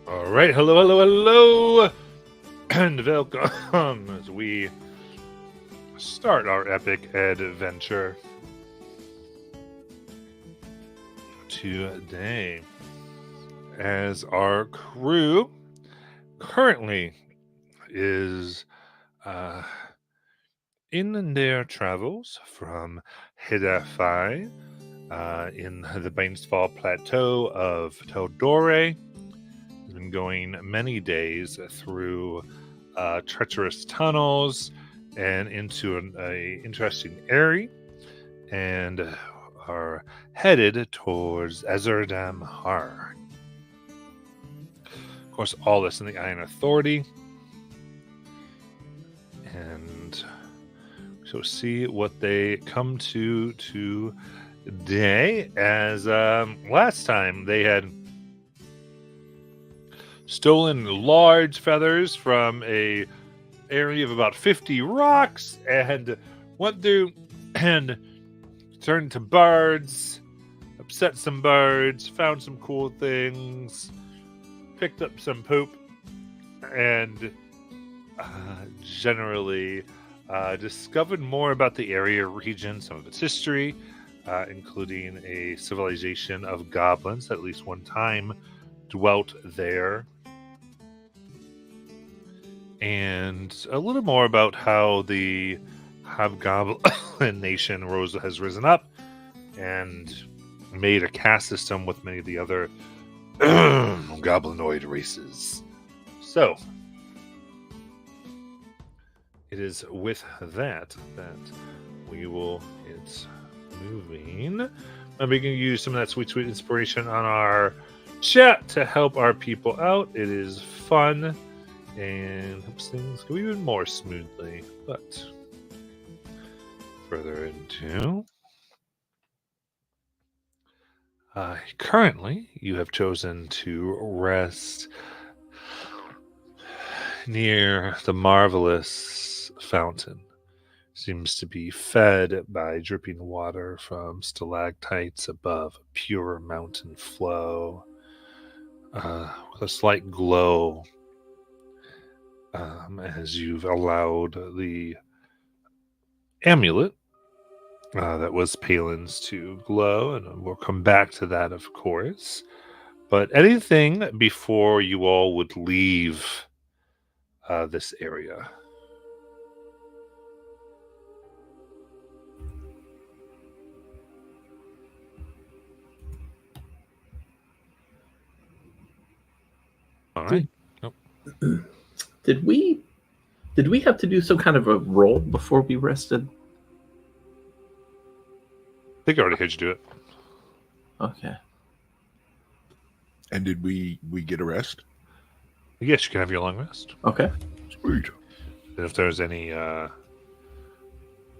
All right, hello, and welcome as we start our epic adventure today. As our crew currently is in their travels from Hidafai in the Bainsfall Plateau of Teldore. Has been going many days through treacherous tunnels and into an interesting area, and are headed towards Ezerdam Har. Of course, all this in the Iron Authority, and so see what they come to today. As last time they had stolen large feathers from a area of about 50 rocks and went through and turned to birds, upset some birds, found some cool things, picked up some poop, and generally discovered more about the area region, some of its history, including a civilization of goblins that at least one time dwelt there, and a little more about how the Hobgoblin nation has risen up and made a caste system with many of the other goblinoid races. So, it is with that we will get moving. And we can use some of that sweet inspiration on our chat to help our people out. It is fun and helps things go even more smoothly. But further ado, currently you have chosen to rest near the marvelous fountain. Seems to be fed by dripping water from stalactites above a pure mountain flow, with a slight glow as you've allowed the amulet that was Palin's to glow, and we'll come back to that, of course. But anything before you all would leave this area? All right. Did we have to do some kind of a roll before we rested? I think I already had you do it. Okay. And did we get a rest? Yes, you can have your long rest. Okay. Sweet. And if there's any yeah,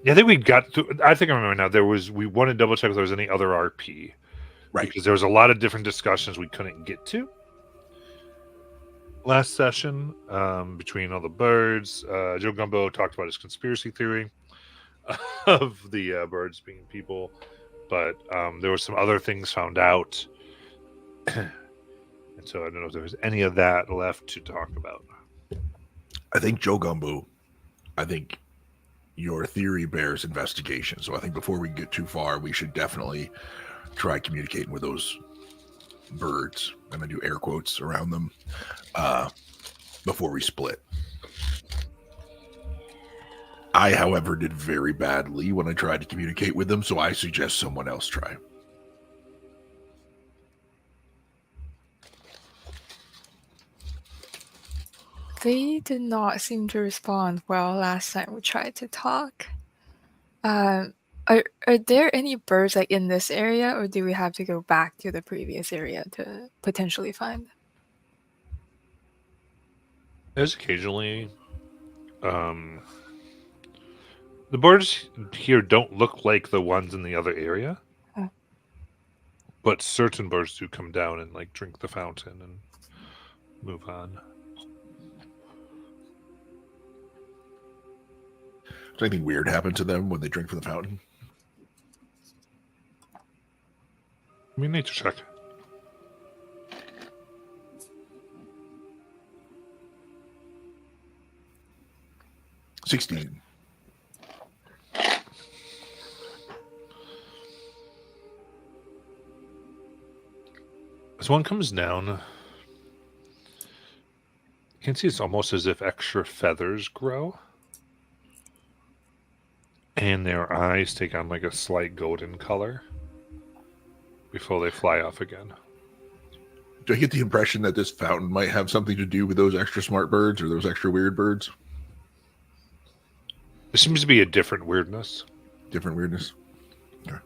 I think we got to, I think I remember now, we wanted to double check if there was any other RP. Right. Because there was a lot of different discussions we couldn't get to last session, between all the birds. Joe Gumbo talked about his conspiracy theory of the birds being people, but there were some other things found out. And so I don't know if there was any of that left to talk about. I think Joe Gumbo, your theory bears investigation. So I think before we get too far, we should definitely try communicating with those birds. I'm going to do air quotes around them before we split. I, however, did very badly when I tried to communicate with them, so I suggest someone else try. They did not seem to respond well last time we tried to talk. Are there any birds like in this area, or do we have to go back to the previous area to potentially find? There's occasionally, the birds here don't look like the ones in the other area, but certain birds do come down and like drink the fountain and move on. Does anything weird happen to them when they drink from the fountain? I mean, nature check. 16. As one comes down, you can see it's almost as if extra feathers grow. And their eyes take on like a slight golden color before they fly off again. Do I get the impression that this fountain might have something to do with those extra smart birds or those extra weird birds? There seems to be a different weirdness. Different weirdness. Okay.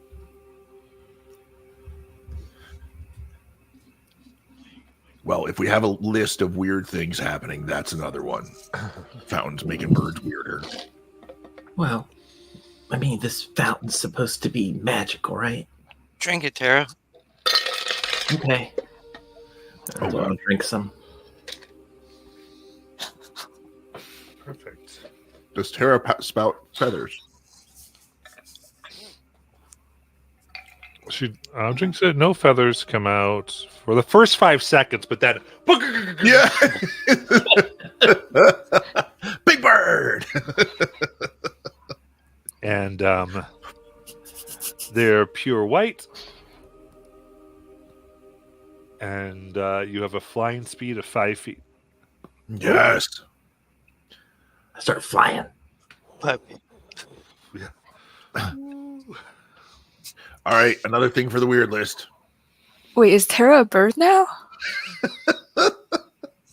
Well, if we have a list of weird things happening, that's another one. Fountains making birds weirder. Well, I mean, this fountain's supposed to be magical, right? Drink it, Tara. Okay. Oh, So wow. I'll drink some. Perfect. Does Tara spout feathers? She drinks it. No feathers come out for the first 5 seconds, but then Yeah. Big bird. and they're pure white. And you have a flying speed of 5 feet. Yes. I start flying. Puppy. All right. Another thing for the weird list. Wait, is Tara a bird now?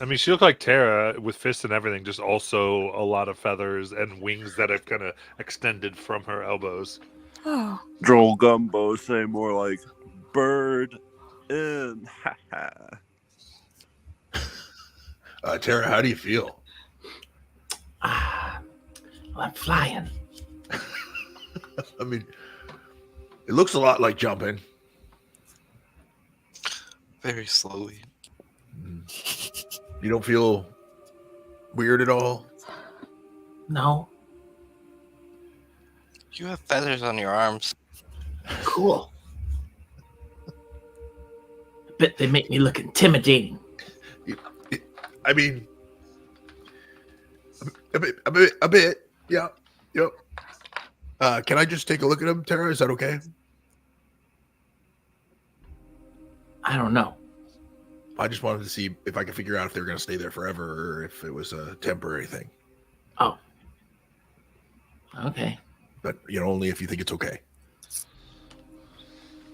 I mean, she looked like Tara with fists and everything, just also a lot of feathers and wings that have kind of extended from her elbows. Oh, Joel Gumbo say more like bird in. Tara, how do you feel? Well, I'm flying. I mean, it looks a lot like jumping. Very slowly. You don't feel weird at all? No. You have feathers on your arms. Cool. I bet they make me look intimidating. I mean, a bit. Yeah. Yep. Can I just take a look at them, Tara? Is that okay? I don't know. I just wanted to see if I could figure out if they were going to stay there forever or if it was a temporary thing. Oh. Okay. But, only if you think it's okay.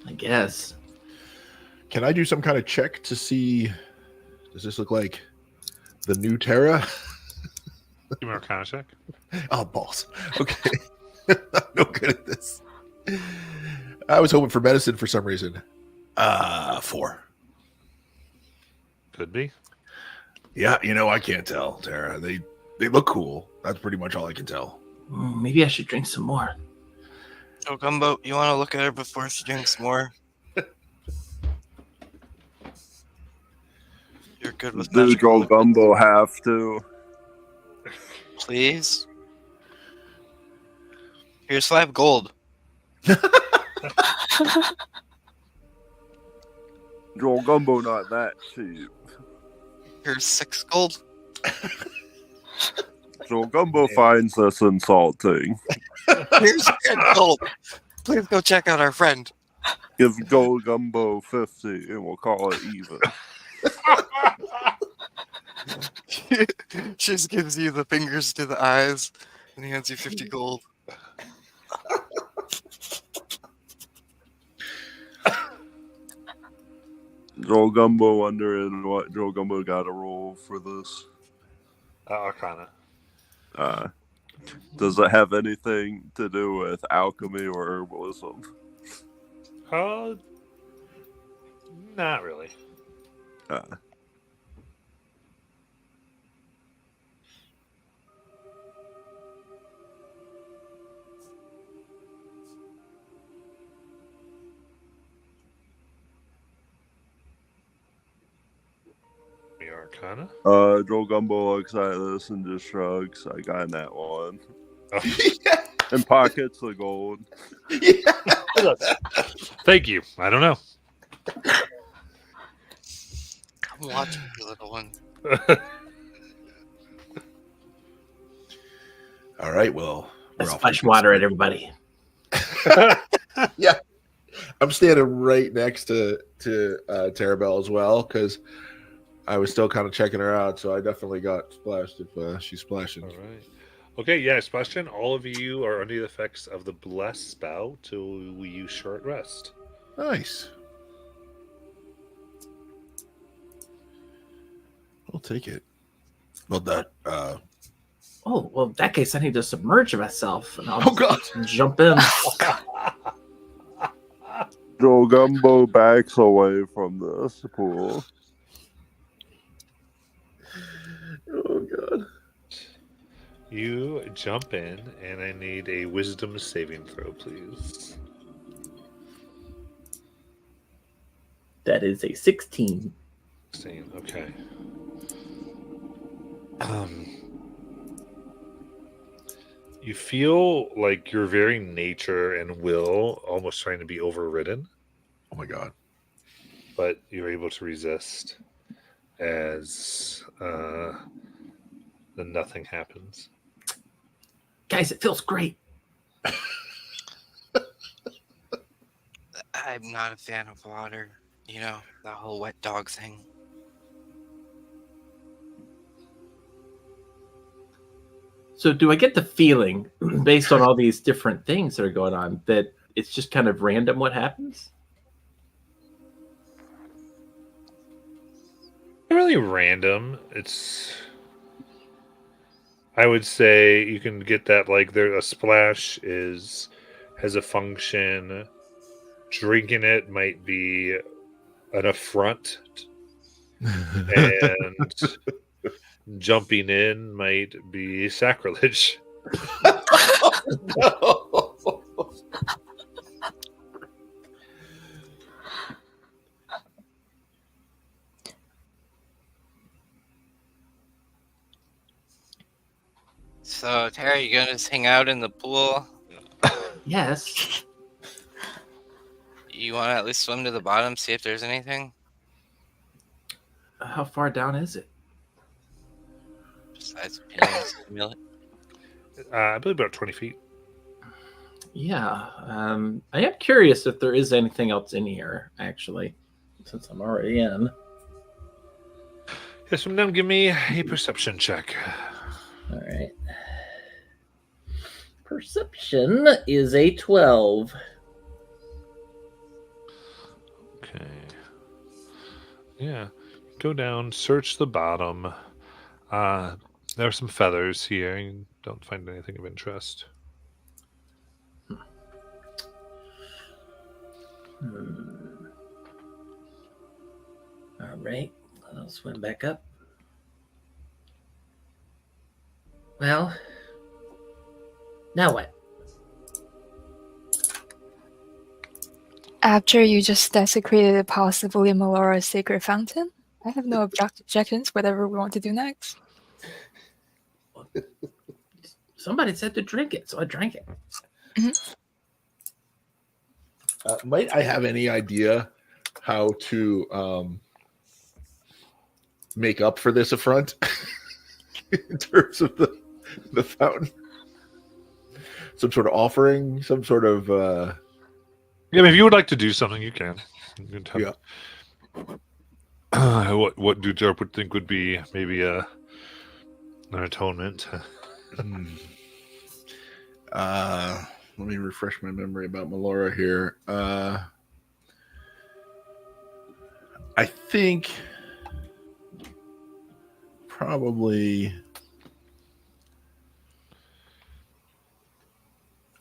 I guess. Can I do some kind of check to see, does this look like the new Tara? Give me an Arcana check. Oh, balls. Okay. I'm no good at this. I was hoping for medicine for some reason. 4. Could be. Yeah, I can't tell, Tara. They look cool. That's pretty much all I can tell. Maybe I should drink some more. Oh, Gumbo, you want to look at her before she drinks more? You're good with Does magical Joel liquid, Gumbo have to? please? Here's 5 gold. Joel Gumbo not that cheap. Here's 6 gold. Joel Gumbo finds this insulting. Here's 10 gold. Please go check out our friend. Give Joel Gumbo 50 and we'll call it even. She just gives you the fingers to the eyes and hands you 50 gold. Joel Gumbo wondering what Joel Gumbo got to roll for this. Arcana. Does it have anything to do with alchemy or herbalism? Not really. The Arcana. Joel Gumbo looks at this and just shrugs. I got that one. Oh, And pockets the gold. thank you. I don't know. I'm watching you, little one. All right. Well, we're off. Splash water at everybody. Yeah, I'm standing right next to Terabelle as well because I was still kind of checking her out. So I definitely got splashed if she's splashing. All right. Okay, yeah, Sebastian, all of you are under the effects of the bless spell till we use short rest. Nice. I'll take it. Well, that. Oh, well, in that case, I need to submerge myself. And I'll Oh, God. jump in. Joe Gumbo backs away from this pool. Oh, God. You jump in, and I need a wisdom saving throw, please. That is a 16. Okay. You feel like your very nature and will almost trying to be overridden, Oh, my God. but you're able to resist as then nothing happens. Guys, it feels great. I'm not a fan of water. You know, the whole wet dog thing. So do I get the feeling, based on all these different things that are going on, that it's just kind of random what happens? Not really random. It's, I would say you can get that like there a splash has a function. Drinking it might be an affront, and jumping in might be sacrilege. No. So, Terry, you gonna just hang out in the pool? Yes. You want to at least swim to the bottom, see if there's anything? How far down is it? Besides Pinellas, I believe about 20 feet. Yeah. I am curious if there is anything else in here, actually, since I'm already in. Yes, now give me a perception check. All right. Perception is a 12. Okay. Yeah. Go down, search the bottom. There are some feathers here. You don't find anything of interest. All right. I'll swim back up. Well, now what? After you just desecrated a possibly Melora's sacred fountain, I have no objections, whatever we want to do next. Somebody said to drink it, so I drank it. Might I have any idea how to make up for this affront in terms of the fountain? Some sort of offering, some sort of Yeah, I mean, if you would like to do something, you can. You can Yeah. What do Derp would think would be maybe an atonement? Let me refresh my memory about Melora here. I think probably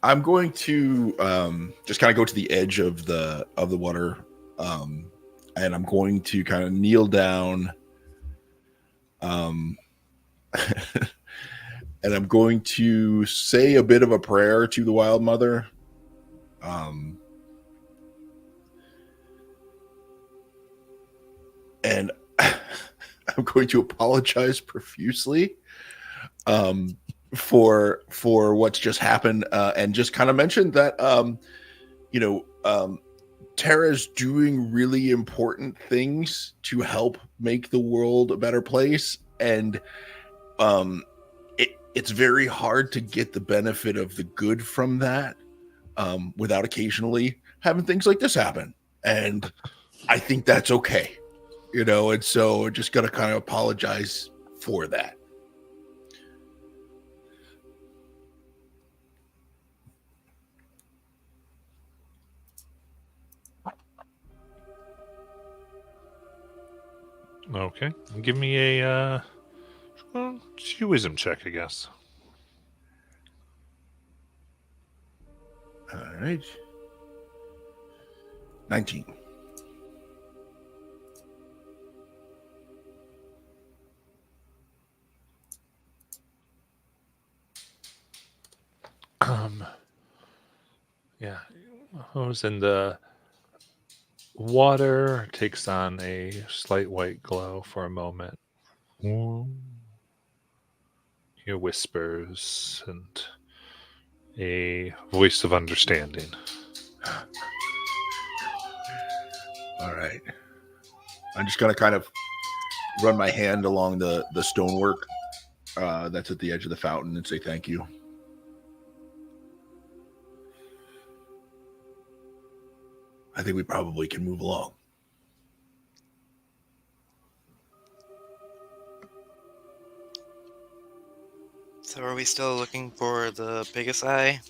I'm going to just kind of go to the edge of the water, and I'm going to kind of kneel down, and I'm going to say a bit of a prayer to the Wild Mother. And I'm going to apologize profusely for what's just happened, and just kind of mention that Tara's doing really important things to help make the world a better place, and it's very hard to get the benefit of the good from that without occasionally having things like this happen. And I think that's okay, and so I just got to kind of apologize for that. Okay. Give me a wisdom check, I guess. All right. 19. Yeah. Who's in the water takes on a slight white glow for a moment. You hear whispers and a voice of understanding. All right. I'm just going to kind of run my hand along the stonework that's at the edge of the fountain and say thank you. I think we probably can move along. So are we still looking for the biggest eye?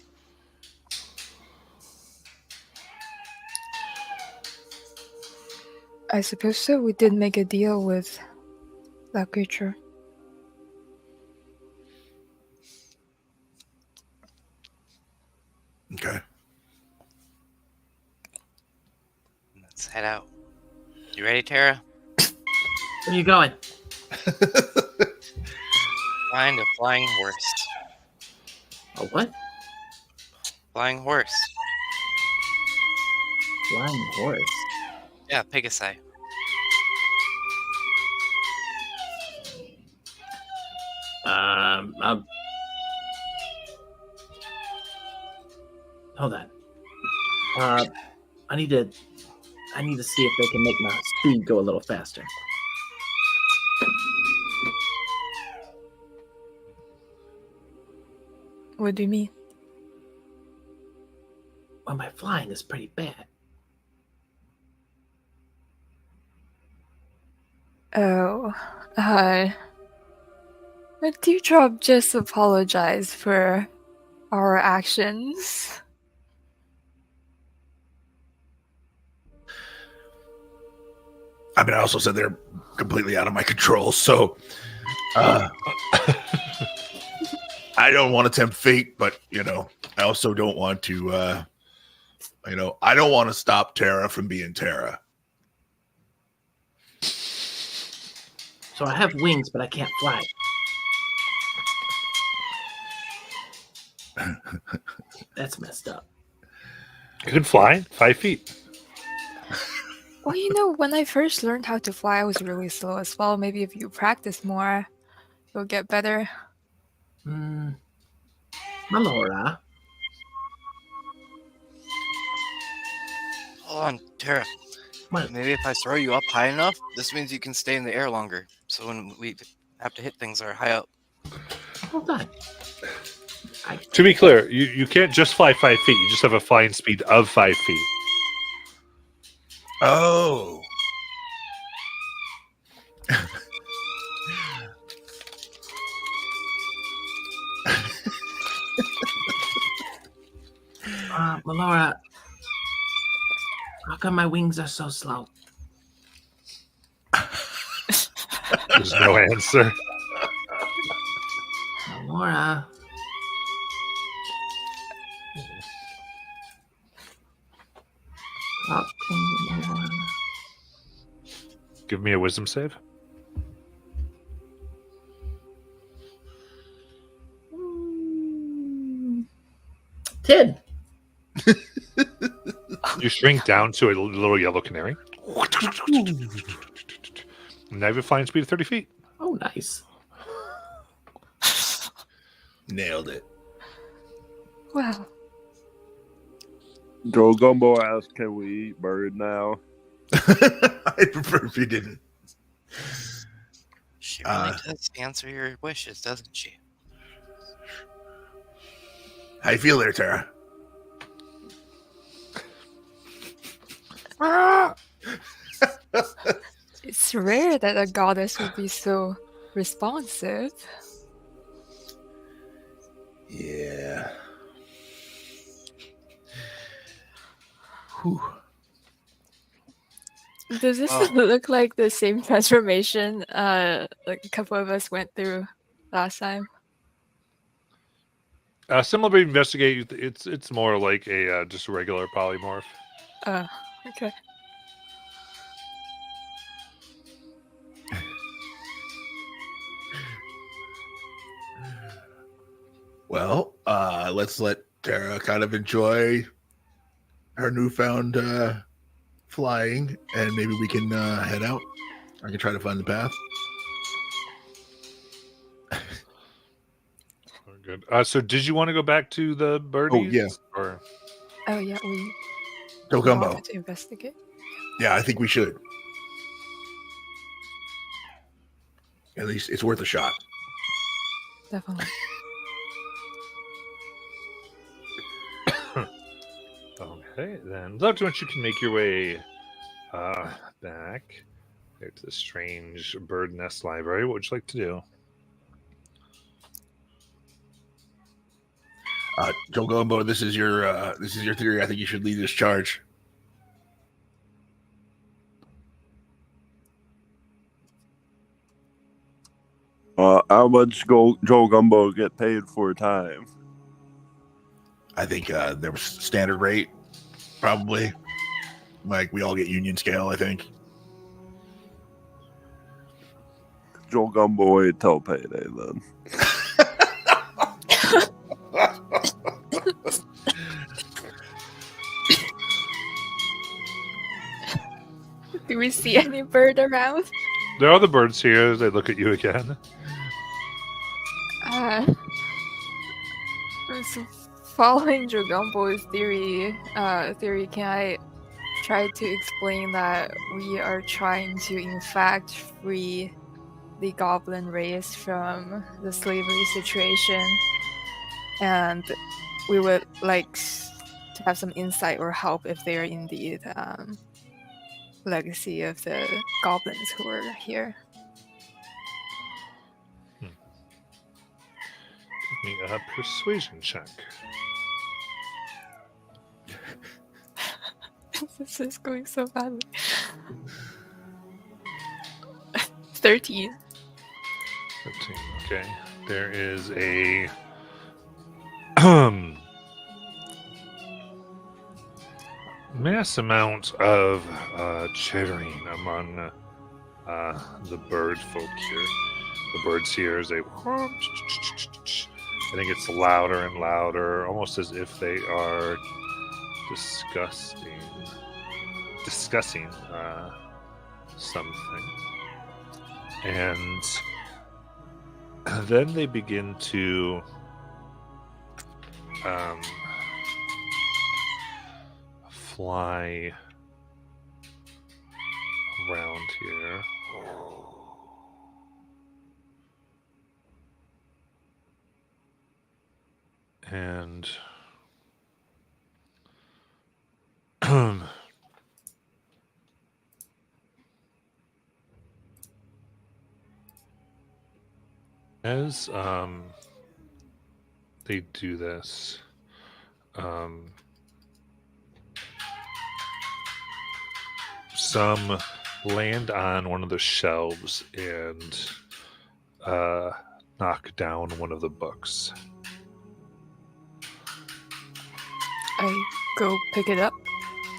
I suppose so. We did make a deal with that creature. Okay. Let's head out. You ready, Tara? Where are you going? Find a flying horse. A what? Flying horse. Flying horse. Yeah, Pegasi. Hold on. I need to see if they can make my speed go a little faster. What do you mean? Well, my flying is pretty bad. Oh, Dewdrop just apologized for our actions. I mean, I also said they're completely out of my control, so I don't want to tempt fate, but I also don't want to I don't want to stop Tara from being Tara. So I have wings, but I can't fly. That's messed up. You can fly 5 feet. Well, when I first learned how to fly, I was really slow as well. Maybe if you practice more, you'll get better. Melora. Hold on, Tara. What? Maybe if I throw you up high enough, this means you can stay in the air longer. So when we have to hit things that are high up. Hold on. To be clear, you can't just fly 5 feet. You just have a flying speed of 5 feet. Oh. Melora. How come my wings are so slow? There's no answer. Melora. Talk to me, Melora. Give me a wisdom save. Mm. 10. You shrink down to a little yellow canary. And now you have a flying speed of 30 feet. Oh, nice. Nailed it. Wow. Joe Gumbo asked, "Can we eat bird now?" I'd prefer if you didn't. She really does answer your wishes, doesn't she? How you feel there, Tara? It's rare that a goddess would be so responsive. Yeah. Whew. Does this look like the same transformation like a couple of us went through last time? Similar to investigate, it's more like a just a regular polymorph. Okay. Well, let's let Tara kind of enjoy her newfound flying, and maybe we can head out. I can try to find the path. Good. So, did you want to go back to the birdies? yeah. Or Oh yeah, we Dogumbo. wanted to investigate. Yeah, I think we should. At least it's worth a shot. Definitely. okay, then. Without too much, you can make your way back there to the strange bird nest library. What would you like to do? Joe Gumbo, this is your theory. I think you should lead this charge. How much Joe Gumbo get paid for time? I think there was standard rate, probably. Like we all get union scale, I think. Joe Gumbo wait till payday then. Do we see any bird around? There are the birds here. They look at you again. So following Jogumbo's theory, can I try to explain that we are trying to, in fact, free the goblin race from the slavery situation, and we would like to have some insight or help if they are indeed legacy of the goblins who were here. Give me a persuasion check. This is going so badly. 13. 13. Okay. There is a mass amount of chittering among the bird folk here. The birds here as they, I think it's louder and louder, almost as if they are discussing something. And then they begin to fly around here. And as they do this, some land on one of the shelves and knock down one of the books. I go pick it up.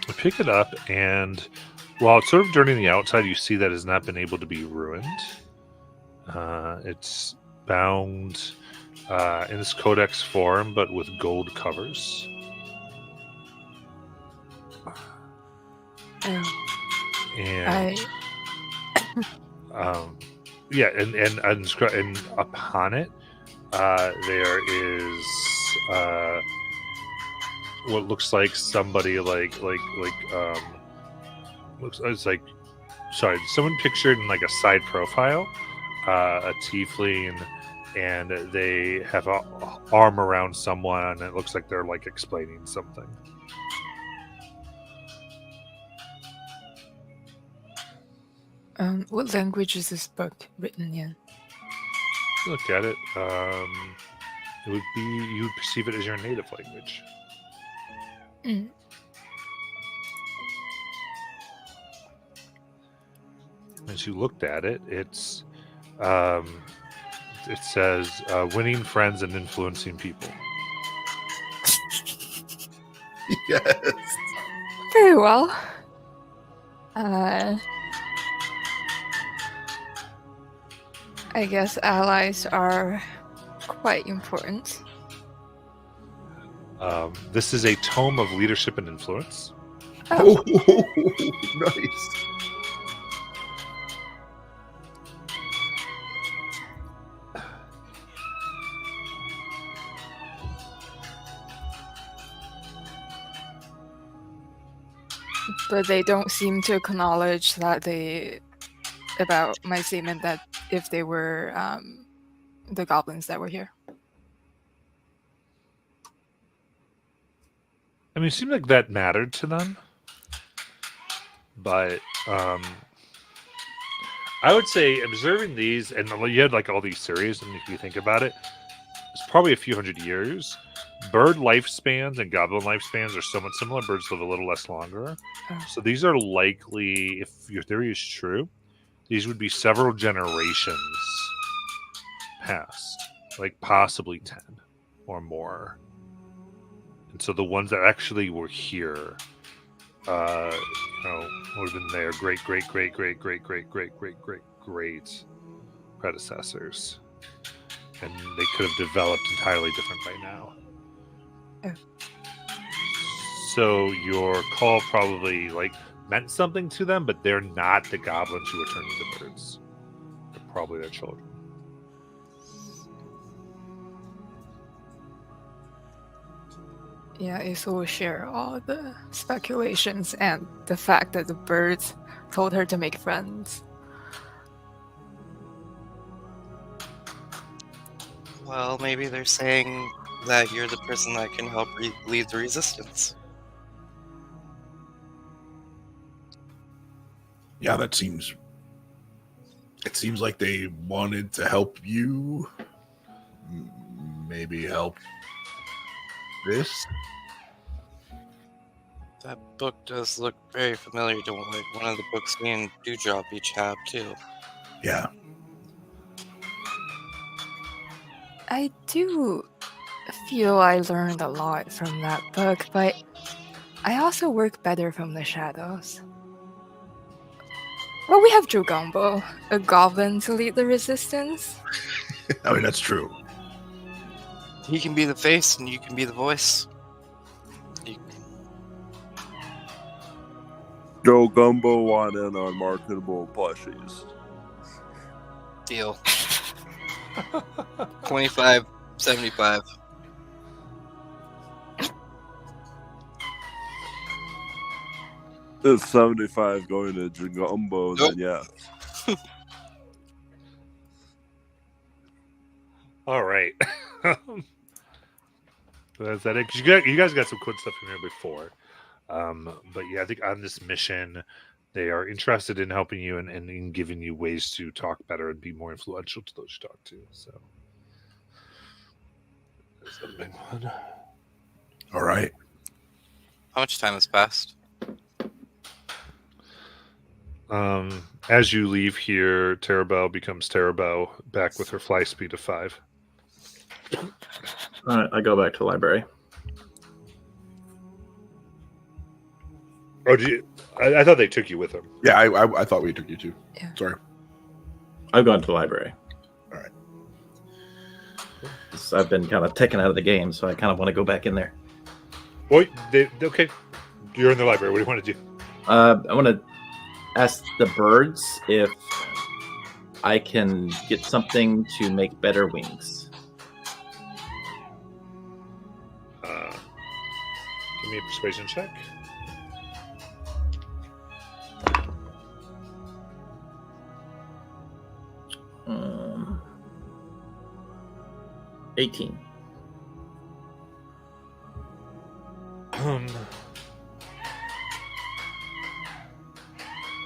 I pick it up, and while it's sort of dirty on the outside, you see that it's not been able to be ruined. It's bound in this codex form, but with gold covers. And yeah, and upon it, there is what looks like somebody looks it's like, sorry, someone pictured in like a side profile a tiefling, and they have a arm around someone, and it looks like they're like explaining something. What language is this book written in? Look at it. It would be, you would perceive it as your native language. Mm. As you looked at it, it says winning friends and influencing people. Yes. Very well. I guess allies are quite important. This is a tome of leadership and influence. Oh, nice. But they don't seem to acknowledge that about my statement that if they were the goblins that were here. I mean, it seemed like that mattered to them, but I would say observing these, and you had like all these series, and if you think about it, it's probably a few hundred years. Bird lifespans and goblin lifespans are somewhat similar. Birds live a little less longer. Oh. So these are likely, if your theory is true, these would be several generations past, like possibly 10 or more. And so the ones that actually were here, would have been their great predecessors. And they could have developed entirely different by now. Oh. So your call probably meant something to them, but they're not the goblins who are turning into birds. They're probably their children. Yeah, Issa will share all the speculations and the fact that the birds told her to make friends. Well, maybe they're saying that you're the person that can help lead the resistance. Yeah, it seems like they wanted to help you. Maybe help this. That book does look very familiar to like one of the books me and Dewdrop each have too. Yeah. I do feel I learned a lot from that book, but I also work better from the shadows. Well, we have Jogumbo, a goblin to lead the resistance. I mean, that's true. He can be the face and you can be the voice. Joe Gumbo wanted on marketable plushies. Deal. 25.75. If 75 going to Jagumbo, Nope. then yeah. All right. Is that it? 'Cause you guys got some cool stuff in here before. But yeah, I think on this mission, they are interested in helping you and in giving you ways to talk better and be more influential to those you talk to. So there's a big one. All right. How much time has passed? As you leave here, Terabelle becomes Terabelle, back with her fly speed of 5. All right, I go back to the library. Oh, I thought they took you with them. Yeah, I thought we took you too. Yeah. Sorry. I've gone to the library. All right. 'Cause I've been kind of taken out of the game, so I kind of want to go back in there. Well, okay. You're in the library. What do you want to do? I want to ask the birds if I can get something to make better wings. Give me a persuasion check. 18.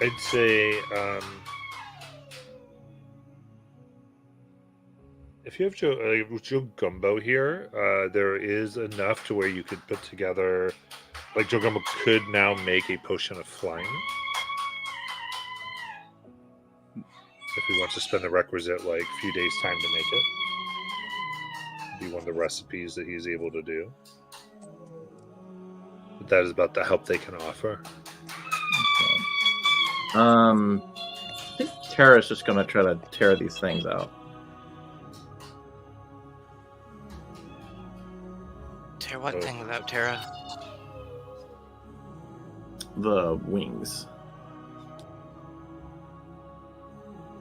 I'd say if you have Joe Gumbo here, there is enough to where you could put together, like Joe Gumbo could now make a potion of flying. If he wants to spend the requisite like few days time to make it. Be one of the recipes that he's able to do. But that is about the help they can offer. I think Tara's just gonna try to tear these things out. Tear what Oh. thing without Tara? The wings.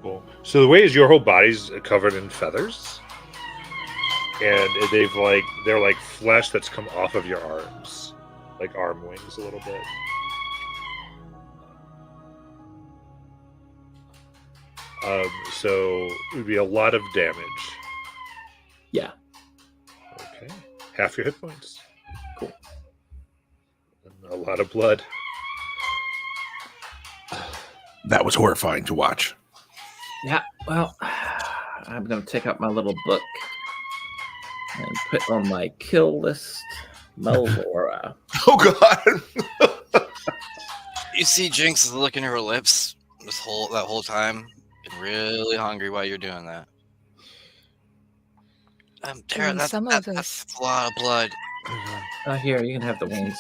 Cool. So the way is your whole body's covered in feathers, and they're like flesh that's come off of your arms, like arm wings a little bit. So it would be a lot of damage. Yeah. Okay. Half your hit points. Cool. And a lot of blood. That was horrifying to watch. Yeah, well, I'm going to take out my little book and put on my kill list Melvora. Oh God! You see Jinx is licking her lips that whole time. Getting really hungry while you're doing that. Tara, And that's some of this- a lot of blood. Here, you can have the wings.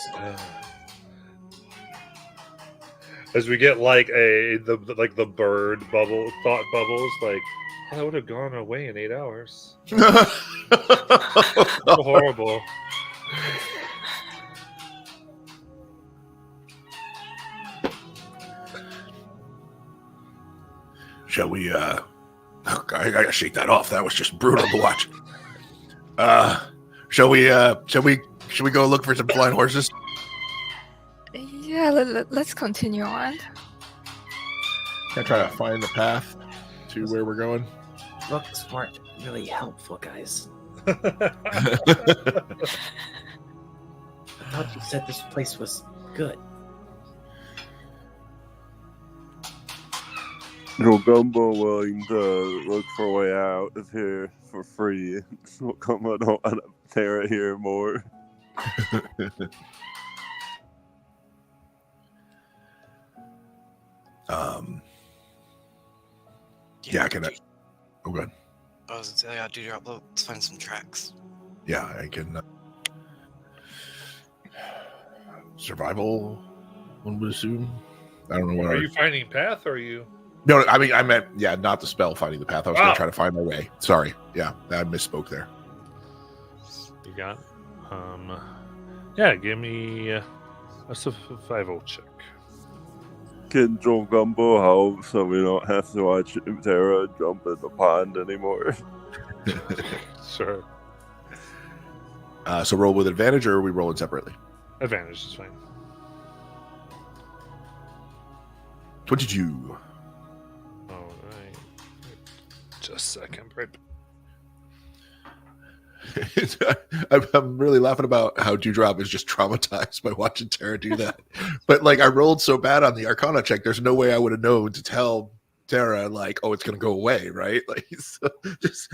As we get like the bird thought bubbles, like that would have gone away in 8 hours. So horrible. Shall we? I gotta shake that off. That was just brutal to watch. Shall we? Shall we go look for some flying horses? Yeah, let's continue on. Can I try to find the path to where we're going? Books weren't really helpful, guys. I thought you said this place was good. Joe Gumbo willing to look for a way out of here for free. Joe Gumbo don't want to tear it here more. Yeah, I can. Oh, good. I was gonna say, yeah, dude, let's find some tracks. Yeah, I can. Survival, one would assume. I don't know what. Are you finding path, or are you? No, I mean, I meant, yeah, not the spell finding the path. I was going Wow. to try to find my way. Sorry. Yeah, I misspoke there. You got? Yeah, give me a survival check. Can Joe Gumbo help so we don't have to watch Tara jump in the pond anymore? Sure. So roll with advantage, or are we rolling separately? Advantage is fine. 22. All right. Just a second. Right. I'm really laughing about how Dewdrop is just traumatized by watching Tara do that. But like, I rolled so bad on the Arcana check, there's no way I would have known to tell Tara like, oh, it's gonna go away, right? Like, so just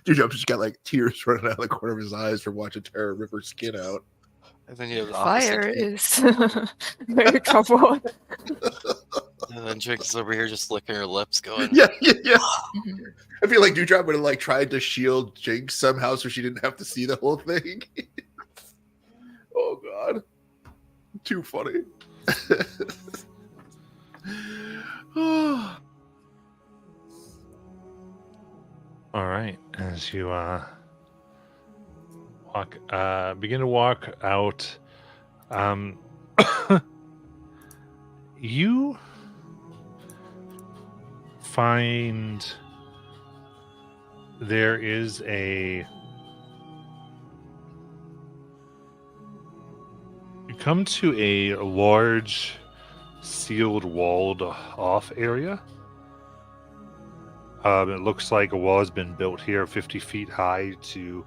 Dewdrop just got like tears running out of the corner of his eyes from watching Tara rip her skin out. And then you have the opposite Fire case. is very troubled. And then Jinx is over here just licking her lips, going, Yeah. Mhm. I feel like Dewdrop would have like tried to shield Jinx somehow so she didn't have to see the whole thing. Oh God, too funny. All right. As you begin to walk out, you find there is you come to a large sealed walled off area. It looks like a wall has been built here 50 feet high to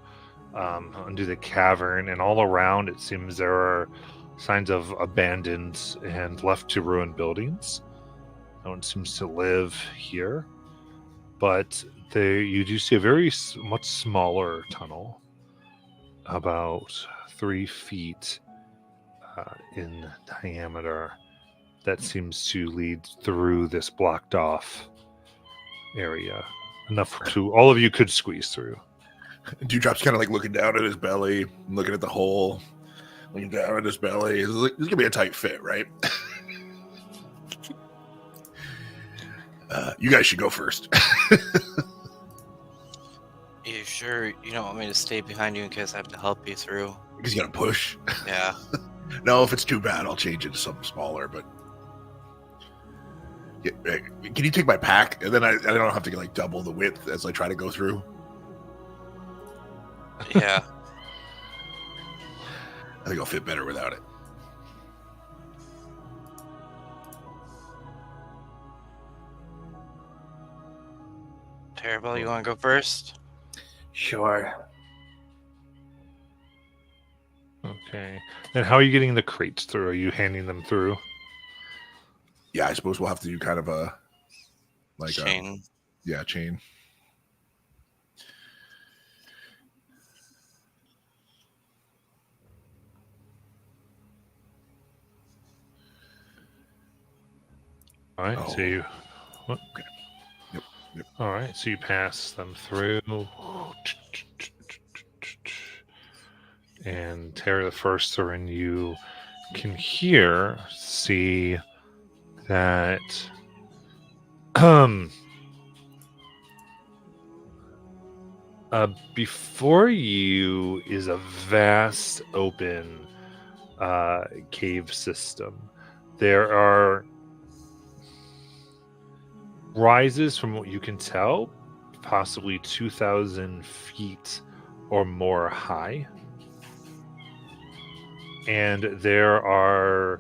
undo the cavern, and all around it seems there are signs of abandoned and left to ruin buildings. No one seems to live here, but you do see a much smaller tunnel, about 3 feet in diameter, that seems to lead through this blocked off area. Enough to all of you could squeeze through. Dewdrop's kind of like looking down at his belly, looking at the hole, looking down at his belly. This is gonna be a tight fit, right? You guys should go first. You sure you don't want me to stay behind you in case I have to help you through? Because you gotta push. Yeah. No, if it's too bad, I'll change it to something smaller. But yeah, can you take my pack, and then I don't have to like double the width as I try to go through? Yeah. I think I'll fit better without it. Terrible, you want to go first? Sure. Okay. And how are you getting the crates through? Are you handing them through? Yeah, I suppose we'll have to do kind of a like Chain. chain. All right. Oh. So you. What? Okay. Yep. All right. So you pass them through. And Terra the First, and you can see that before you is a vast open cave system. There are rises, from what you can tell, possibly 2,000 feet or more high. And there are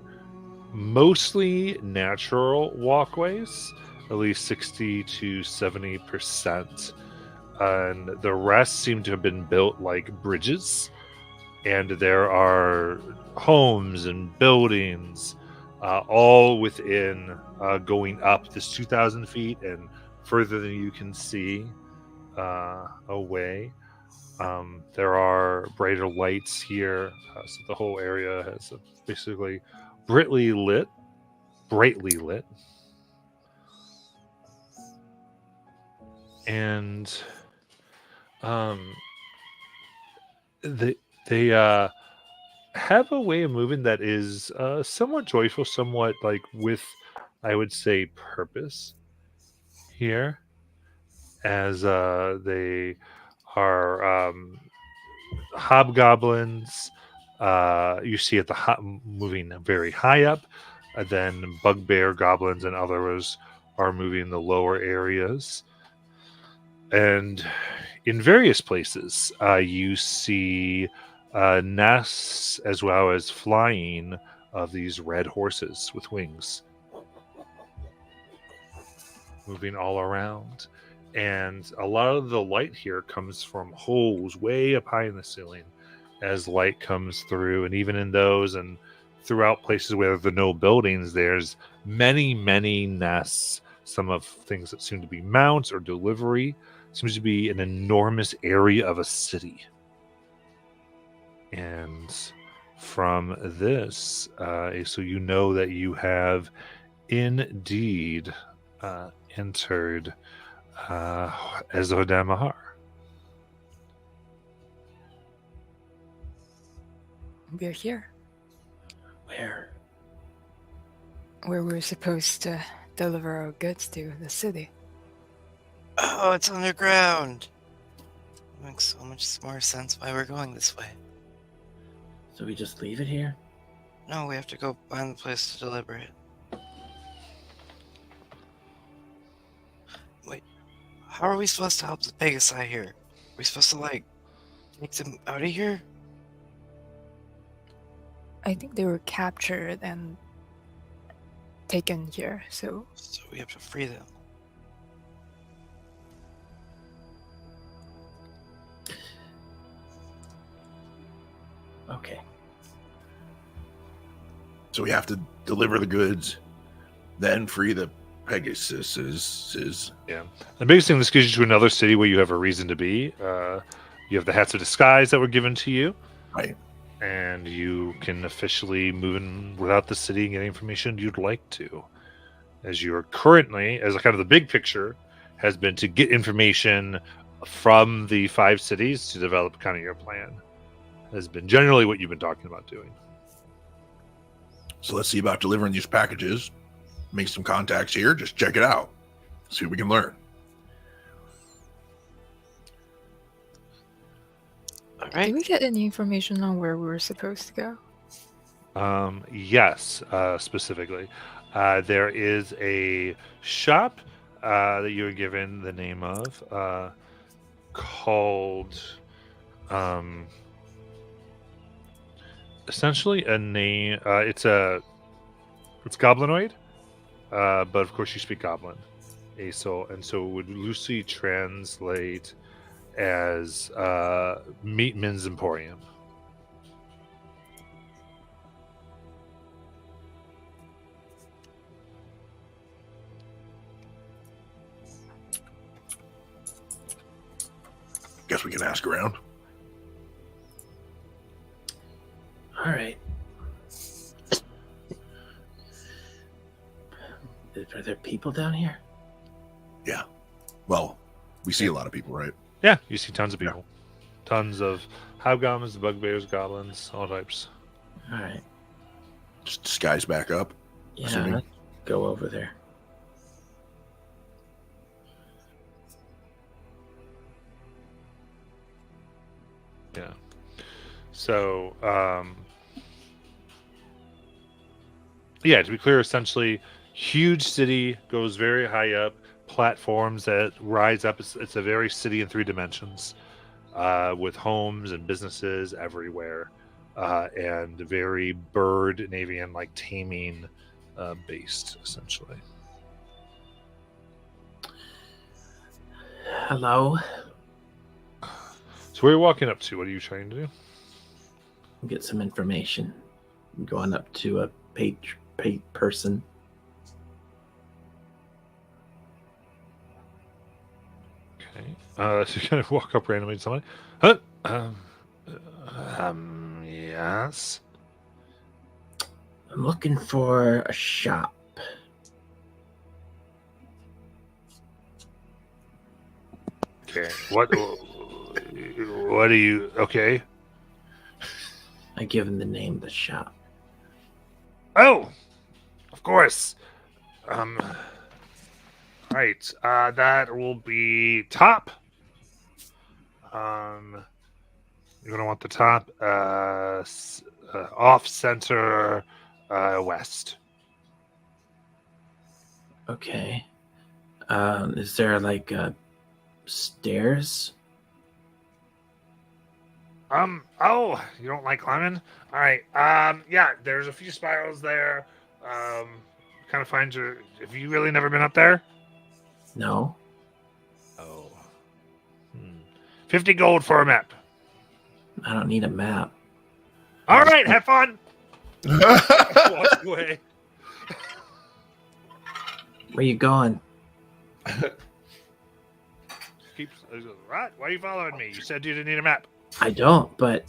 mostly natural walkways, at least 60 to 70%. And the rest seem to have been built like bridges. And there are homes and buildings all within going up this 2,000 feet and further than you can see away. There are brighter lights here, so the whole area has basically brightly lit. And they have a way of moving that is somewhat joyful, somewhat like with, I would say, purpose here, as they are hobgoblins. You see at the moving very high up, then bugbear goblins and others are moving in the lower areas. And in various places, you see nests as well as flying of these red horses with wings moving all around. And a lot of the light here comes from holes way up high in the ceiling as light comes through. And even in those and throughout places where there are no buildings, there's many, many nests. Some of things that seem to be mounts or delivery. Seems to be an enormous area of a city. And from this, so you know that you have indeed entered Ezodam Mahar. We're here, Where? where we're supposed to deliver our goods to the city. Oh, it's underground. Makes so much more sense why we're going this way. So we just leave it here? No, we have to go find the place to deliver it. Wait, how are we supposed to help the Pegasi here? Are we supposed to, like, take them out of here? I think they were captured and taken here, so So we have to free them. Okay. So we have to deliver the goods, then free the Pegasuses. The biggest thing, this gives you to another city where you have a reason to be. You have the hats of disguise that were given to you. Right. And you can officially move in without the city and get information you'd like to. As you're currently, as a kind of the big picture, has been to get information from the 5 cities to develop kind of your plan. Has been generally what you've been talking about doing. So let's see about delivering these packages. Make some contacts here. Just check it out. See what we can learn. All Did right. we get any information on where we were supposed to go? Yes, specifically. There is a shop that you were given the name of called essentially a name. It's Goblinoid, but of course you speak Goblin. So it would loosely translate as Meatman's Emporium. Guess we can ask around. All right. Are there people down here? Well, we see a lot of people, right? Yeah, you see tons of people. Tons of hobgoblins, bugbears, goblins, all types. All right. Just disguise back up. Yeah, Assuming- let's go over there. Yeah. So, yeah, to be clear, essentially, huge city, goes very high up, platforms that rise up. It's a very city in 3 dimensions, with homes and businesses everywhere, and very bird and avian like taming based, essentially. Hello. So, where are you walking up to? What are you trying to do? Get some information. I'm going up to a paid person. Okay. So you kind of walk up randomly to somebody. Huh? Yes. I'm looking for a shop. Okay. What are you? Okay. I give him the name of the shop. Oh, of course. Right. That will be top. You're gonna want the top. Off center, west. Okay. Is there like stairs? Oh, you don't like climbing? All right. Yeah, there's a few spirals there. Kind of find your. Have you really never been up there? No. Oh. 50 gold for a map. I don't need a map. All right, have fun. Walk away. Where you going? Right? Why are you following me? You said you didn't need a map. I don't, but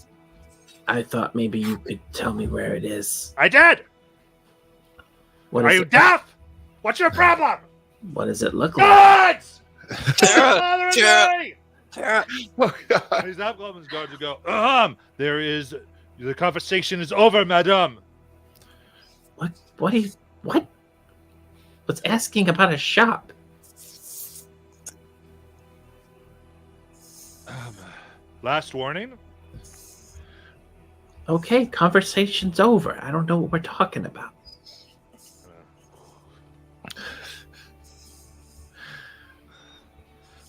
I thought maybe you could tell me where it is. I did. What Are is you it? deaf? What's your problem? What does it look like? Guards! Tara, Tara, Tara. These hobgoblins guards will go. There is. The conversation is over, madam. What? What? What? What's asking about a shop? Last warning. Okay, conversation's over. I don't know what we're talking about.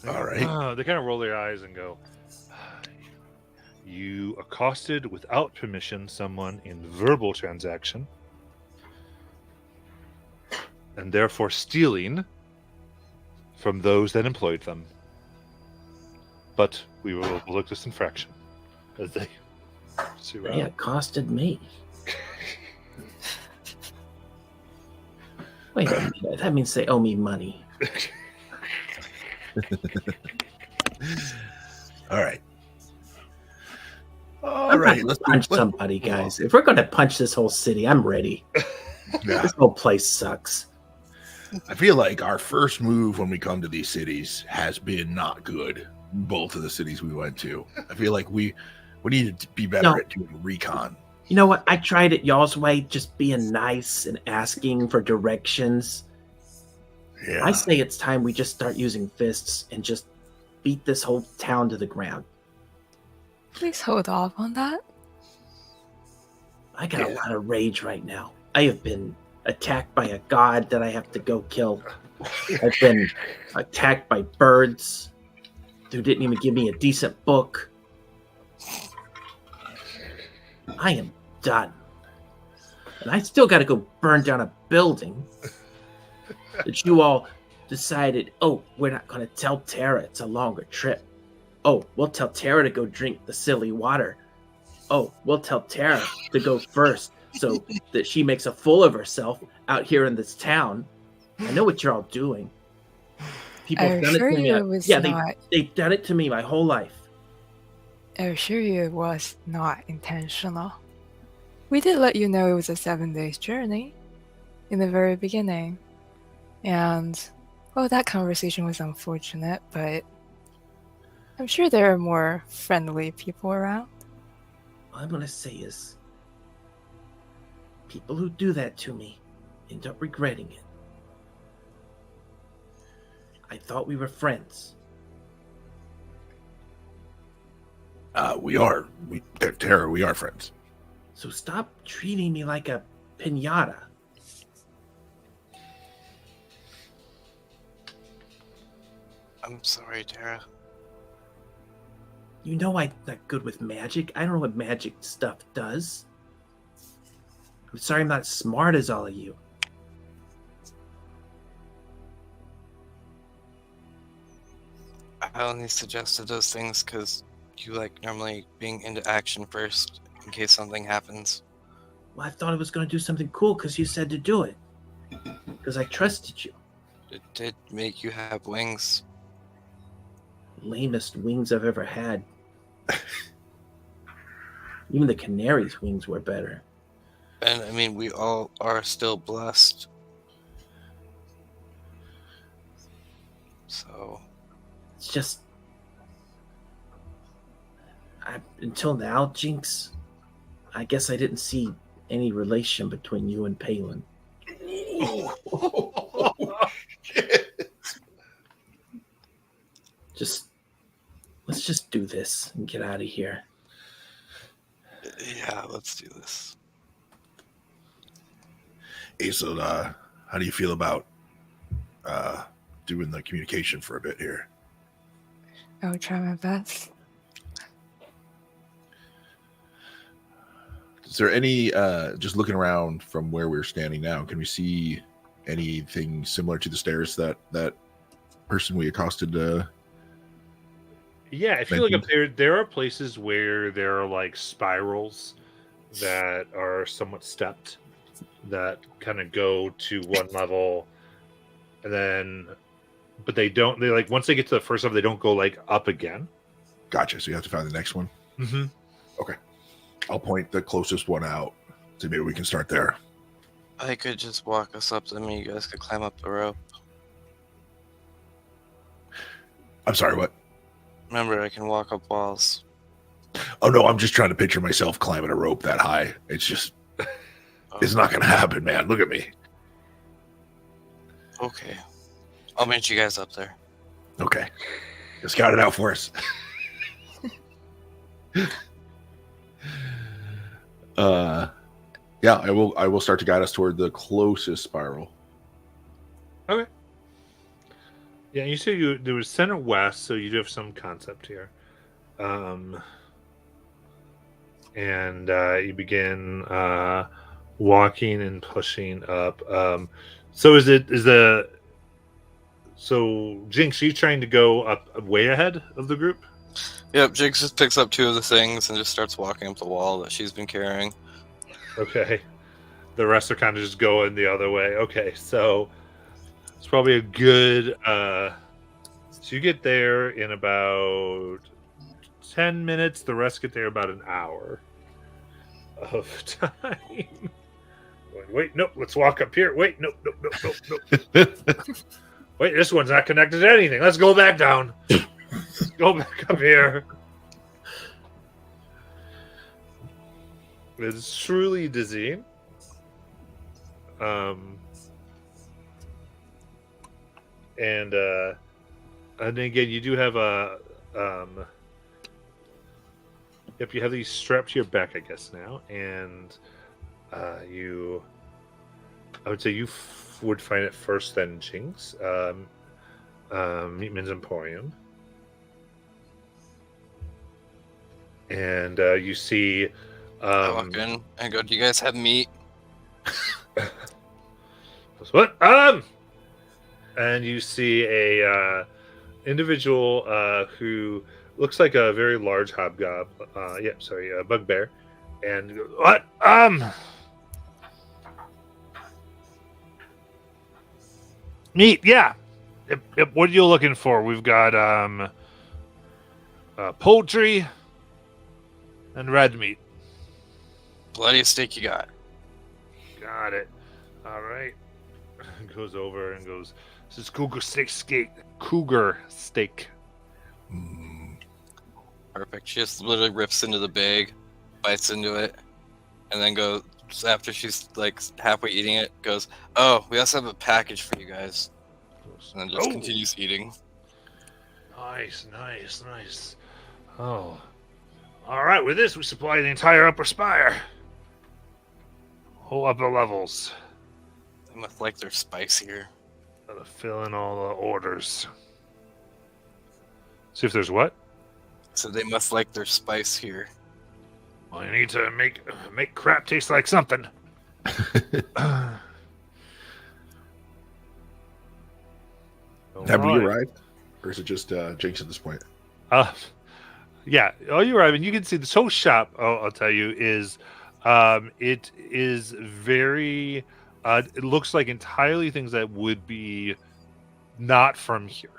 All right. They kind of roll their eyes and go, you accosted without permission someone in verbal transaction and therefore stealing from those that employed them. But we will overlook this infraction as they To, They accosted me. Wait a minute. That means they owe me money. All right. All right. Let's punch somebody, guys. If we're going to punch this whole city, I'm ready. Yeah. This whole place sucks. I feel like our first move when we come to these cities has been not good. Both of the cities we went to. I feel like we need to be better at doing recon. You know what? I tried it y'all's way, just being nice and asking for directions. Yeah. I say it's time we just start using fists and just beat this whole town to the ground. Please hold off on that. I got a lot of rage right now. I have been attacked by a god that I have to go kill. I've been attacked by birds who didn't even give me a decent book. I am done. And I still got to go burn down a building that you all decided, oh, we're not going to tell Tara it's a longer trip. Oh, we'll tell Tara to go drink the silly water. Oh, we'll tell Tara to go first so that she makes a fool of herself out here in this town. I know what you're all doing. People have I done it assure to me. you it was Yeah, not. they've done it to me my whole life. I assure you it was not intentional. We did let you know it was a 7-day journey in the very beginning. And, well, that conversation was unfortunate, but I'm sure there are more friendly people around. All I'm going to say is people who do that to me end up regretting it. I thought we were friends. Tara, we are friends. So stop treating me like a piñata. I'm sorry, Tara. You know I'm not good with magic. I don't know what magic stuff does. I'm sorry I'm not as smart as all of you. I only suggested those things because you like normally being into action first in case something happens. Well, I thought I was going to do something cool because you said to do it. Because I trusted you. It did make you have wings. Lamest wings I've ever had. Even the canary's wings were better. And I mean, we all are still blessed. So, It's just... until now, Jinx, I guess I didn't see any relation between you and Palin. Let's just do this and get out of here. yeah, let's do this. Hey, so how do you feel about doing the communication for a bit here? I will try my best. Is there any, just looking around from where we're standing now, can we see anything similar to the stairs that person we accosted? Yeah, if you look up there are places where there are like spirals that are somewhat stepped that kind of go to one level, and then, but they like once they get to the first level, they don't go like up again. Gotcha. So you have to find the next one. Mm-hmm. Okay. I'll point the closest one out, so maybe we can start there. I could just walk us up them and you guys could climb up the rope. I'm sorry, what? Remember, I can walk up walls. Oh no, I'm just trying to picture myself climbing a rope that high. It's just, it's not gonna happen, man. Look at me. Okay. I'll meet you guys up there. Okay. Just scout it out for us. Yeah, I will start to guide us toward the closest spiral. Okay. Yeah, you said there was center west, so you do have some concept here. And you begin walking and pushing up. So so Jinx, are you trying to go up way ahead of the group? Yep, Jigs just picks up 2 of the things and just starts walking up the wall that she's been carrying. Okay. The rest are kind of just going the other way. Okay, so it's probably a good. So you get there in about 10 minutes. The rest get there about an hour of time. Wait, nope. Let's walk up here. Wait, nope. Wait, this one's not connected to anything. Let's go back down. Let's go back up here. It's truly dizzying. And again, you do have a yep, you have these strapped to your back, I guess now, and I would say you would find it first, then Jinx, Meatman's Emporium, and you see. I walk in and go, "Do you guys have meat?" What? And you see a individual who looks like a very large hobgoblin. A bugbear. And what? Meat. Yeah. Yep. What are you looking for? We've got poultry and red meat. Bloody steak you got. Got it. All right. Goes over and goes, "This is cougar steak." Perfect. She just literally rips into the bag, bites into it, and then goes, after she's like halfway eating it, goes, "Oh, we also have a package for you guys." And then just continues eating. Nice. Oh. All right, with this, we supply the entire upper spire. Whole upper levels. They must like their spicier. Gotta fill in all the orders. See if there's what? So they must like their spice here. Well, you need to make crap taste like something. Have we arrived? Or is it just Jinx at this point? Yeah. All you arrive, and you can see this whole shop, I'll tell you, is it is very it looks like entirely things that would be not from here.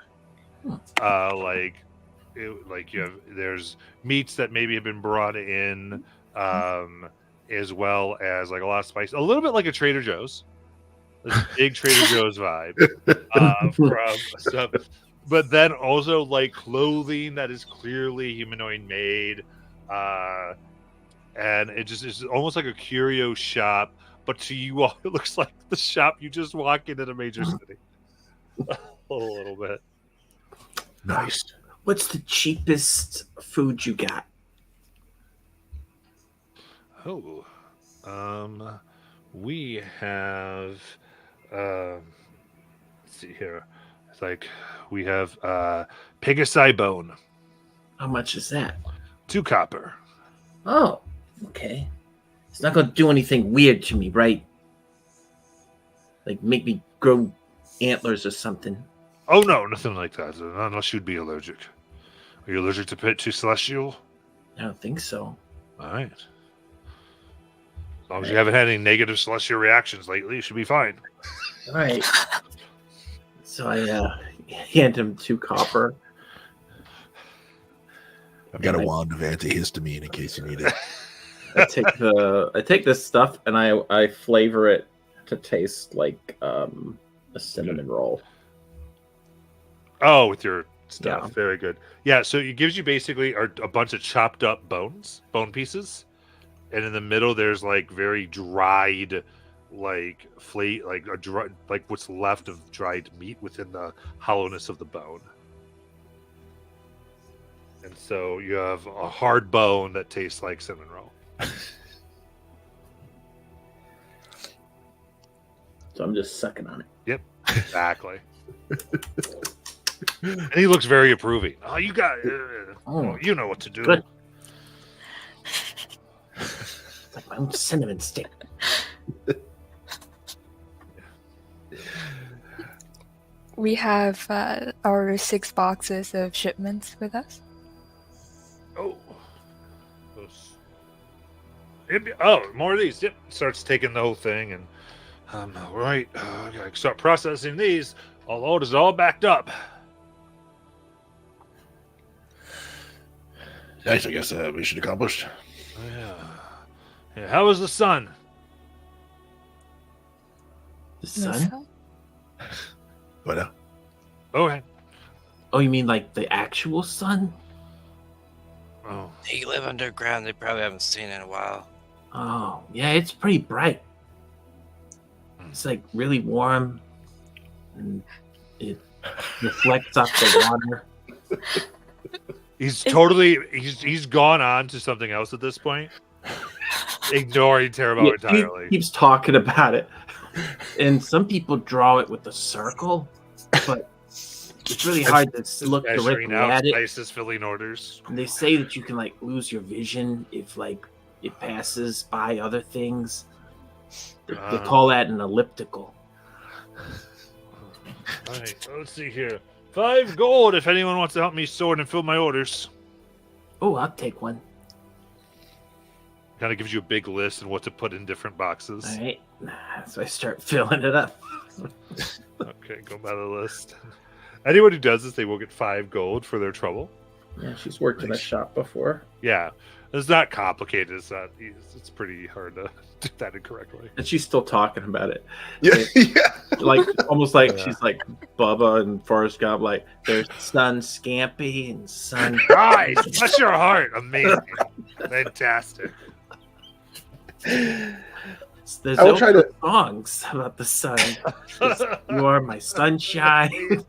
There's meats that maybe have been brought in, as well as like a lot of spice, a little bit like a Trader Joe's, this big Trader Joe's vibe from stuff, but then also like clothing that is clearly humanoid made, and it just is almost like a curio shop, but to you all it looks like the shop you just walk in a major city. A little bit. Nice. What's the cheapest food you got? We have let's see here. It's like we have Pegasi bone. How much is that? 2 copper. Oh, okay. It's not gonna do anything weird to me, right? Like make me grow antlers or something. Oh no, nothing like that. Unless you'd be allergic. Are you allergic to celestial? I don't think so. All right. As long as you haven't had any negative celestial reactions lately, you should be fine. All right. So I hand him 2 copper. I've got a wand of antihistamine in case you need it. I take this stuff and I flavor it to taste like a cinnamon roll. Oh, with your stuff. Yeah. Very good. Yeah, so it gives you basically a bunch of chopped up bone pieces. And in the middle there's like very dried like what's left of dried meat within the hollowness of the bone. And so you have a hard bone that tastes like cinnamon roll. So I'm just sucking on it. Yep, exactly. And he looks very approving. Oh, you got you know what to do. Good. It's like my own cinnamon stick. We have our 6 boxes of shipments with us. Oh, more of these. Yep. Starts taking the whole thing, and right. I gotta start processing these. All the orders are all backed up. Nice. I guess mission accomplished. Yeah. How was the sun? The The sun? sun? But Okay. Oh, you mean like the actual sun? Oh. They live underground. They probably haven't seen it in a while. Oh, yeah, it's pretty bright. It's like really warm, and it reflects off the water. He's gone on to something else at this point. Ignoring Terabo Yeah, he entirely. keeps talking about it, and some people draw it with a circle, but it's really hard to look Measuring directly out at it. spices, filling orders. And they say that you can like lose your vision if like it passes by other things. They call that an elliptical. All right, let's see here. 5 gold if anyone wants to help me sort and fill my orders. Oh, I'll take one. Kind of gives you a big list and what to put in different boxes. All right. So I start filling it up. Okay, go by the list. Anyone who does this, they will get 5 gold for their trouble. Yeah, she's worked in a shop before. Yeah, it's not complicated. It's pretty hard to do that incorrectly. And she's still talking about it. yeah, Like almost like Yeah. she's like Bubba and Forrest Gump, like there's son Scampy and son Nice, bless your heart. Amazing, fantastic. There's I will no try to- songs about the sun. Just, you are my sunshine.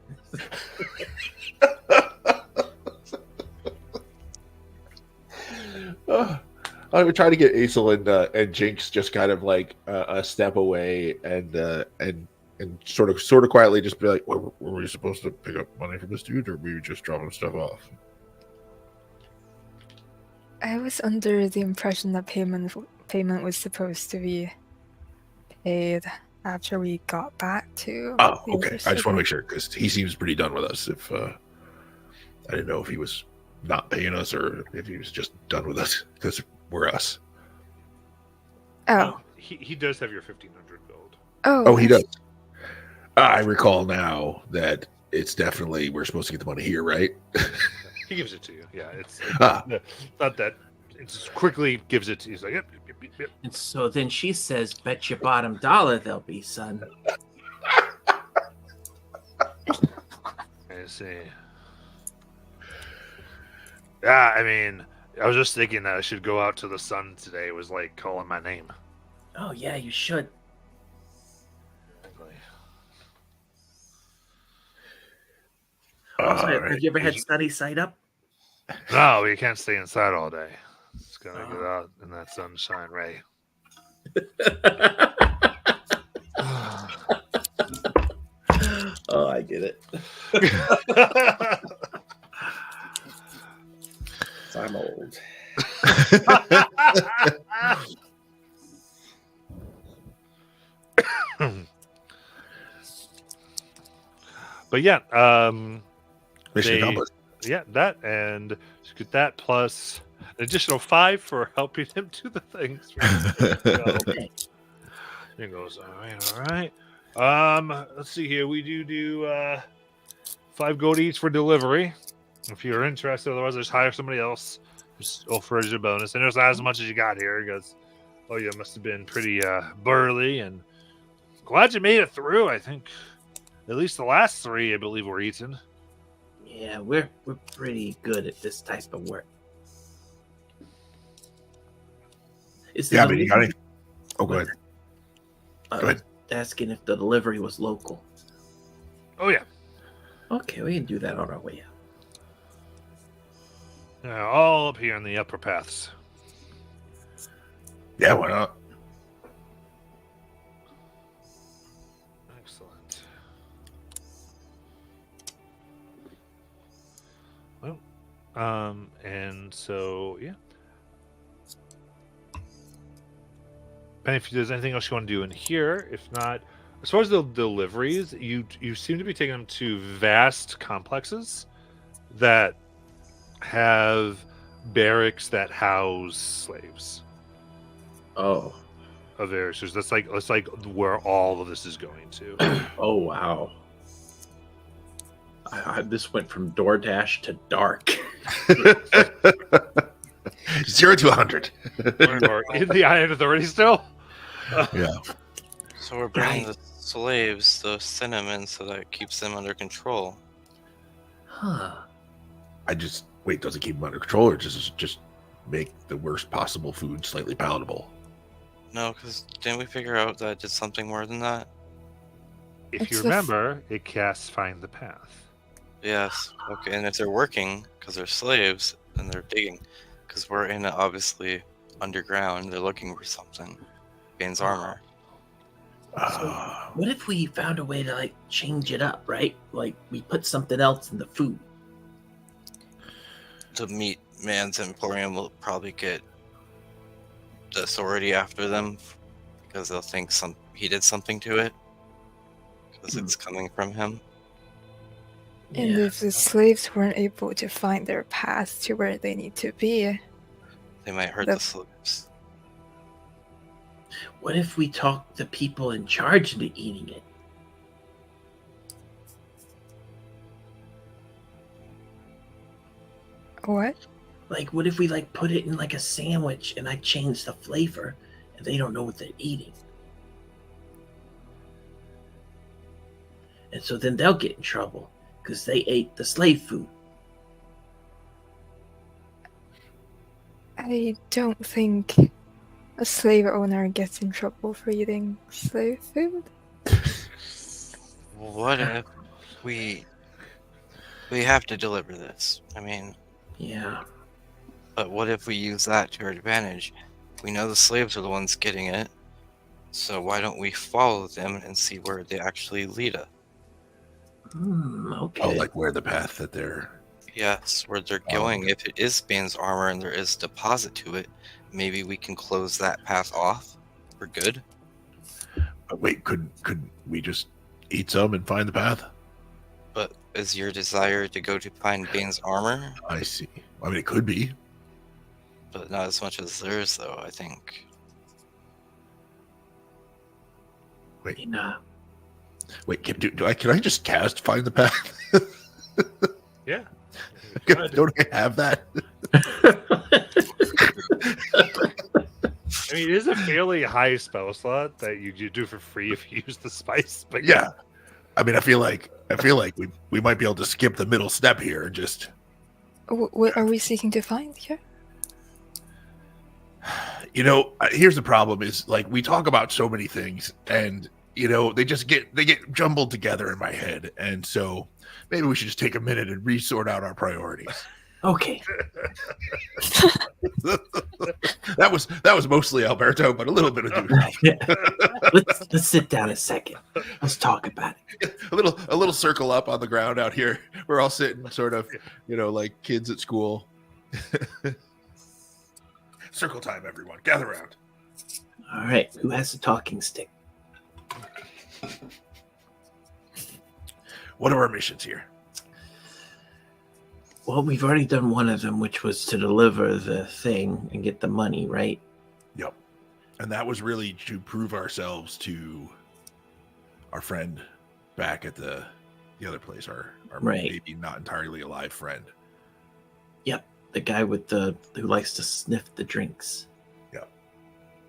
I would try to get Aesel and Jinx just kind of like a step away and sort of quietly just be like, were we supposed to pick up money from this dude, or were we just dropping stuff off? I was under the impression that payment was supposed to be paid after we got back to. Oh, the okay. other I just want to city. make sure because he seems pretty done with us. If I didn't know if he was not paying us or if he was just done with us because we're us. Oh, He does have your 1,500 gold. Oh, he does. I recall now that it's definitely we're supposed to get the money here, right? He gives it to you. Yeah, it's Ah. not that. It just quickly gives it to you. He's like, yep. And so then she says, bet your bottom dollar there'll be sun. I see. Yeah, I mean, I was just thinking that I should go out to the sun today. It was like calling my name. Oh yeah, you should. Also, All right. have you ever had sunny side up? No, you can't stay inside all day. It's gonna get out in that sunshine ray. Oh, I get it. I'm old. But yeah, Mission They- accomplished. yeah, that and you get that plus an additional 5 for helping him do the things. Okay. He goes, all right. Let's see here. We do 5 gold each for delivery. If you're interested, otherwise just hire somebody else. Just offer as your bonus. And there's not as much as you got here. He goes, oh, you must have been pretty burly and glad you made it through. I think at least the last 3, I believe, were eaten. Yeah, we're pretty good at this type of work. Is the Yeah, I mean, you got delivery- any? Oh, go ahead. uh, Go ahead. Asking if the delivery was local. Oh, yeah. Okay, we can do that on our way out. Yeah, all up here in the upper paths. Yeah, why not? Excellent. Well, and so yeah. And if there's anything else you want to do in here, if not, as far as the deliveries, you seem to be taking them to vast complexes that have barracks that house slaves Oh. of Erisers. That's like where all of this is going to. Oh, wow. This went from DoorDash to dark. 0 to 100. Or in the Iron Authority still. Yeah. So we're bringing the slaves, the cinnamon, so that it keeps them under control. Huh. Wait, does it keep them under control or just make the worst possible food slightly palatable? No, because didn't we figure out that it did something more than that? If It's you the remember, it casts Find the Path. Yes. Okay, and if they're working, because they're slaves, and they're digging, because we're in it, obviously, underground, they're looking for something. Bane's armor. What if we found a way to like change it up, right? Like we put something else in the food. The meat man's emporium will probably get the authority after them, because they'll think he did something to it, because it's coming from him. And if the slaves weren't able to find their path to where they need to be, They might hurt The- the slaves. What if we talk the people in charge into eating it? what? Like, what if we like put it in like a sandwich and I change the flavor and they don't know what they're eating? And so then they'll get in trouble because they ate the slave food. I don't think a slave owner gets in trouble for eating slave food. What if we have to deliver this? I mean, Yeah. but what if we use that to our advantage? We know the slaves are the ones getting it, so why don't we follow them and see where they actually lead us? Okay. Oh, like where the path that they're. Yes, where they're going. If it is Bane's armor and there is deposit to it, maybe we can close that path off for good. But wait, could we just eat some and find the path? But is your desire to go to find Bane's armor? I see. I mean, it could be. But not as much as theirs, though, I think. Nah. Wait, can I just cast Find the Path? Yeah. Don't I have that? I mean, it is a fairly high spell slot that you do for free if you use the spice. But Yeah. I mean, I feel like we might be able to skip the middle step here and just. What are we seeking to find here? You know, here's the problem: is like we talk about so many things, and you know, they get jumbled together in my head, and so maybe we should just take a minute and resort out our priorities. Okay. that was mostly Alberto, but a little bit of Dude. let's sit down a second. Let's talk about it. a little circle up on the ground out here. We're all sitting sort of, you know, like kids at school. Circle time, everyone. Gather around. All right. Who has the talking stick? What are our missions here? Well, we've already done one of them, which was to deliver the thing and get the money, right? Yep. And that was really to prove ourselves to our friend back at the other place, our Right. maybe not entirely alive friend. The guy with who likes to sniff the drinks.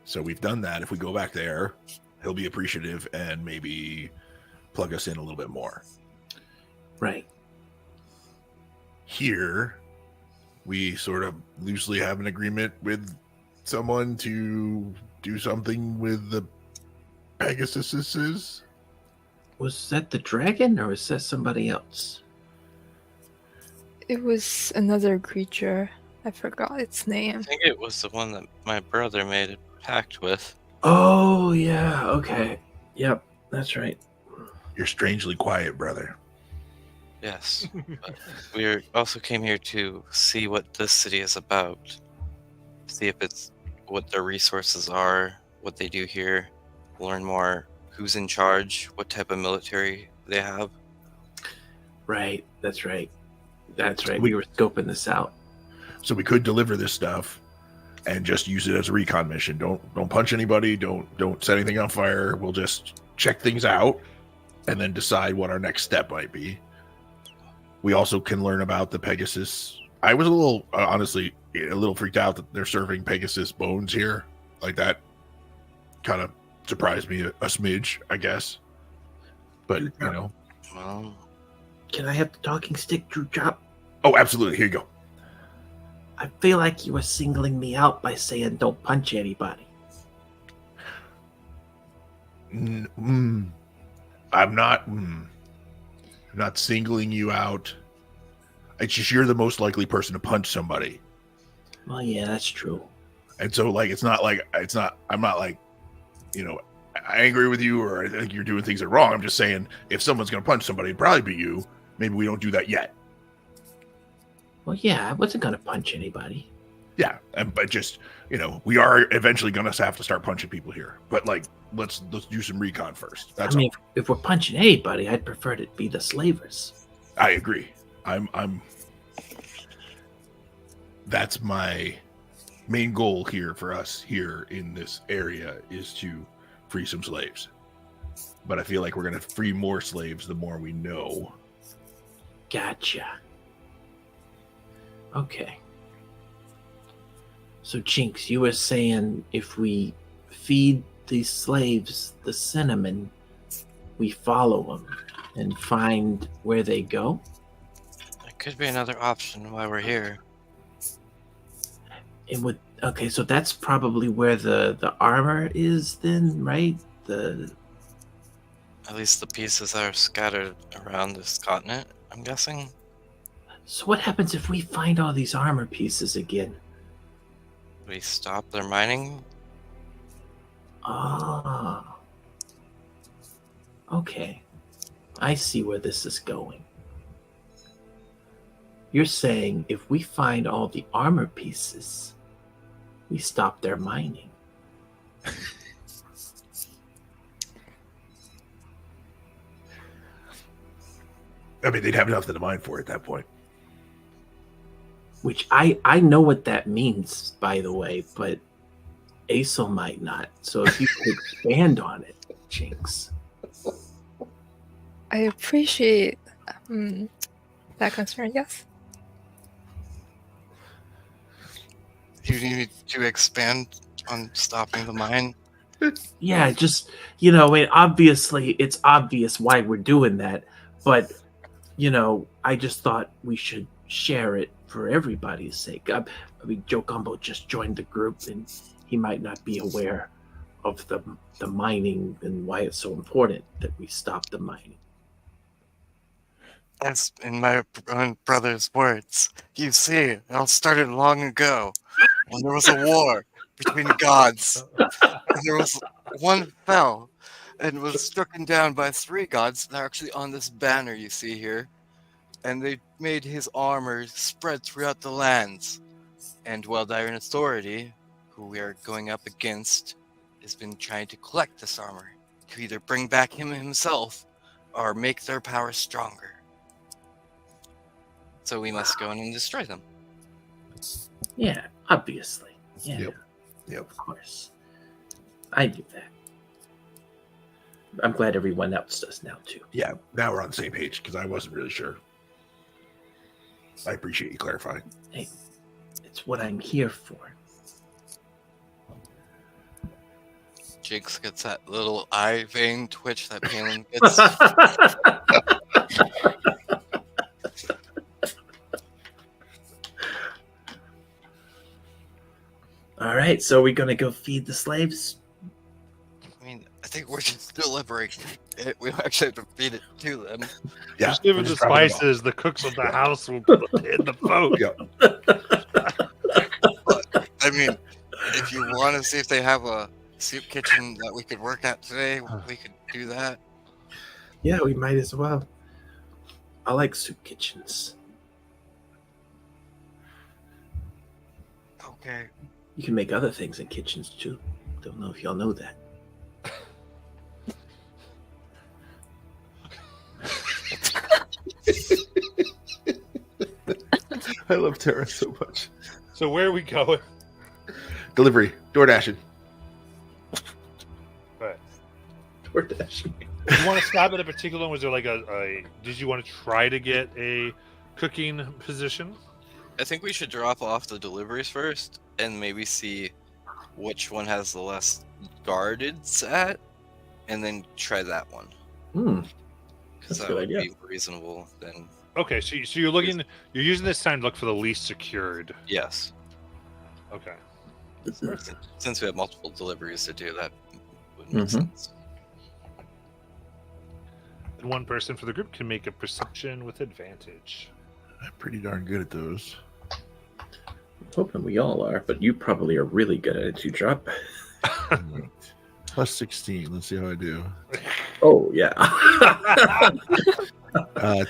So we've done that. If we go back there, he'll be appreciative and maybe plug us in a little bit more. Right. Here, we sort of loosely have an agreement with someone to do something with the Pegasuses. Was that the dragon or was that somebody else? It was another creature. I forgot its I name. think it was the one that my brother made a pact with. Oh, yeah. Okay. Yep. That's right. You're strangely quiet, brother. Yes. But we also came here to see what this city is about. See if it's what their resources are, what they do here, learn more who's in charge, what type of military they have. Right. That's right. That's right. We were scoping this out. So we could deliver this stuff and just use it as a recon mission. Don't punch anybody. Don't set anything on fire. We'll just check things out and then decide what our next step might be. We also can learn about the Pegasus. I was a little, honestly, a little freaked out that they're serving Pegasus bones here. Like that kind of surprised me a smidge, I guess. But, you know. Well, Can I have the talking stick, Drew Drop? Oh, absolutely. Here you go. I feel like you were singling me out by saying don't punch anybody. I'm not singling you out. It's just you're the most likely person to punch somebody. Well, yeah, that's true. And so, like, I'm not like, you know, angry with you or I think you're doing things that are wrong. I'm just saying if someone's going to punch somebody, it'd probably be you. Maybe we don't do that yet. Well, yeah, I wasn't going to punch anybody. Yeah, but just, you know, we are eventually going to have to start punching people here. But, like, let's do some recon first. That's I mean, if we're punching anybody, I'd prefer it to be the slavers. I agree. That's my main goal here for us here in this area is to free some slaves. But I feel like we're going to free more slaves the more we know. Gotcha. Okay. So, Jinx, you were saying if we feed these slaves the cinnamon, we follow them and find where they go? it could be another option while we're here. It would. Okay, so that's probably where the armor is then, right? At least the pieces that are scattered around this continent, I'm guessing. So what happens if we find all these armor pieces again? We stop their mining. Ah. Okay. I see where this is going. You're saying if we find all the armor pieces, we stop their mining. I mean, they'd have nothing to mine for at that point. Which I know what that means, by the way, but Aesol might not. So if you could expand on it, Jinx. I appreciate that concern, yes. You need to expand on stopping the mine. Yeah, just, you know, obviously it's obvious why we're doing that, but, you know, I just thought we should share it for everybody's sake. I mean, Joe Gumbo just joined the group and he might not be aware of the mining and why it's so important that we stop the mining. That's in my own brother's words. You see, it all started long ago when there was a war between gods. And there was one fell and was stricken down by 3 gods that are actually on this banner you see here. And they made his armor spread throughout the lands. And Weldyre Authority, who we are going up against, has been trying to collect this armor to either bring back him himself or make their power stronger. So we must go in and destroy them. Yeah, obviously. Yeah, Yep. of course. I knew that. I'm glad everyone else does now, too. Yeah, now we're on the same page because I wasn't really sure. I appreciate you clarifying. Hey, it's what I'm here for. Jinx gets that little eye vein twitch that Palin gets. All right, so we're going to go feed the slaves? I mean, I think we're just delivering it. We don't actually have to feed it to them. Yeah, Just give we're it the just dropping it off. spices. The cooks of the house will put it in the boat. Yeah. I mean, if you want to see if they have a soup kitchen that we could work at today, we could do that. Yeah, we might as well. I like soup kitchens. Okay. You can make other things in kitchens, too. Don't know if y'all know that. I love Tara so much. So where are we going? Delivery, door dashing. Right. DoorDash. You want to stop at a particular one? Was there like did you want to try to get a cooking position? I think we should drop off the deliveries first and maybe see which one has the less guarded set, and then try that one. Hmm. Because That's a that good would idea. be reasonable then. Okay, so you're using this time to look for the least secured. Yes. Okay. Since we have multiple deliveries to do, that would make Mhm. sense. And one person for the group can make a perception with advantage. I'm pretty darn good at those. I'm hoping we all are, but you probably are really good at it, you drop. Right. Plus 16. Let's see how I do. Oh, yeah.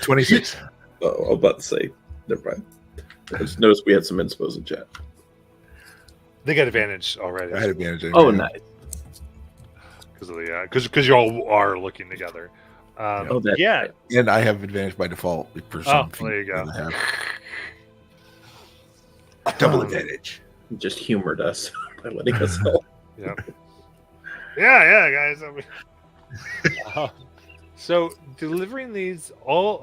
26. Oh, I was about to say, never mind. I just noticed we had some inspos in chat. They got advantage already. I had advantage. Oh, yeah. nice. Because of the because you all are looking together. Oh, that's yeah. right. And I have advantage by default for some Oh, there you feat go. that I have. Double Um, advantage. He just humored us by letting us know. Yeah. Yeah, guys. I mean, so delivering these all,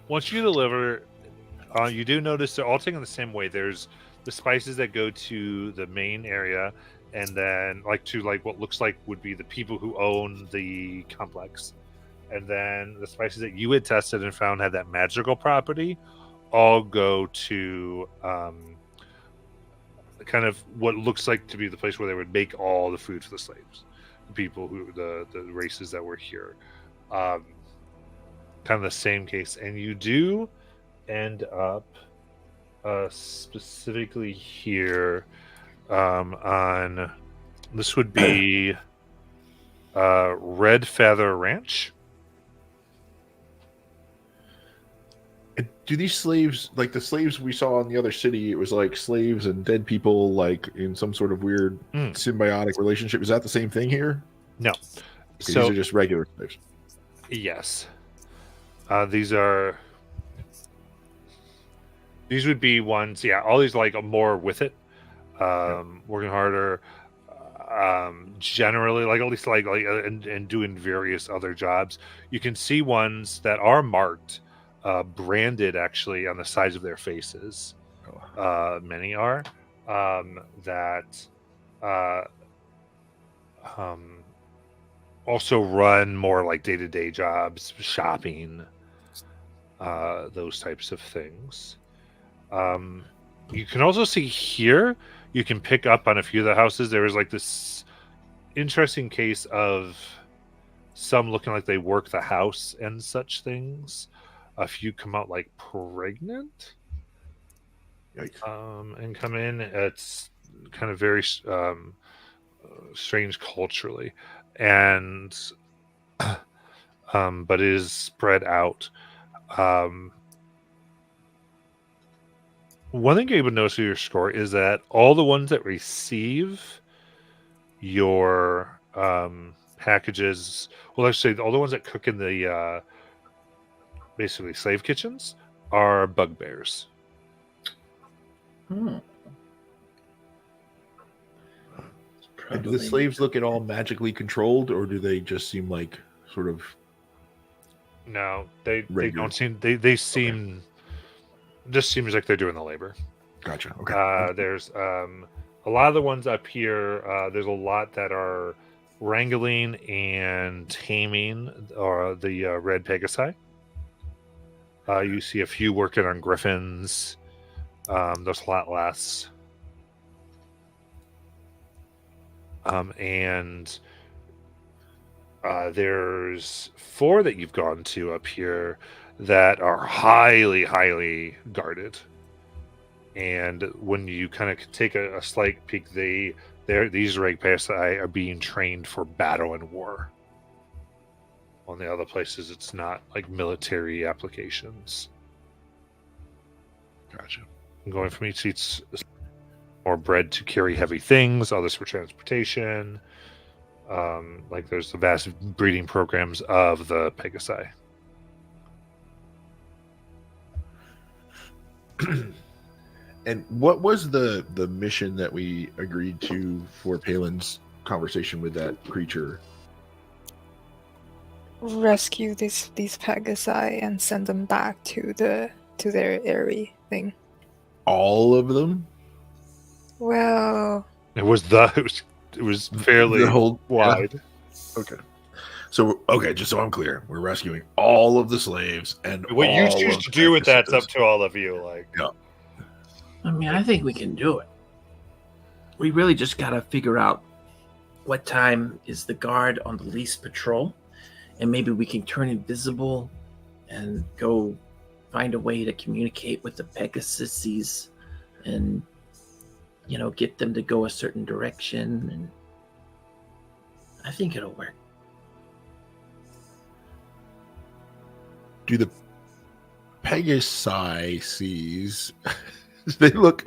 once you deliver, you do notice they're all taken the same way. There's the spices that go to the main area, and then to what looks like would be the people who own the complex, and then the spices that you had tested and found had that magical property, all go to kind of what looks like to be the place where they would make all the food for the slaves, the people who the races that were here. Kind of the same case, and you do end up specifically here on this would be Red Feather Ranch. Do these slaves, like the slaves we saw in the other city, it was like slaves and dead people, like in some sort of weird symbiotic relationship? Is that the same thing here? No. Okay, So these are just regular slaves. yes, these would be ones. Yeah, all these like more with it, working harder, generally like at least and doing various other jobs. You can see ones that are marked, branded actually on the sides of their faces. Many are that also run more like day-to-day jobs, shopping, those types of things. You can also see here, you can pick up on a few of the houses. There is like this interesting case of some looking like they work the house and such things. A few come out like pregnant, Yikes. and come in. It's kind of very strange culturally, and but it is spread out. One thing you would notice with your score is that all the ones that receive your packages, well, actually, all the ones that cook in the basically slave kitchens are bugbears. Hmm. And do the slaves look at all magically controlled, or do they just seem like sort of No, they Regular. don't seem. They seem. Just seems like they're doing the labor. gotcha? Okay. There's a lot of the ones up here. There's a lot that are wrangling and taming the red pegasi. You see a few working on griffins. There's a lot less. And there's 4 that you've gone to up here that are highly guarded. And when you kind of take a slight peek, these red pegasi are being trained for battle and war. On the other places, it's not like military applications. Gotcha. Going from each seat's more bred to carry heavy things, others for transportation. Like there's the vast breeding programs of the Pegasi. And what was the mission that we agreed to for Palin's conversation with that creature? Rescue these Pegasi and send them back to their airy thing. All of them? Well, It was fairly The whole wide. Okay. So, just so I'm clear, we're rescuing all of the slaves and What you all choose of to the do with that's up Pegasus. to all of you. Like, I mean, I think we can do it. We really just gotta figure out what time is the guard on the least patrol, and maybe we can turn invisible and go find a way to communicate with the Pegasuses and, get them to go a certain direction. And I think it'll work. Do the Pegasi they look?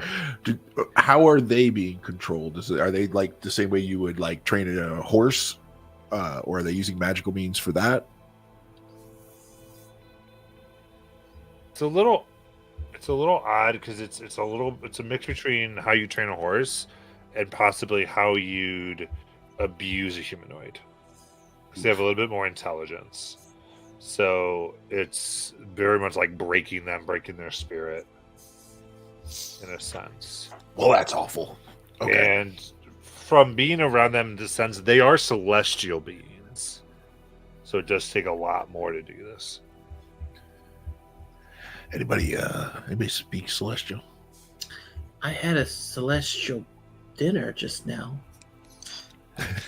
How are they being controlled? Are they like the same way you would like train a horse, or are they using magical means for that? it's a little odd because it's a mix between how you train a horse and possibly how you'd abuse a humanoid, because they have a little bit more intelligence. So it's very much like breaking their spirit in a sense. Well, that's awful. Okay. And from being around them, in the sense they are celestial beings, so it does take a lot more to do this. Anybody speak Celestial? I had a celestial dinner just now.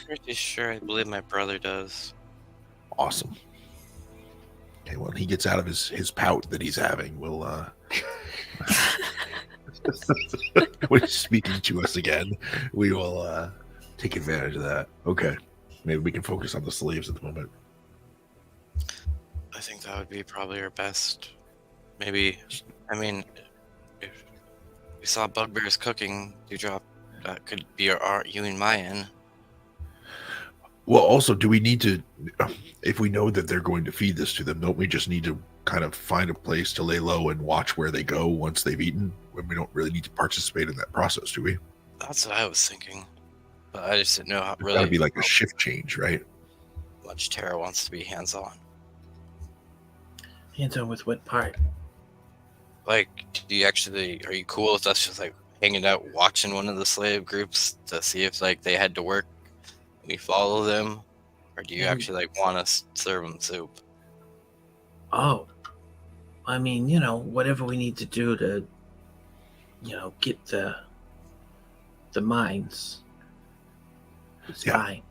Pretty sure I believe my brother does. Awesome. Okay, when he gets out of his pout that he's having, we'll when he's speaking to us again, we will take advantage of that. Okay. Maybe we can focus on the slaves at the moment. I think that would be probably our best. Maybe, I mean, if we saw bugbears cooking, Dewdrop, that could be our you and Mayan. Well, also, do we need to, if we know that they're going to feed this to them, don't we just need to kind of find a place to lay low and watch where they go once they've eaten? When we don't really need to participate in that process, do we? That's what I was thinking. But I just didn't know how It's really got to be like a shift change, right? much Tara wants to be hands-on. Hands-on with what part? Like, are you cool with us just like hanging out watching one of the slave groups to see if like they had to work? We follow them, or do you actually like want us to serve them soup? Oh, I mean, whatever we need to do to, get the mines. It's Yeah. fine.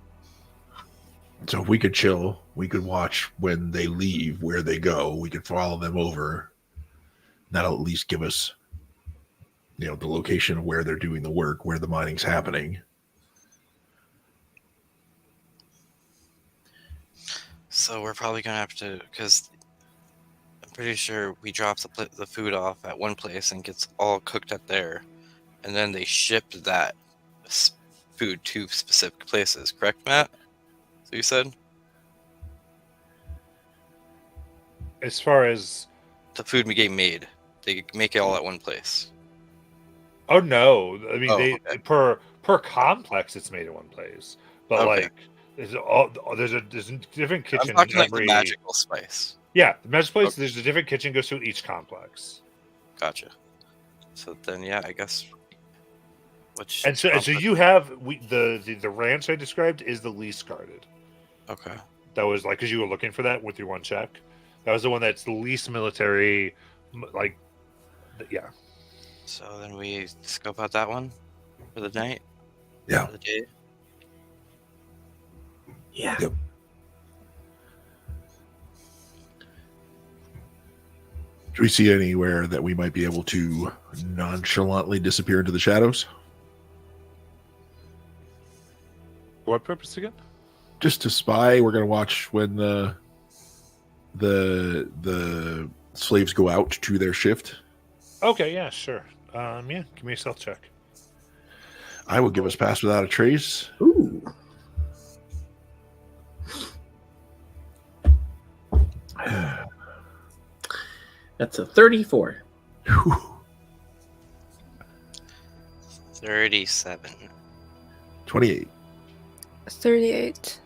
So if we could chill, we could watch when they leave, where they go. We could follow them over. That'll at least give us, the location of where they're doing the work, where the mining's happening. So we're probably gonna have to, because I'm pretty sure we dropped the food off at one place and gets all cooked up there, and then they shipped that food to specific places. Correct, Matt? So you said As far as the food we get made, they make it all at one place. oh no, I mean Oh, okay. per complex it's made in one place, but Okay. like there's a different I'm kitchen. talking in like the every- magical spice. Yeah, the magic place. Okay. There's a different kitchen goes to each complex, Gotcha. So then, yeah, I guess. Which and so you have the ranch I described is the least guarded. Okay. That was like because you were looking for that with your one check. That was the one that's the least military, like, yeah. So then we scope out that one for the night. Yeah. For the day. Yeah. Yep. Do we see anywhere that we might be able to nonchalantly disappear into the shadows? For what purpose again? Just to spy. We're going to watch when the slaves go out to their shift. Okay, yeah, sure. Yeah, give me a stealth check. I will give us pass without a trace. Ooh. That's a 34. Whew. 37. 28. 38.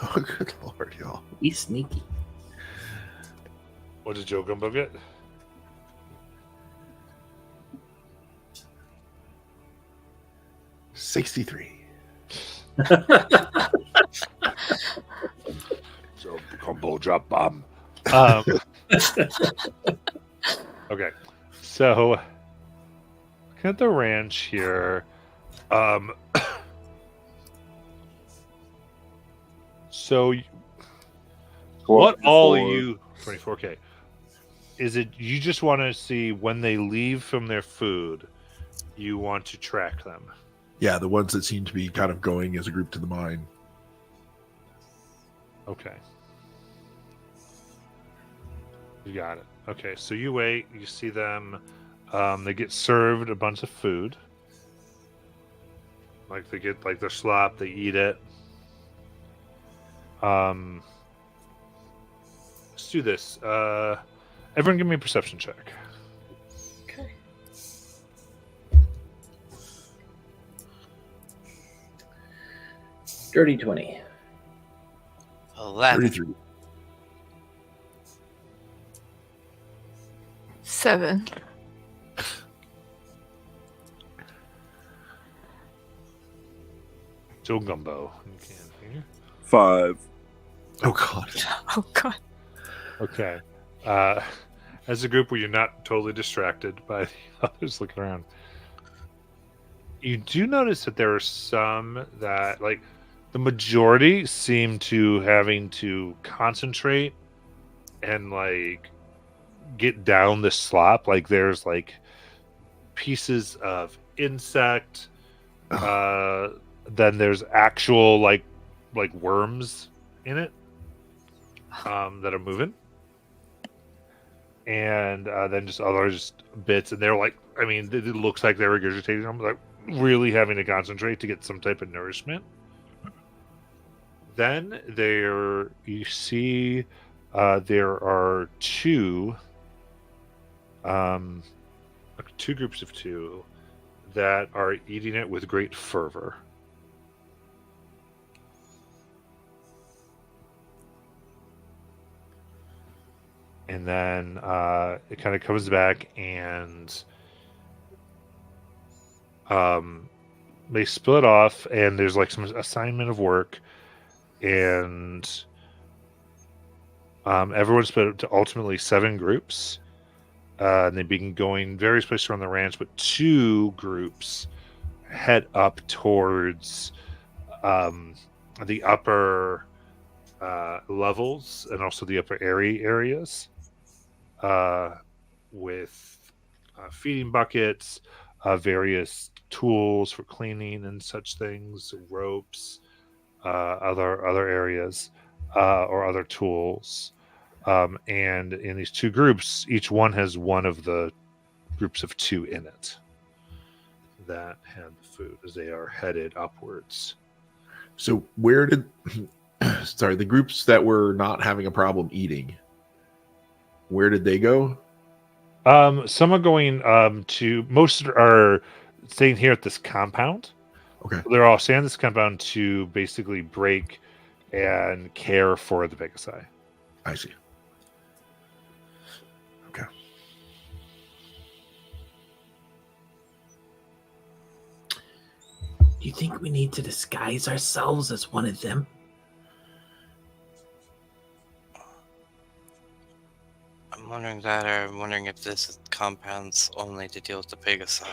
Oh, good lord, y'all. He's sneaky. What did Joe Gumbo get? $63. So Gumbo drop bomb. Okay, so look at the ranch here. So what all 24. you 24K is it? You just want to see when they leave from their food. You want to track them. Yeah, the ones that seem to be kind of going as a group to the mine. Okay. You got it. Okay, so you wait. You see them. They get served a bunch of food. Like they get like their slop. They eat it. Let's do this. Everyone, give me a perception check. Okay. Dirty 20. 11. 33. 7. Joe Gumbo. You can hear. 5. Oh, God. Oh god. Okay. As a group where you're not totally distracted by the others looking around, you do notice that there are some that, like, the majority seem to having to concentrate and, like, get down the slop. Like, there's, like, pieces of insect. Then there's actual, like worms in it that are moving. And then just other just bits, and they're like, I mean, it looks like they're regurgitating them, like really having to concentrate to get some type of nourishment. Then you see there are two groups of two that are eating it with great fervor. And then it kind of comes back, and they split off, and there's like some assignment of work, and everyone's split up to ultimately 7 groups. And they begin going various places around the ranch, but 2 groups head up towards the upper levels and also the upper areas. With feeding buckets, various tools for cleaning and such things, ropes, other areas, or other tools. And in these 2 groups, each one has one of the groups of 2 in it that have the food as they are headed upwards. So where did... Sorry, the groups that were not having a problem eating, where did they go? Some are going to... Most are staying here at this compound. Okay. They're all staying at this compound to basically break and care for the Pegasi. I see. Okay. Do you think we need to disguise ourselves as one of them? I'm wondering that, or I'm wondering if this is compounds only to deal with the Pegasi.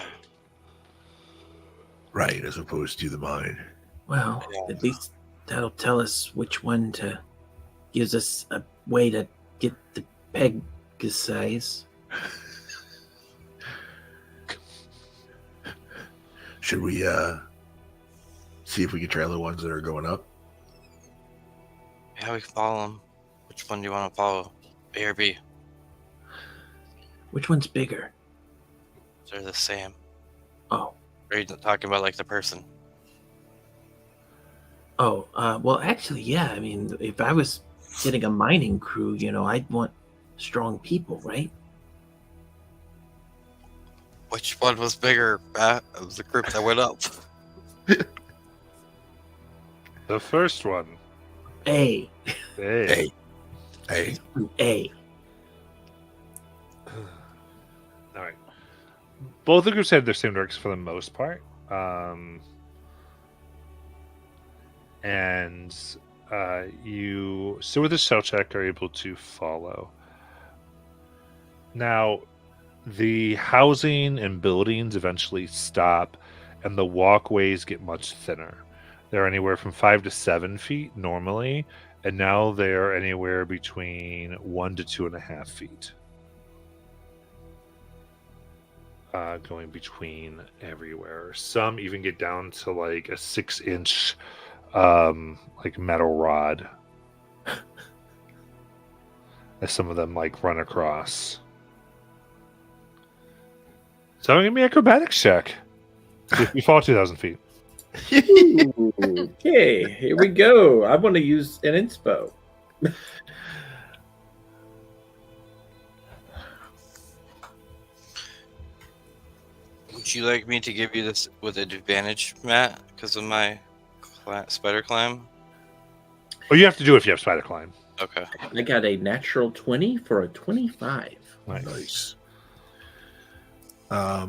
Right, as opposed to the mine. Well, at least that'll tell us which one to... Gives us a way to get the Pegasi. Should we see if we can trail the ones that are going up? Yeah, we can follow them. Which one do you want to follow? A or B? Which one's bigger? They're the same. Oh. Or are you talking about like the person? Oh, well, actually, yeah. I mean, if I was getting a mining crew, I'd want strong people, right? Which one was bigger? It was the group that went up. The first one. A. Hey. Hey, A. All right. Both the groups had their same directions for the most part. And you, so with the shell check, are able to follow. Now, the housing and buildings eventually stop, and the walkways get much thinner. They're anywhere from 5 to 7 feet normally, and now they're anywhere between 1 to 2.5 feet. Going between everywhere. Some even get down to like a 6-inch like metal rod. As some of them like run across. So I'm gonna be acrobatics check. If you fall 2,000 feet. Ooh, okay, here we go. I want to use an inspo. Would you like me to give you this with advantage, Matt, because of my spider climb? Oh, you have to do it if you have spider climb. Okay. I got a natural 20 for a 25. Nice. I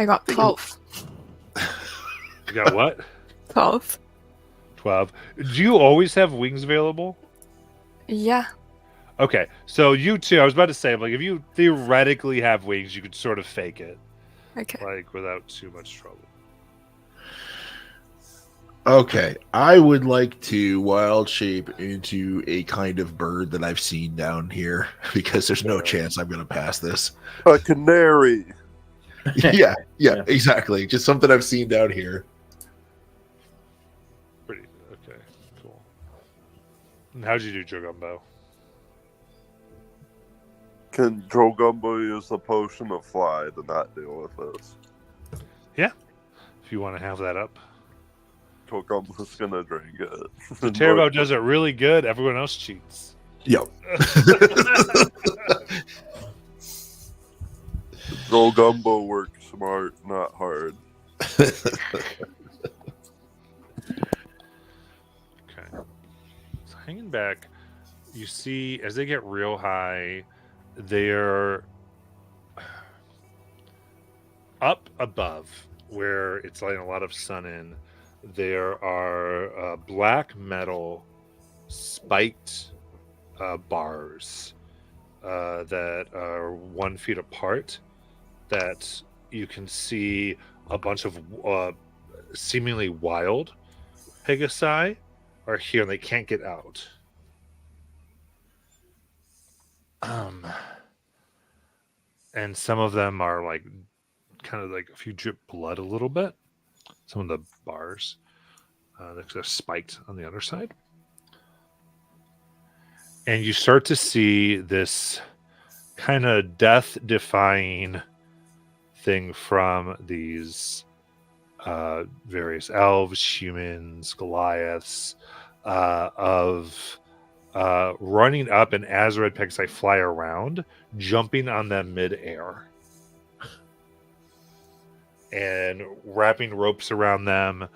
got 12. You got what? 12. 12. Do you always have wings available? Yeah. Okay, so you two, I was about to say, like, if you theoretically have wings, you could sort of fake it, Okay. like, without too much trouble. okay. I would like to wild shape into a kind of bird that I've seen down here because there's no chance I'm going to pass this. A canary. yeah, exactly. Just something I've seen down here. Pretty, okay, cool. And how'd you do, Drogumbo? Can Drogumbo use the potion of fly to not deal with this? If you want to have that up. Drogumbo's gonna drink it. The Terabo does it really good, everyone else cheats. Yep. Drogumbo works smart, not hard. Okay. So hanging back, you see as they get real high, they're up above where it's letting a lot of sun in. There are black metal spiked bars that are 1 feet apart that you can see a bunch of seemingly wild Pegasi are here and they can't get out. And some of them are like kind of like if you drip blood a little bit. Some of the bars they're spiked on the underside. And you start to see this kind of death-defying thing from these various elves, humans, Goliaths, of running up, and as red Pegasi fly around, jumping on them mid-air. And wrapping ropes around them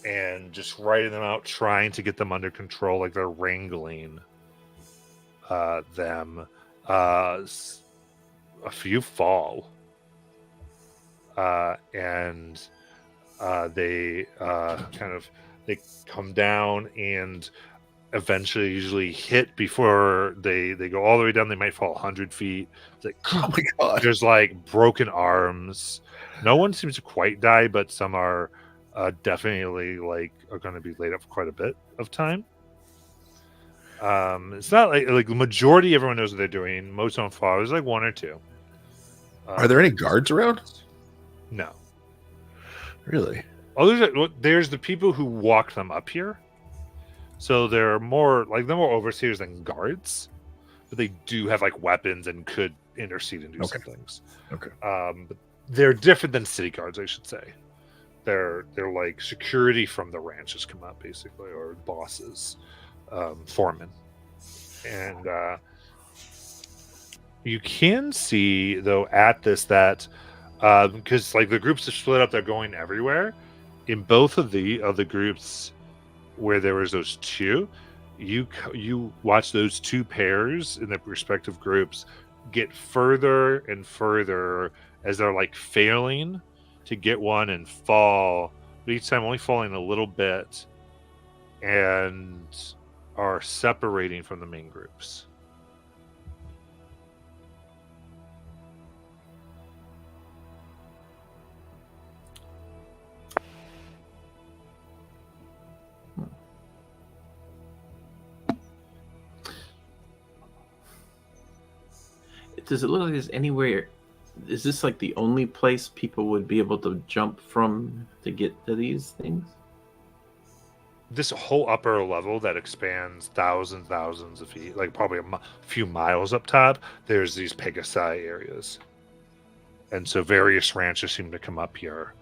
and just riding them out, trying to get them under control, like they're wrangling them. A few fall. And they they come down and eventually usually hit before they go all the way down. They might fall 100 feet. It's like, Oh my god. there's like broken arms. No one seems to quite die, but some are definitely like are going to be laid up for quite a bit of time. It's not like the majority everyone knows what they're doing. Most don't fall. There's like one or two. Are there any guards around? No. Really? Oh, there's the people who walk them up here. So they're more overseers than guards, but they do have like weapons and could intercede and do some things. Okay. But they're different than city guards, I should say. They're like security from the ranches come up basically, or bosses, foremen, and You can see though at this that because like the groups are split up, they're going everywhere. In both of the groups where there was those two, you watch those two pairs in their respective groups get further and further as they're like failing to get one and fall, but each time only falling a little bit, and are separating from the main groups. Does it look like there's anywhere? Is this like the only place people would be able to jump from to get to these things? This whole upper level that expands thousands of feet, like probably a few miles up top, there's these Pegasi areas. And so various ranches seem to come up here.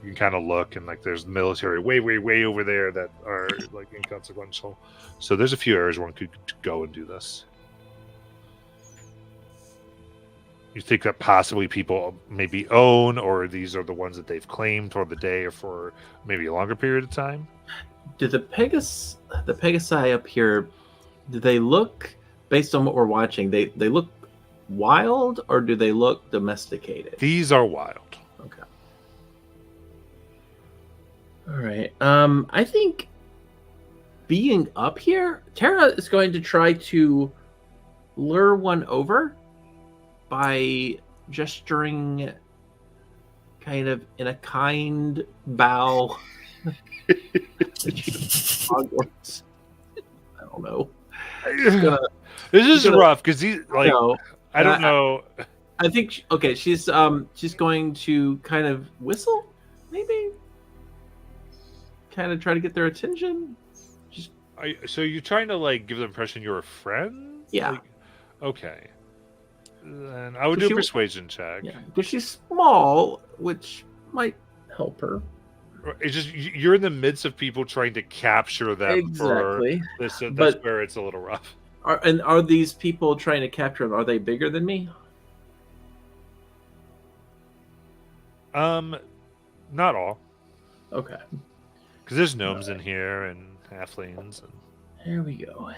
You can kind of look, and like there's military way over there that are like inconsequential. So there's a few areas where one could go and do this. You think that possibly people maybe own, or these are the ones that they've claimed for the day or for maybe a longer period of time? Do the Pegasi up here, do they look, based on what we're watching, they look wild, or do they look domesticated? These are wild. Okay. All right. I think being up here, Tara is going to try to lure one over by gesturing kind of in a kind bow. Hogwarts. I don't know. This is rough because he like No, I don't know. I think okay. She's going to kind of whistle, maybe, kind of try to get their attention. So you're trying to like give the impression you're a friend? Yeah. Like, okay. Then I would do a persuasion check. Yeah, because she's small, which might help her. It's just you're in the midst of people trying to capture them. Exactly. For this, that's But- where it's a little rough. Are these people trying to capture them? Are they bigger than me? Not all, Okay. because there's gnomes in here and halflings. And... Here we go.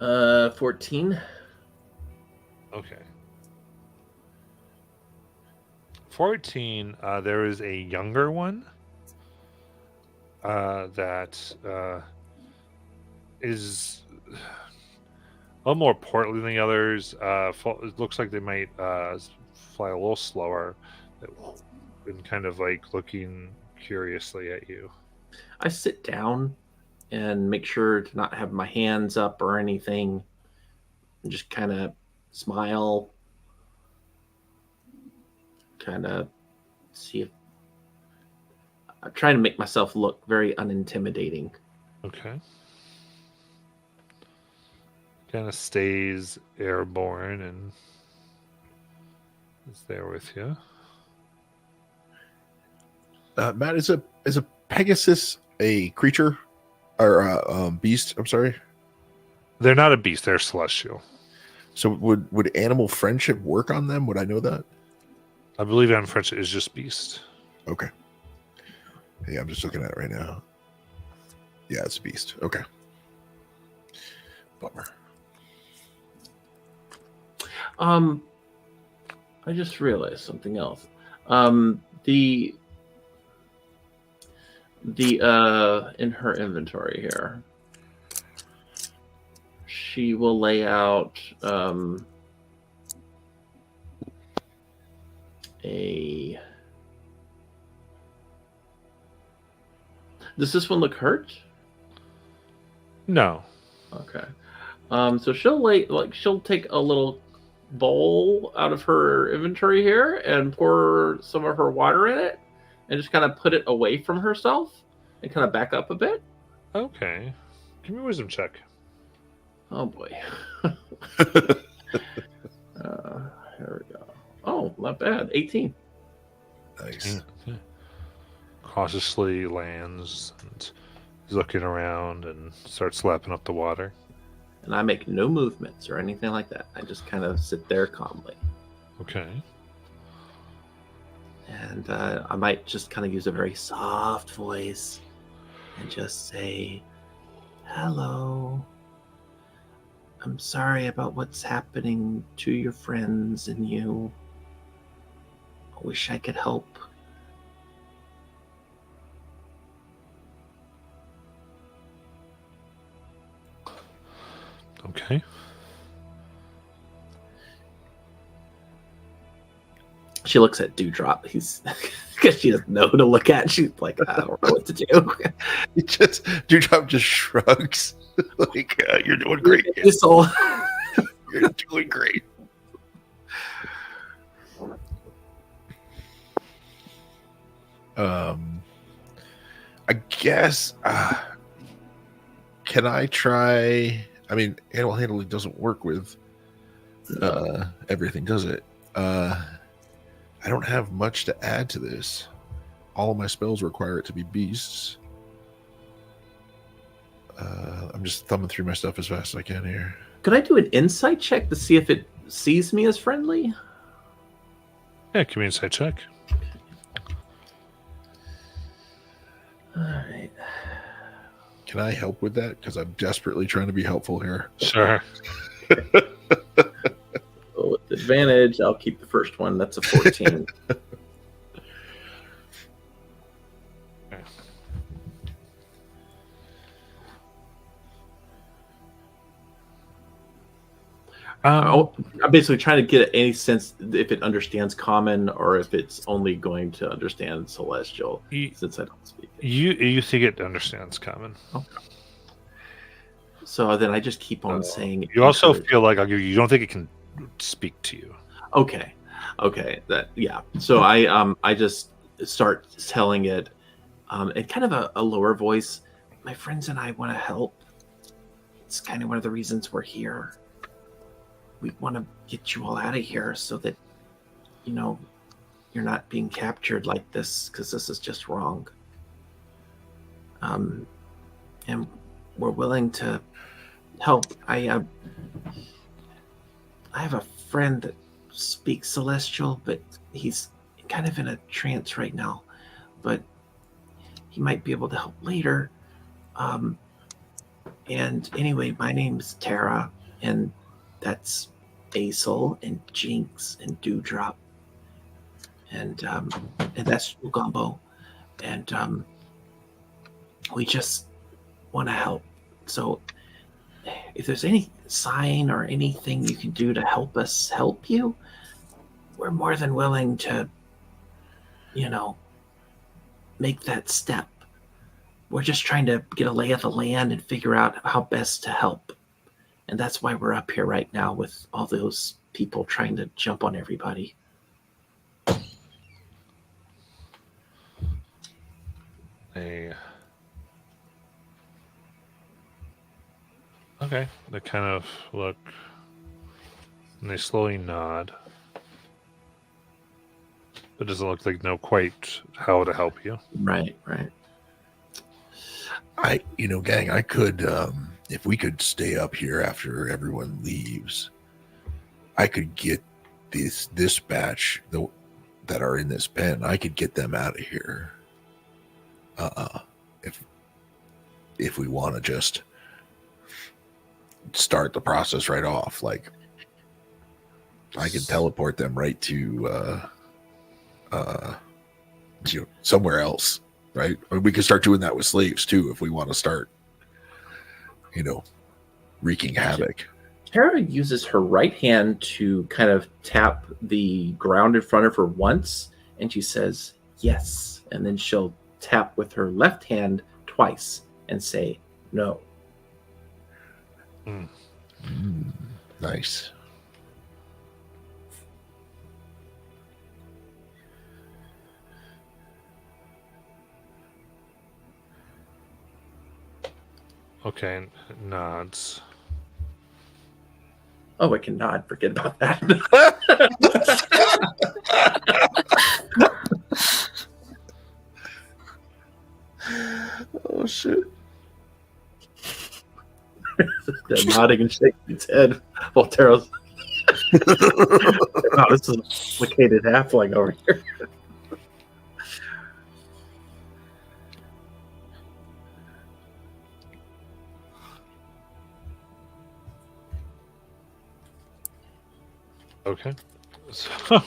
Uh, 14. Okay. 14. There is a younger one. That is a little more portly than the others. It looks like they might fly a little slower, and kind of like looking curiously at you. I sit down and make sure to not have my hands up or anything, and just kind of smile, kind of see if I'm trying to make myself look very unintimidating. Okay. Kind of stays airborne and is there with you. Matt, is a Pegasus a creature or a beast? I'm sorry. They're not a beast; they're celestial. So would animal friendship work on them? Would I know that? I believe on French is just beast. Okay. Yeah, I'm just looking at it right now. Yeah, it's a beast. Okay. Bummer. I just realized something else. The in her inventory here, she will lay out a. Does this one look hurt? No. Okay. So she'll take a little bowl out of her inventory here and pour some of her water in it and just kind of put it away from herself and kind of back up a bit. Okay. Give me a wisdom check. Oh boy. Here we go. Oh, not bad. 18. Nice. Cautiously lands and He's looking around and starts lapping up the water. And I make no movements or anything like that. I just kind of sit there calmly. Okay. And I might just kind of use a very soft voice and just say, hello. I'm sorry about what's happening to your friends and you. I wish I could help. Okay. She looks at Dewdrop. He's because she doesn't know who to look at. She's like, I don't know what to do. Dewdrop just shrugs. Like, you're doing great. kid. This all. You're doing great. I guess. Can I try? I mean, animal handling doesn't work with everything, does it? I don't have much to add to this. All of my spells require it to be beasts. I'm just thumbing through my stuff as fast as I can here. Could I do an insight check to see if it sees me as friendly? Yeah, give me an insight check. All right. Can I help with that? Because I'm desperately trying to be helpful here. Sure. So with advantage, I'll keep the first one. That's a 14. I'm basically trying to get any sense if it understands common or if it's only going to understand celestial, since I don't speak it. You think it understands common. Okay. So then I just keep on saying. You also feel like you don't think it can speak to you. Okay. So I just start telling it in kind of a lower voice. My friends and I want to help. It's kind of one of the reasons we're here. We want to get you all out of here so that, you're not being captured like this, because this is just wrong. And we're willing to help. I have a friend that speaks Celestial, but he's kind of in a trance right now. But he might be able to help later. And anyway, my name's Tara, and that's Aesol and Jinx and Dewdrop, and that's Gumbo, and we just want to help. So, if there's any sign or anything you can do to help us help you, we're more than willing to, make that step. We're just trying to get a lay of the land and figure out how best to help. And that's why we're up here right now with all those people trying to jump on everybody. Okay. They kind of look, and they slowly nod. It doesn't look like they know quite how to help you. Right. Gang, I could, if we could stay up here after everyone leaves, I could get this batch that are in this pen. I could get them out of here. If we want to just start the process right off, like I can teleport them right to somewhere else, right? Or we can start doing that with slaves too if we want to start, wreaking havoc. Tara uses her right hand to kind of tap the ground in front of her once, and she says, yes. And then she'll tap with her left hand twice and say, no. Nice. Okay, nods. Oh, I can nod. Forget about that. Oh shit. nodding and shaking its head while Taro's wow, this is a complicated halfling over here. Okay. So,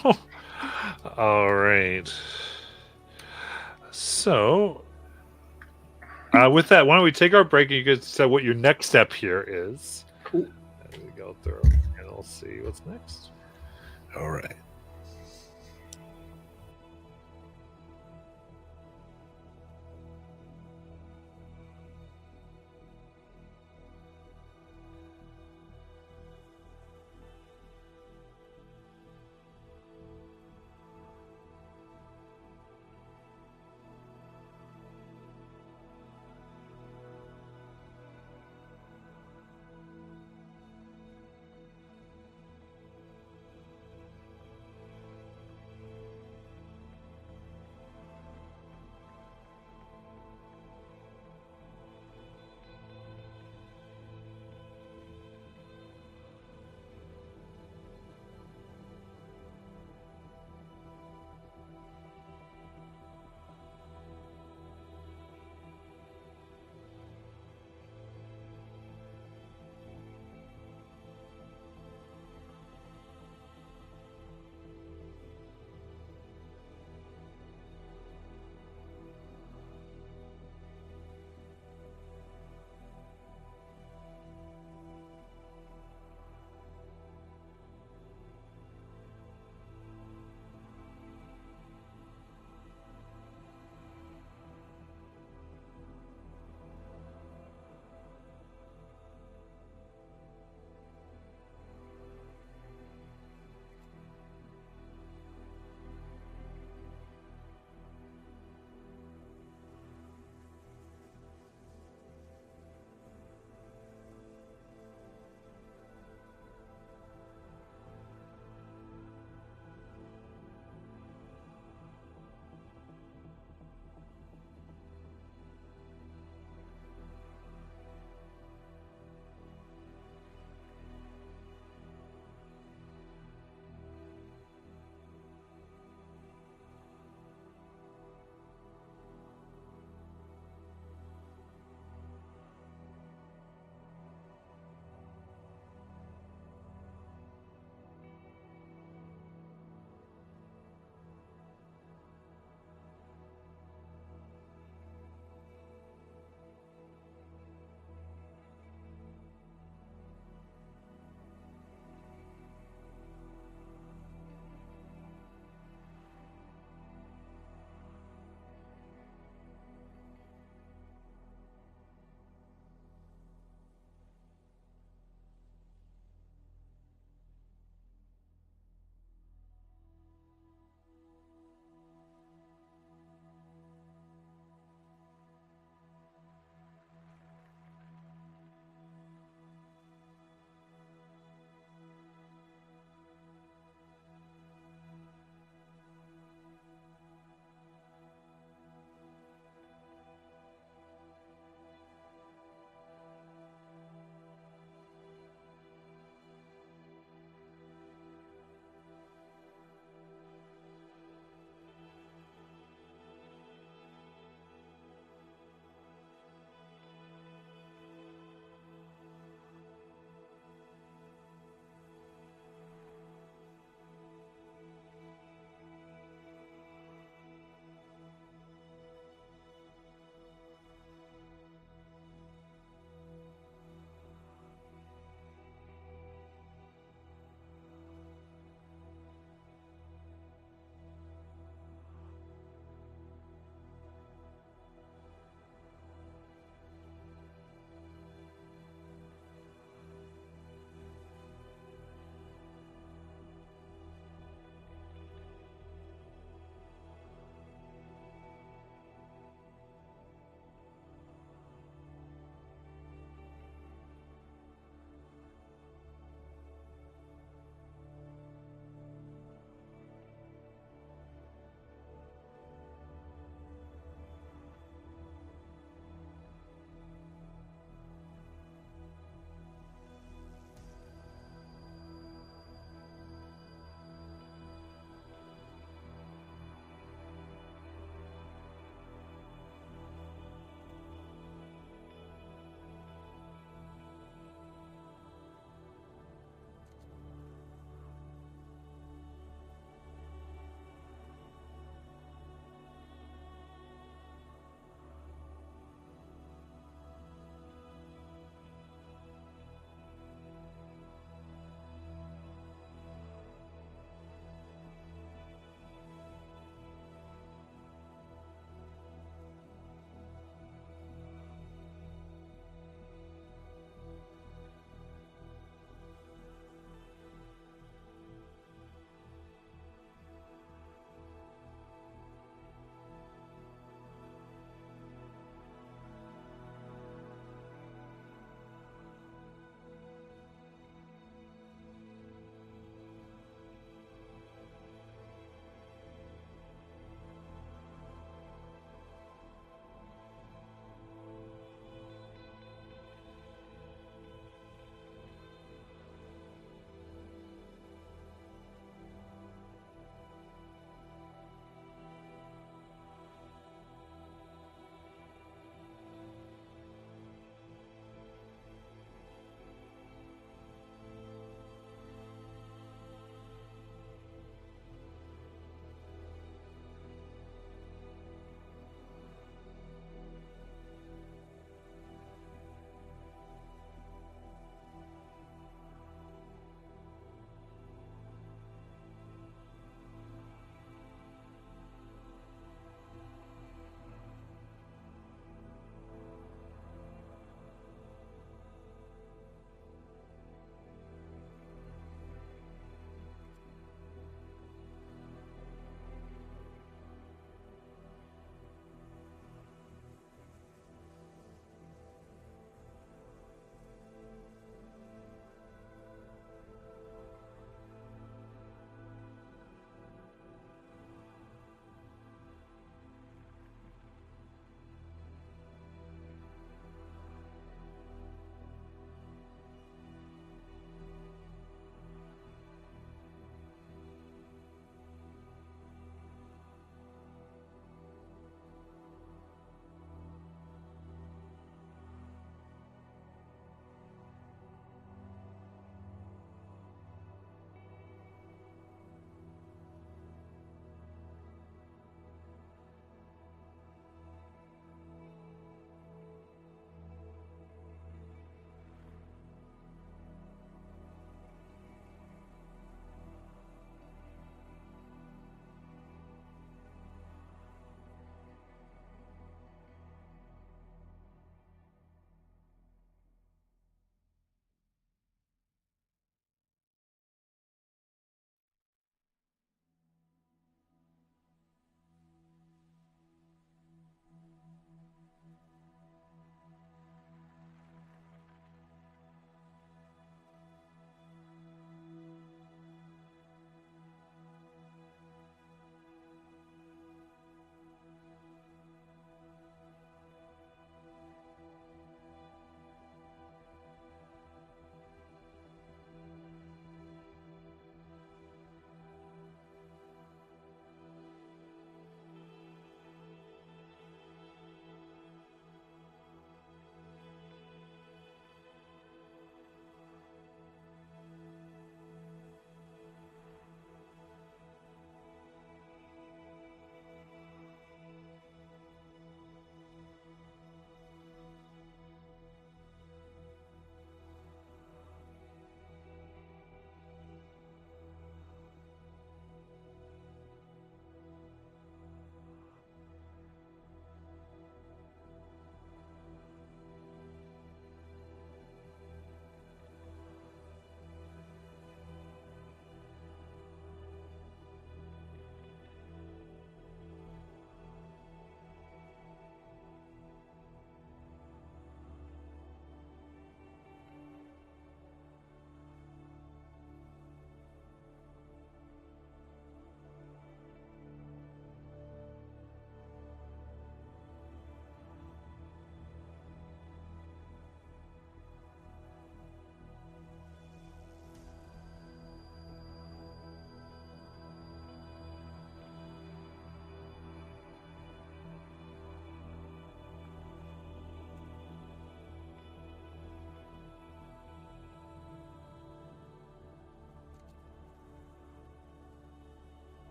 all right. So, with that, why don't we take our break and you guys say what your next step here is. Cool. And we go through and we'll see what's next. All right.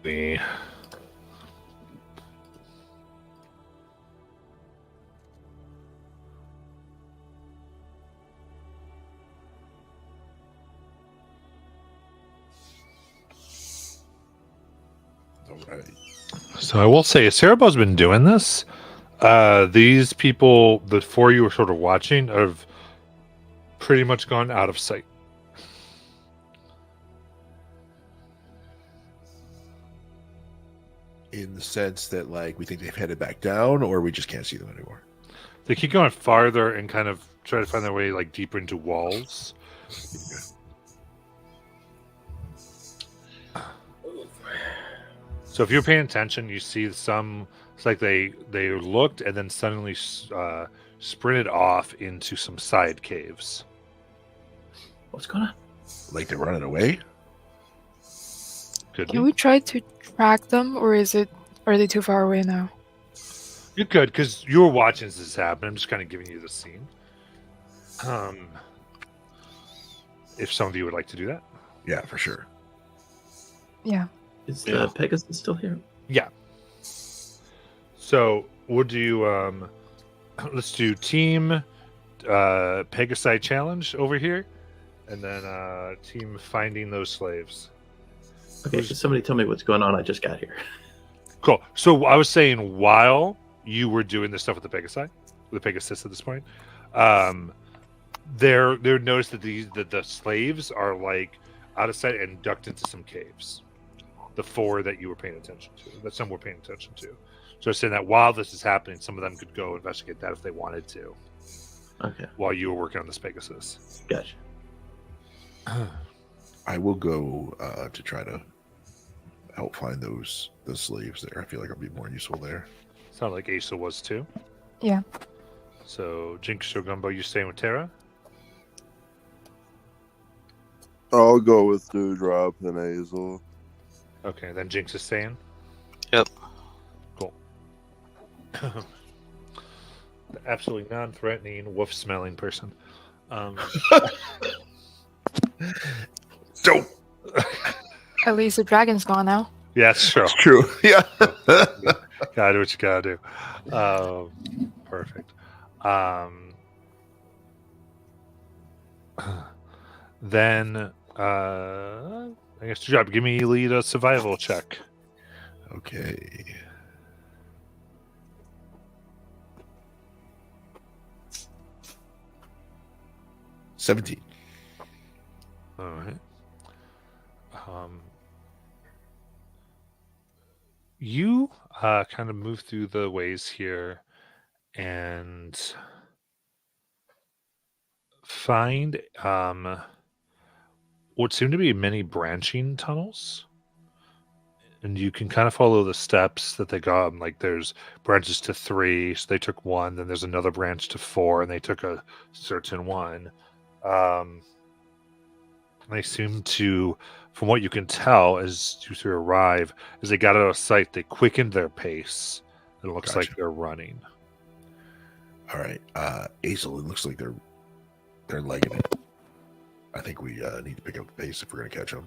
The All right. So I will say, Cerebo's been doing this. These people, the four you were sort of watching, have pretty much gone out of sight. In the sense that, like, we think they've headed back down, or we just can't see them anymore. They keep going farther and kind of try to find their way like deeper into walls. So if you're paying attention, you see some. It's like they looked and then suddenly sprinted off into some side caves. What's going on? Like they're running away. Could Can be. we try to track them, or are they too far away now? You could, because you were watching this happen. I'm just kind of giving you the scene. If some of you would like to do that. Yeah, for sure. Yeah. Is Yeah. Pegasus still here? Yeah. So we'll do let's do team Pegasi challenge over here, and then team finding those slaves. Okay, so somebody tell me what's going on. I just got here. Cool. So I was saying while you were doing this stuff with the Pegasi, the Pegasus at this point, they're noticed that the slaves are like out of sight and ducked into some caves. The four that you were paying attention to, that some were paying attention to. So I was saying that while this is happening, some of them could go investigate that if they wanted to, Okay, while you were working on this Pegasus. gotcha. I will go to try to help find the slaves there. I feel like I'll be more useful there. Sounded like Asa was too. Yeah. So Jinx or Gumbo, you staying with Terra? I'll go with Dewdrop and Hazel. Okay, then Jinx is staying. Yep. Cool. Absolutely non-threatening, wolf-smelling person. Don't. At least the dragon's gone now. Yeah, it's true. It's true. Yeah. Gotta do what you gotta do. Perfect. Then I guess job. Give me lead a survival check. Okay. $17. All right. You kind of move through the ways here and find what seem to be many branching tunnels. And you can kind of follow the steps that they got. Like there's branches to 3, so they took 1. Then there's another branch to 4, and they took a certain one. They seem to, from what you can tell as you sort of arrive, as they got out of sight, they quickened their pace. It looks Gotcha. like they're running. All right. Hazel, it looks like they're legging it. I think we need to pick up the pace if we're going to catch them.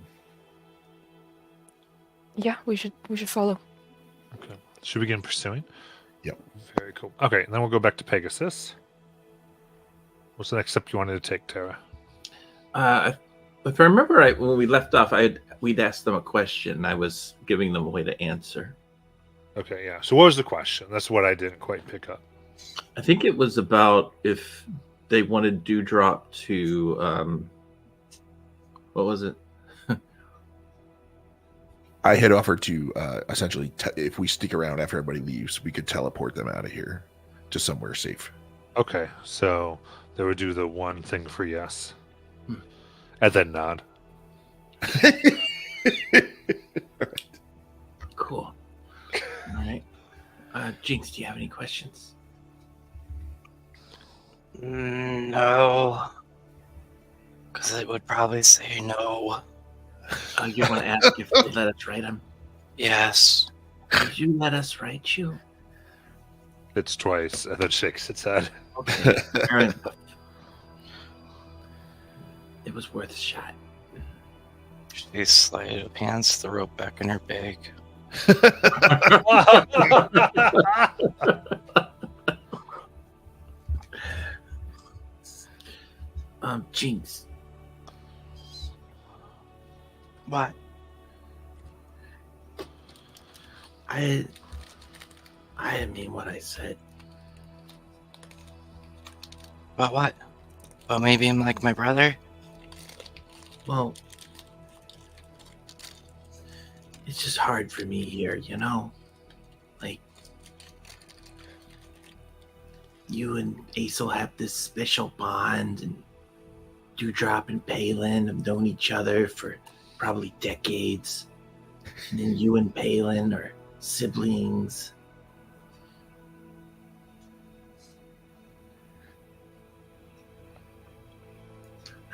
Yeah, we should follow. Okay. Should we begin pursuing? Yep. Very cool. Okay, and then we'll go back to Pegasus. What's the next step you wanted to take, Tara? If I remember right, when we left off, we'd asked them a question. I was giving them a way to answer. Okay, yeah. So what was the question? That's what I didn't quite pick up. I think it was about if they wanted Dewdrop to, what was it? I had offered to essentially, if we stick around after everybody leaves, we could teleport them out of here to somewhere safe. Okay, so they would do the one thing for yes. And then nod. Cool. All right. Jinx, do you have any questions? No. Because it would probably say no. You want to ask if they let us write them? Yes. Did you let us write you? It's twice, and then shakes its head. Okay, fair enough. It was worth a shot. She sleight of hands the rope back in her bag. Jinx, What? I didn't mean what I said. But what? Well, maybe I'm like my brother? Well, it's just hard for me here, you know? Like, you and Aesel have this special bond, and Dewdrop and Palin have known each other for probably decades. And then you and Palin are siblings.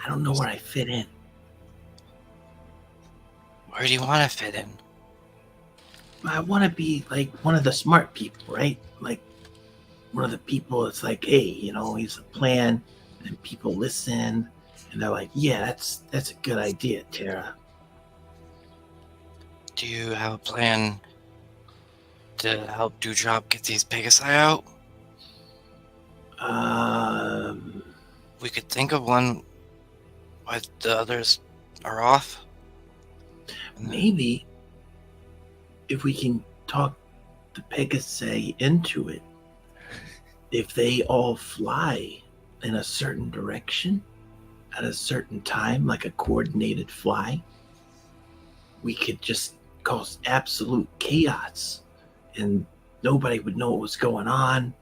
I don't know where I fit in. Where do you want to fit in? I want to be like one of the smart people, right? Like one of the people that's like, hey, you know, he's a plan, and people listen, and they're like, yeah, that's a good idea, Tara. Do you have a plan to help Dewdrop get these Pegasi out? We could think of one while the others are off. Maybe if we can talk the Pegasi into it, if they all fly in a certain direction at a certain time, like a coordinated fly, we could just cause absolute chaos and nobody would know what was going on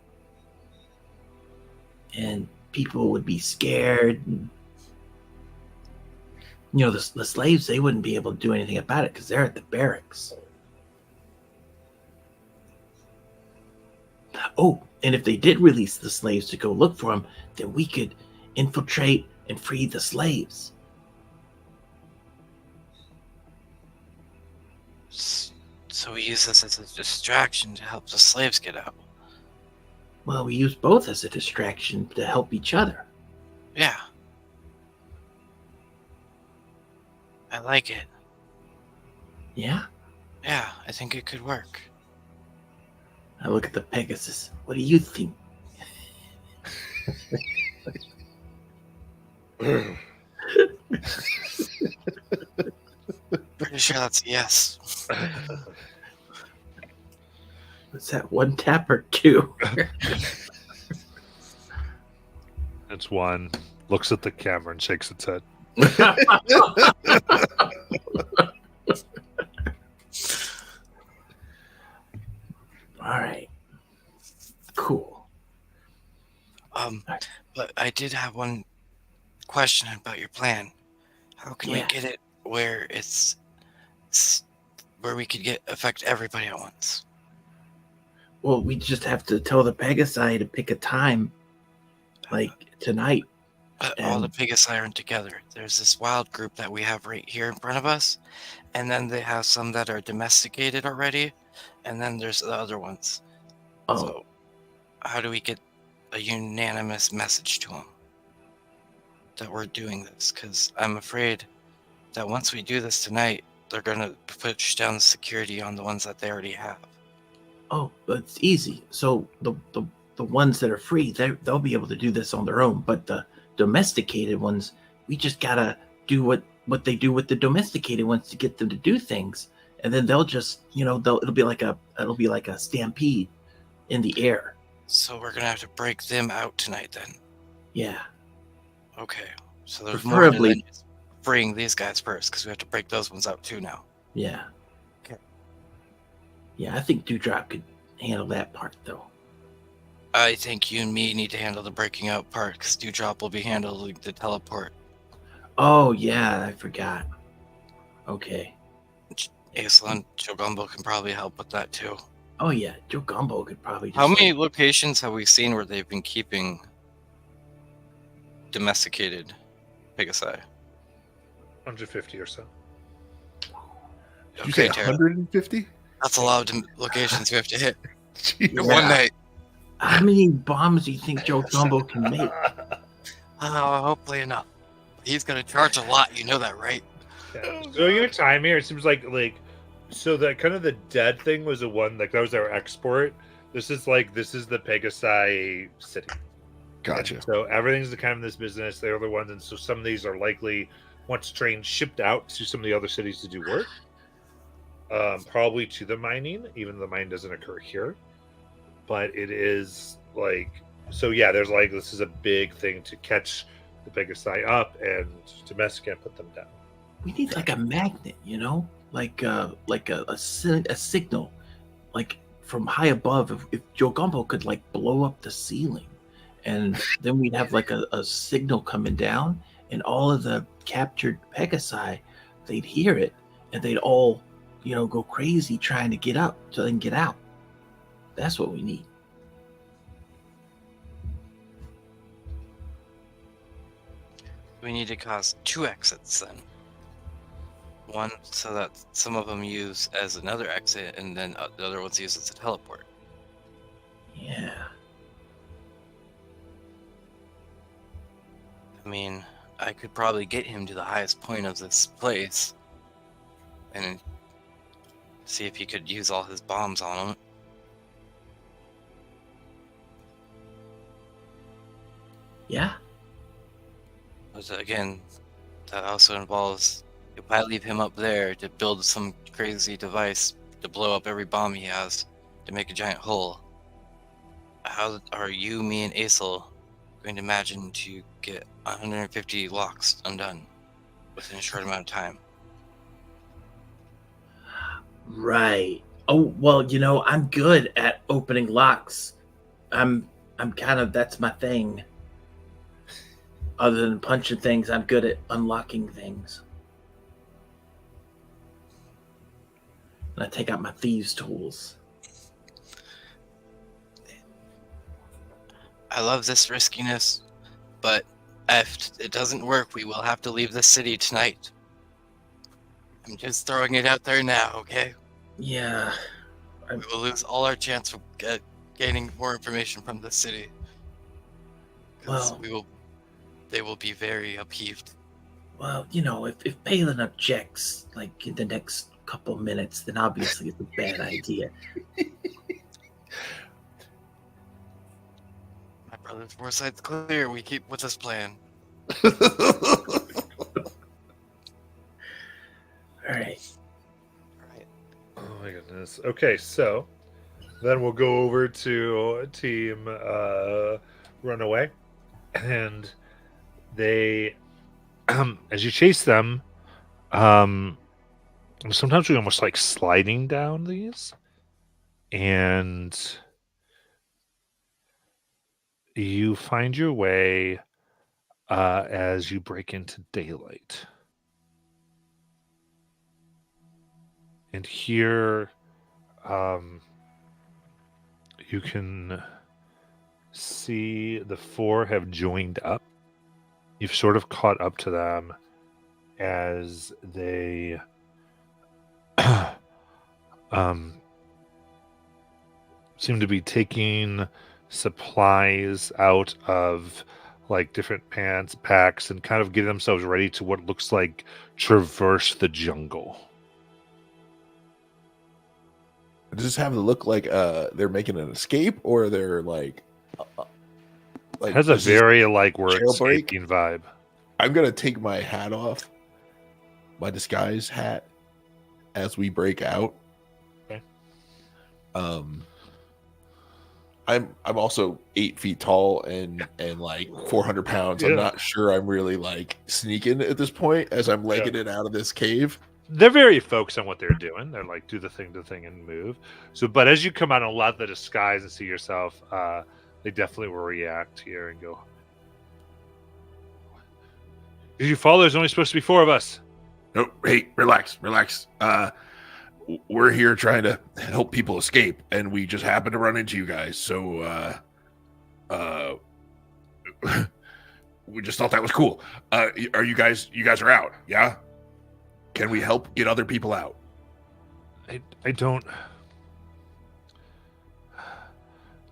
and people would be scared. And, you know, the slaves, they wouldn't be able to do anything about it because they're at the barracks. Oh, and if they did release the slaves to go look for them, then we could infiltrate and free the slaves. So we use this as a distraction to help the slaves get out. Well, we use both as a distraction to help each other. Yeah. I like it. Yeah? Yeah, I think it could work. I look at the Pegasus. What do you think? Pretty sure that's a yes. Was that one tap or two? It's one. Looks at the camera and shakes its head. All right. Cool. But I did have one question about your plan. How can we Yeah. get it where it's where we could affect everybody at once? Well, we just have to tell the Pegasi to pick a time, like tonight. But all the Pegasi aren't together. There's this wild group that we have right here in front of us, and then they have some that are domesticated already, and then there's the other ones. Oh, So how do we get a unanimous message to them that we're doing this? Because I'm afraid that once we do this tonight, they're going to push down the security on the ones that they already have. oh, it's easy. So the ones that are free, they'll be able to do this on their own. But the domesticated ones, we just gotta do what they do with the domesticated ones to get them to do things, and then they'll just, you know, it'll be like a stampede in the air. So we're going to have to break them out tonight then. Yeah. Okay. So there's more than Preferably. just freeing these guys first, because we have to break those ones out too now. Yeah. Okay. Yeah, I think Dewdrop could handle that part though. I think you and me need to handle the breaking out part, because Dewdrop will be handling the teleport. Oh yeah, I forgot. Okay. Aesel and Chogumbo can probably help with that too. Oh yeah, Joe Gumbo could probably just How many locations have we seen where they've been keeping domesticated Pegasi? 150 or so. Did you say Tara, 150? that's a lot of locations we have to hit Jeez. in one night. How many bombs do you think Joe Gumbo can make? Hopefully enough. He's gonna charge a lot, you know that, right? Yeah. So your time here, it seems like So that kind of the dead thing was the one like that was our export. This is the Pegasi city. Gotcha. And so everything's the kind of this business. They're the ones, and so some of these are likely once trained shipped out to some of the other cities to do work. Probably to the mining, even though the mine doesn't occur here. But it is so yeah. There's this is a big thing to catch the Pegasi up and domesticate and put them down. We need like a magnet, like a signal, like from high above. If Joe Gumbo could like blow up the ceiling, and then we'd have like a signal coming down, and all of the captured Pegasi, they'd hear it, and they'd all, go crazy trying to get up so they can get out. That's what we need. We need to cause 2 exits then. One so that some of them use as another exit, and then the other ones use as a teleport. Yeah. I mean, I could probably get him to the highest point of this place and see if he could use all his bombs on him. Yeah. But again, that also involves, if I leave him up there to build some crazy device to blow up every bomb he has to make a giant hole, how are you, me, and Aesel going to imagine to get 150 locks undone within a short amount of time? Right. Oh, well, I'm good at opening locks. I'm kind of, that's my thing. Other than punching things, I'm good at unlocking things. And I take out my thieves' tools. I love this riskiness, but if it doesn't work, we will have to leave the city tonight. I'm just throwing it out there now, okay? Yeah. We will lose all our chance of gaining more information from the city. Because Well, they will be very upheaved. Well, if Palin objects, like in the next couple minutes, then obviously it's a bad idea. My brother's foresight's clear. We keep with this plan. All right. Oh my goodness. Okay, so then we'll go over to Team Runaway, and they, as you chase them, sometimes we almost like sliding down these, and you find your way as you break into daylight. And here, you can see the 4 have joined up. You've sort of caught up to them as they seem to be taking supplies out of like different packs and kind of getting themselves ready to what looks like traverse the jungle. Does this have the look like they're making an escape, or they're like It has a this is very like we're jailbreak? escaping vibe. I'm gonna take my hat off, my disguise hat, as we break out. Okay. I'm also 8 feet tall and like 400 pounds. Yeah. I'm not sure I'm really like sneaking at this point as I'm legging it out of this cave. They're very focused on what they're doing. They're like, do the thing and move. So, but as you come out and allow the disguise and see yourself, they definitely will react here and go, did you follow? There's only supposed to be 4 of us. No, hey, relax. We're here trying to help people escape, and we just happened to run into you guys. So, we just thought that was cool. Are you guys are out? Yeah. Can we help get other people out? I don't.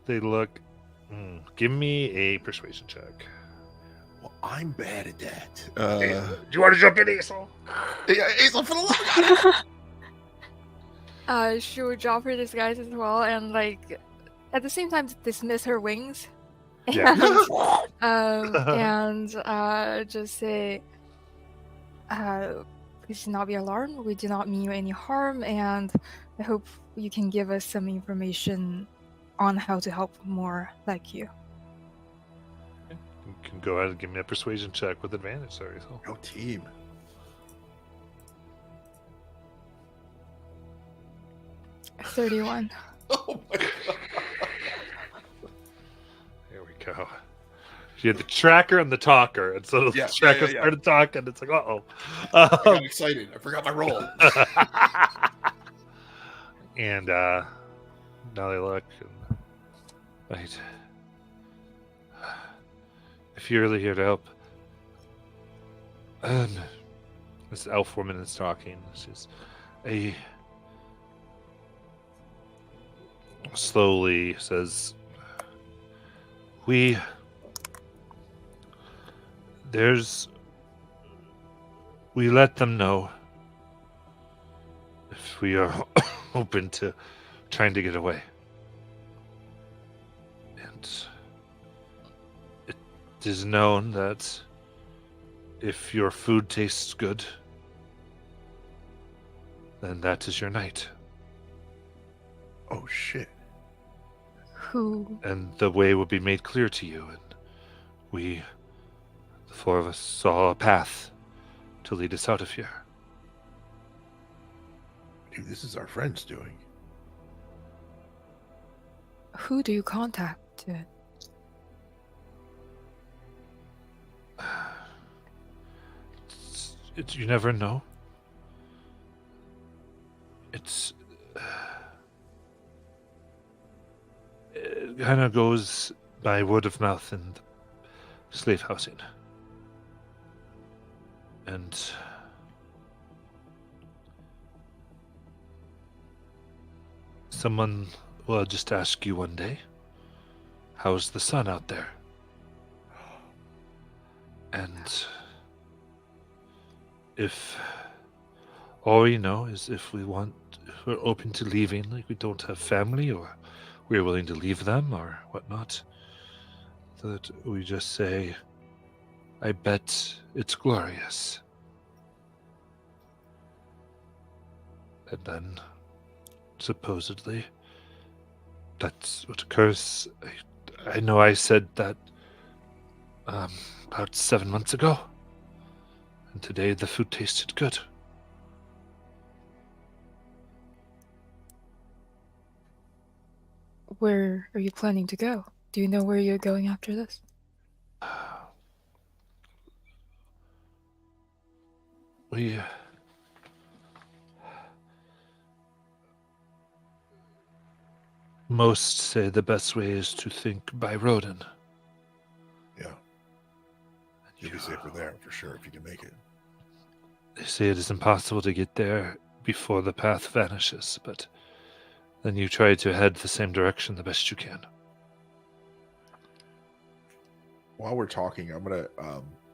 They look. Give me a persuasion check. Well, I'm bad at that. Do you want to jump in, Aesel? Yeah, Aesel, for the love of God. she would drop her disguise as well, and like at the same time dismiss her wings, Yeah. and just say, "Please do not be alarmed. We do not mean you any harm, and I hope you can give us some information on how to help more like you." You can go ahead and give me a persuasion check with advantage. Sorry, so. Go team. 31. Oh my god. Here we go. You had the tracker and the talker, and so the Yeah, tracker yeah. started talking. It's like, uh-oh. I got excited. I forgot my roll. And now they look. And, right. If you're really here to help, this elf woman is talking. She's slowly says, we let them know if we are open to trying to get away. And it is known that if your food tastes good, then that is your night. Oh shit. Who? And the way will be made clear to you. And we, the four of us, saw a path to lead us out of here. Dude, this is our friends doing. Who do you contact? You never know. It kind of goes by word of mouth and slave housing. And someone will just ask you one day, how's the sun out there? And if all we know is if we're open to leaving, like we don't have family or we're willing to leave them or whatnot, that we just say, I bet it's glorious. And then, supposedly, that's what occurs. I know I said that about 7 months ago. And today the food tasted good. Where are you planning to go? Do you know where you're going after this? Most say the best way is to think by Rodin. Yeah. You'll be safer there for sure if you can make it. They say it is impossible to get there before the path vanishes, but then you try to head the same direction the best you can. While we're talking, I'm gonna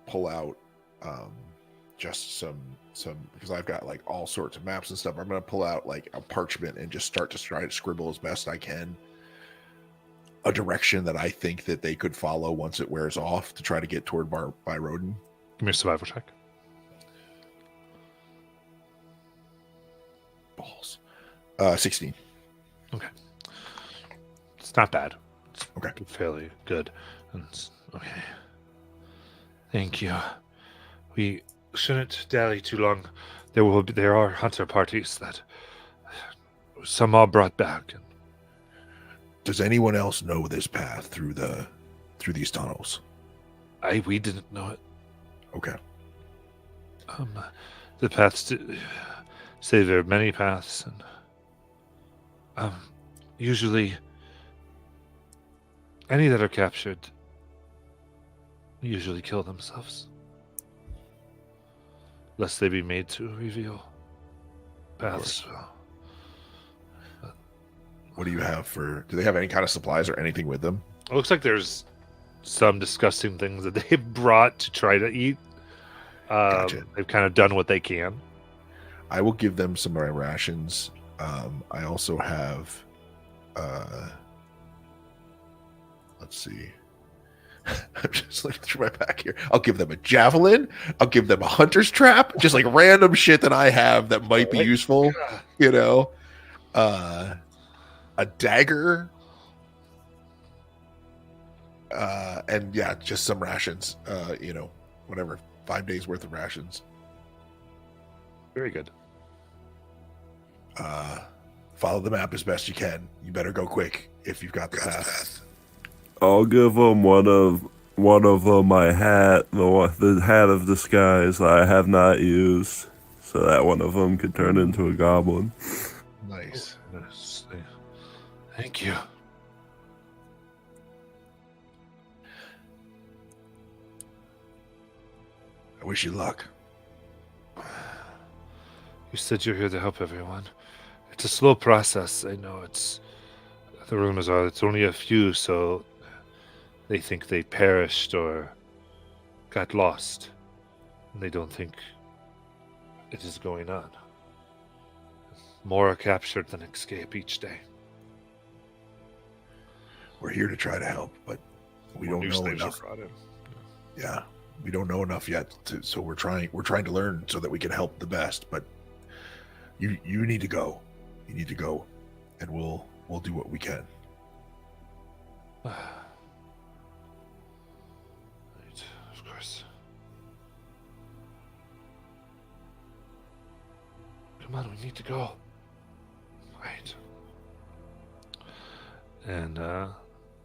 pull out just some because I've got like all sorts of maps and stuff. I'm gonna pull out like a parchment and just start to try to scribble as best I can a direction that I think that they could follow once it wears off to try to get toward by Rodin. Give me a survival check. Balls. 16. Okay. It's not bad. It's Okay. fairly good. Okay. Thank you. We shouldn't dally too long. There are hunter parties that some are brought back. Does anyone else know this path through these tunnels? We didn't know it. Okay. The paths say there are many paths, and usually any that are captured usually kill themselves, lest they be made to reveal paths. What do you have do they have any kind of supplies or anything with them? It looks like there's some disgusting things that they brought to try to eat. Gotcha. They've kind of done what they can. I will give them some of my rations I also have, let's see. I'm just looking through my back here. I'll give them a javelin. I'll give them a hunter's trap. Just like random shit that I have that might be useful. You know, a dagger. And yeah, just some rations. You know, whatever. 5 days worth of rations. Very good. Follow the map as best you can. You better go quick if you've got the path. I'll give them one of my hat, the hat of disguise I have not used, so that one of them could turn into a goblin. Nice. Thank you. I wish you luck. You said you're here to help everyone. It's a slow process. I know it's. The rumors are it's only a few, so they think they perished or got lost. And they don't think it is going on. More are captured than escape each day. We're here to try to help, but we don't know enough. Yeah, we don't know enough yet, so we're trying to learn so that we can help the best. But you need to go. You need to go, and we'll do what we can. Right, of course. Come on, we need to go. Right. And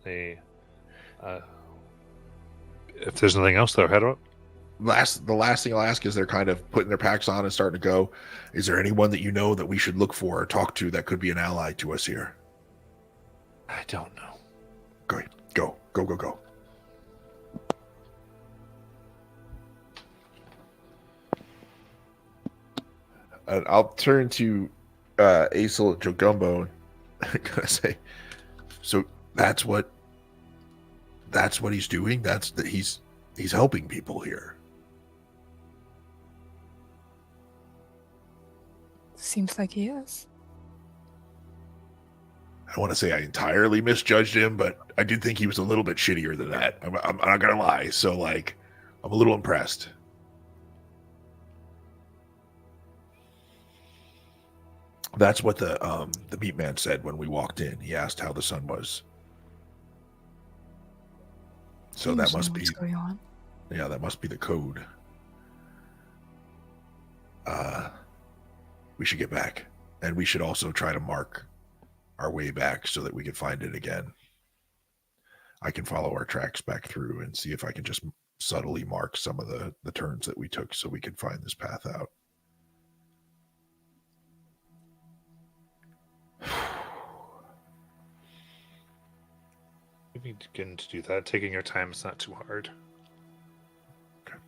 if there's nothing else, they'll head out. The last thing I'll ask is they're kind of putting their packs on and starting to go. Is there anyone that you know that we should look for or talk to that could be an ally to us here? I don't know. Go. And I'll turn to Aesel Jogumbo and gonna say, so that's what he's doing. He's helping people here. Seems like he is. I don't want to say I entirely misjudged him, but I did think he was a little bit shittier than that. I'm not gonna lie. So like, I'm a little impressed. That's what the meat man said when we walked in. He asked how the sun was. So that must be what's going on. Yeah, that must be the code. We should get back, and we should also try to mark our way back so that we can find it again. I can follow our tracks back through and see if I can just subtly mark some of the turns that we took so we can find this path out. You need to get to do that. Taking your time is not too hard. Okay.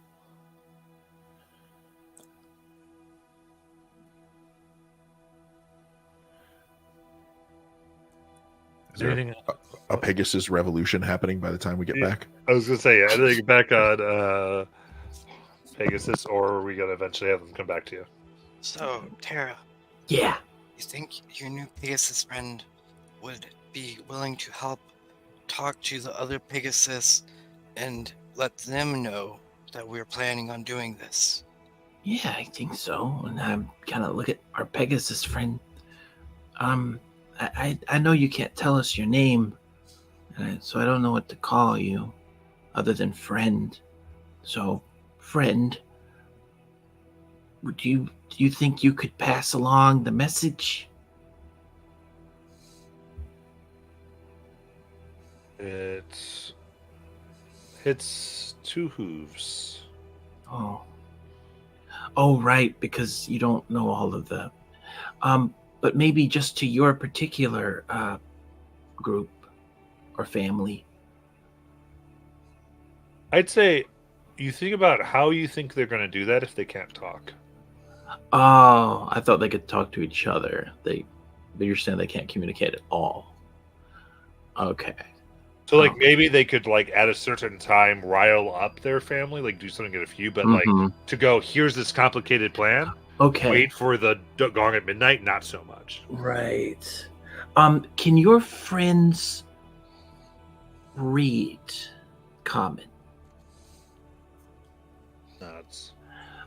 Is there Anything? a Pegasus revolution happening by the time we get back? I was gonna say, I think back on Pegasus, or are we gonna eventually have them come back to you? So, Tara, Yeah. you think your new Pegasus friend would be willing to help talk to the other Pegasus and let them know that we're planning on doing this? Yeah, I think so. And I'm kind of look at our Pegasus friend. I know you can't tell us your name, so I don't know what to call you other than friend. So, friend, do you think you could pass along the message? It hits 2 hooves. Oh, right, because you don't know all of the. But maybe just to your particular group or family. I'd say you think about how you think they're going to do that if they can't talk. Oh, I thought they could talk to each other. But you're saying they can't communicate at all. Okay. So, like, maybe they could, like, at a certain time, rile up their family, like, do something at a few, but, like, to go, here's this complicated plan. Okay. Wait for the gong at midnight, not so much. Right. Can your friends read common? Nuts.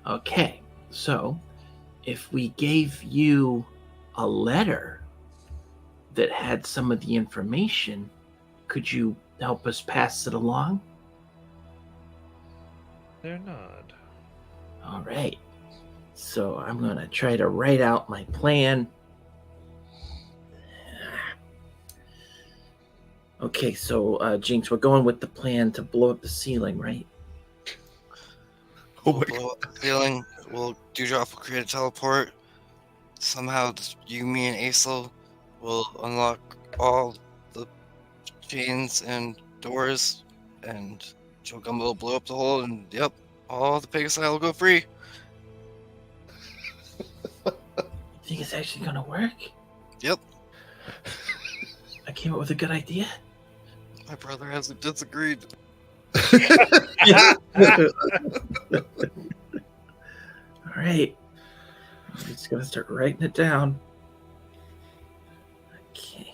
Okay. So, if we gave you a letter that had some of the information, could you help us pass it along? They're not. All right. So I'm going to try to write out my plan. Okay, so Jinx, we're going with the plan to blow up the ceiling, right? Oh We'll my blow up the ceiling. We'll Dewdrop will create a teleport. Somehow, you, me, and Aesel will unlock all the chains and doors, and Jogumbo will blow up the hole, and yep, all the Pegasi will go free. You think it's actually going to work? Yep, I came up with a good idea. my brother hasn't disagreed. All right. I'm just going to start writing it down. Okay.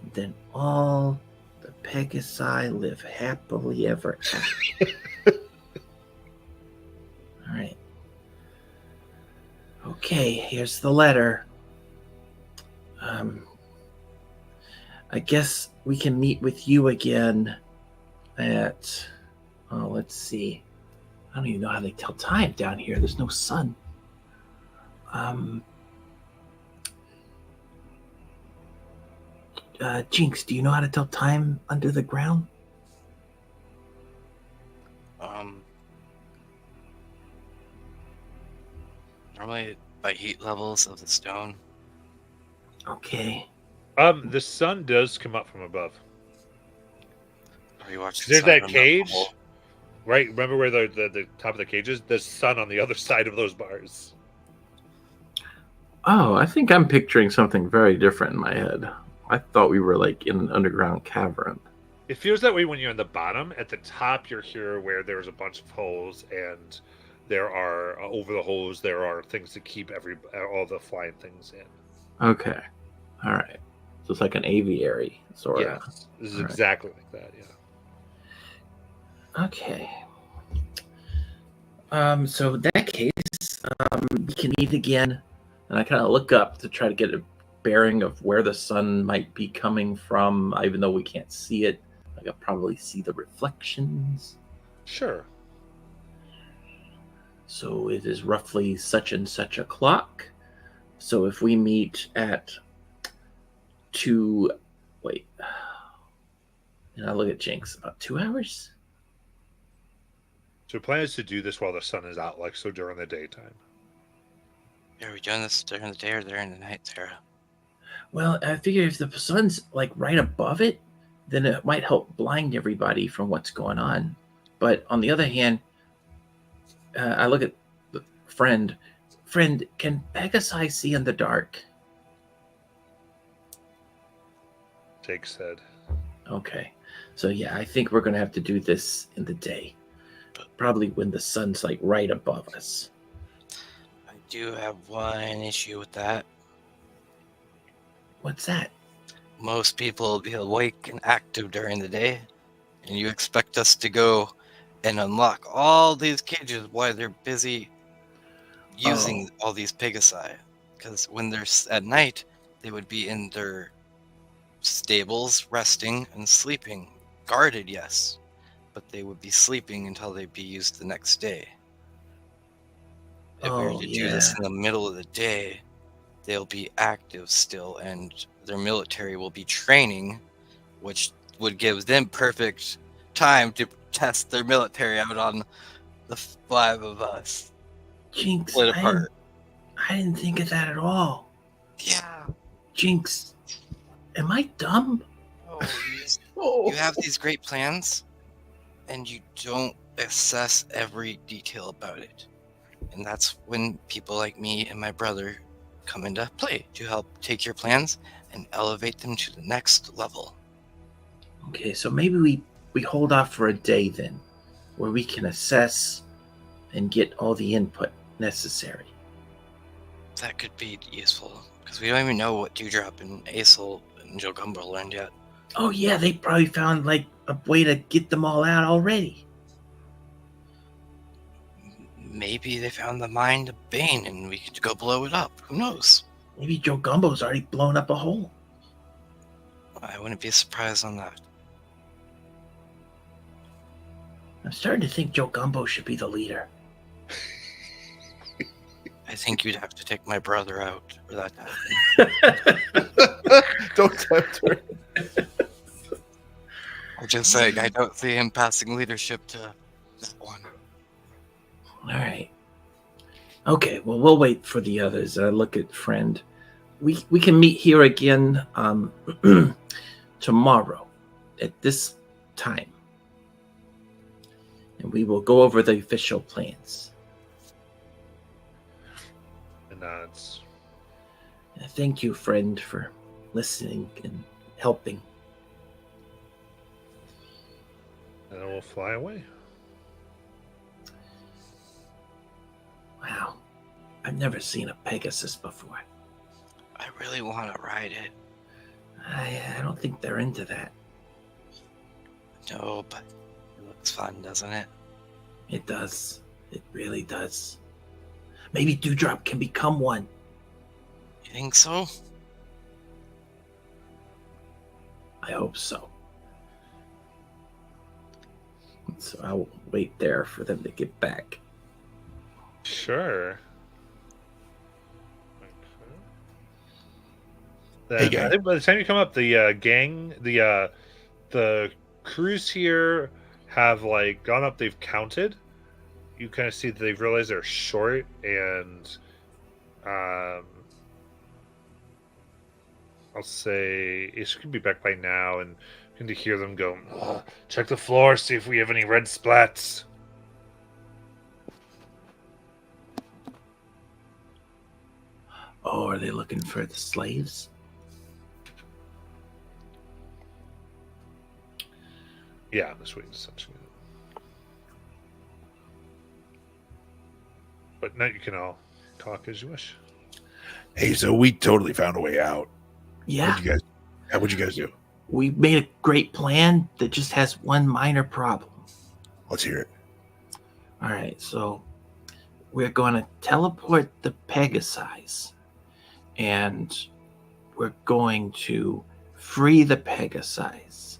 And then all the Pegasi live happily ever after. All right. Okay, here's the letter. I guess we can meet with you again at, let's see. I don't even know how they tell time down here. There's no sun. Jinx, do you know how to tell time under the ground? Normally by heat levels of the stone. Okay. The sun does come up from above. Are you watching? There's the sun that from cage, hole? right? Remember where the top of the cage is? There's sun on the other side of those bars. Oh, I think I'm picturing something very different in my head. I thought we were like in an underground cavern. It feels that way when you're in the bottom. At the top, you're here where there's a bunch of holes, and there are over the holes there are things to keep all the flying things in. Okay. All right. So it's like an aviary, sort of. Yes, this is All right. exactly like that. Yeah. Okay. So in that case, we can meet again, and I kind of look up to try to get a bearing of where the sun might be coming from, even though we can't see it. I can probably see the reflections. Sure. So it is roughly such and such o'clock. So if we meet at and I look at Jinx, about 2 hours? So the plan is to do this while the sun is out, like so during the daytime. Are we doing this during the day or during the night, Sarah? Well, I figure if the sun's like right above it, then it might help blind everybody from what's going on. But on the other hand, I look at the friend. Friend, can Pegasi see in the dark? Jake said. Okay. So yeah, I think we're going to have to do this in the day. Probably when the sun's like right above us. I do have one issue with that. What's that? Most people will be awake and active during the day, and you expect us to go and unlock all these cages while they're busy using all these Pegasi. Because when they're at night, they would be in their stables, resting and sleeping. Guarded, yes, but they would be sleeping until they'd be used the next day. If we were to do this in the middle of the day, they'll be active still, and their military will be training, which would give them perfect time to test their military out on the 5 of us. Jinx, Split apart. I didn't think of that at all. Yeah. Jinx, am I dumb? You have these great plans, and you don't assess every detail about it. And that's when people like me and my brother come into play to help take your plans and elevate them to the next level. Okay, so maybe we hold off for a day then, where we can assess and get all the input. necessary. That could be useful, because we don't even know what Dewdrop and Aesol and Jogumbo learned yet. Oh yeah, they probably found like a way to get them all out already. Maybe they found the mind of Bane and we could go blow it up. Who knows? Maybe Joe Gumbo's already blown up a hole. I wouldn't be surprised on that. I'm starting to think Joe Gumbo should be the leader. I think you'd have to take my brother out for that to happen. Don't tempt her. I'm just saying, I don't see him passing leadership to that one. All right. Okay, well, we'll wait for the others. Look at friend. We can meet here again tomorrow at this time. And we will go over the official plans. And nods. Thank you, friend, for listening and helping. And then we'll fly away. Wow. I've never seen a Pegasus before. I really want to ride it. I don't think they're into that. No, but it looks fun, doesn't it? It does. It really does. Maybe Dewdrop can become one. You think so? I hope so. So I'll wait there for them to get back. Sure. Hey, Then, gang. I think by the time you come up, the gang, the crews here have like gone up. They've counted. You kind of see that they've realized they're short, and I'll say it should be back by now, and you can hear them go, check the floor, see if we have any red splats. Oh, are they looking for the slaves? Yeah, this way essentially. But now you can all talk as you wish. Hey, so we totally found a way out. Yeah. What'd you guys do? We made a great plan that just has one minor problem. Let's hear it. All right, so we're going to teleport the Pegasi, and we're going to free the Pegasi.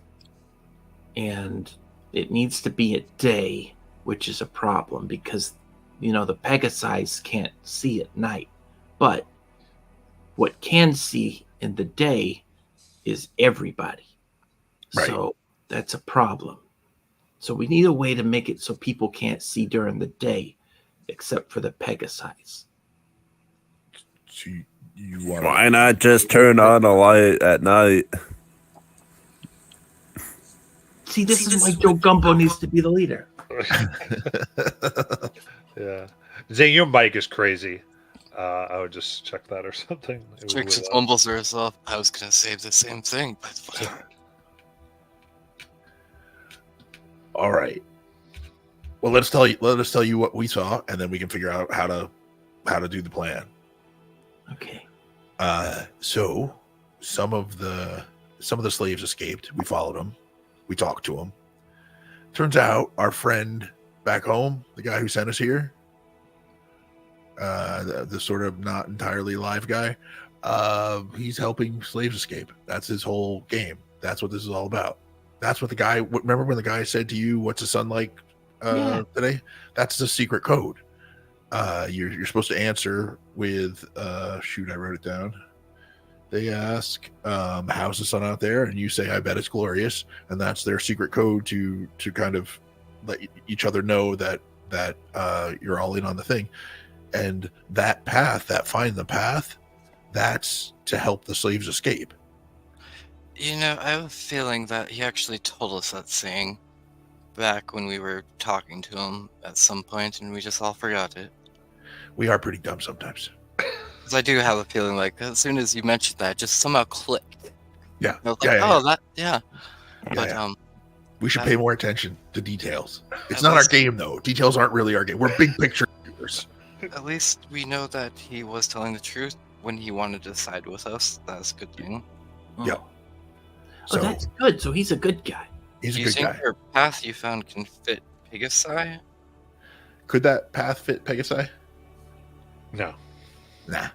And it needs to be at day, which is a problem because, you know, the Pegasi can't see at night. But what can see in the day is everybody. Right. So that's a problem. So we need a way to make it so people can't see during the day, except for the Pegasi. So you want Why not just turn on a light at night? See, this is why Joe Gumbo needs to be the leader. Yeah. Zane, your mic is crazy. I would just check that or something. It would Trixie really- mumbles to herself. I was gonna say the same thing, but whatever. All right. Well, let us tell you what we saw, and then we can figure out how to do the plan. Okay. So some of the slaves escaped. We followed them. We talked to them. Turns out our friend back home, the guy who sent us here, the sort of not entirely live guy, he's helping slaves escape. That's his whole game. That's what this is all about. That's what the guy. Remember when the guy said to you, "What's the sun like today?" That's the secret code. You're supposed to answer with shoot. I wrote it down. They ask, "How's the sun out there?" And you say, "I bet it's glorious." And that's their secret code to kind of let each other know that you're all in on the thing. And that path, that find the path, that's to help the slaves escape. You know, I have a feeling that he actually told us that saying back when we were talking to him at some point, and we just all forgot it. We are pretty dumb sometimes. Because I do have a feeling like as soon as you mentioned that, it just somehow clicked. Yeah. I was Yeah, like, yeah, oh, that, yeah. Yeah, But yeah. We should pay more attention to details. It's That not our was- game, though. Details aren't really our game. We're big picture viewers. At least we know that he was telling the truth when he wanted to side with us. That's a good thing. Yeah. Oh, So that's good. So he's a good guy. he's Do a you good think guy. your path you found can fit Pegasi? Could that path fit Pegasi? No, Nah.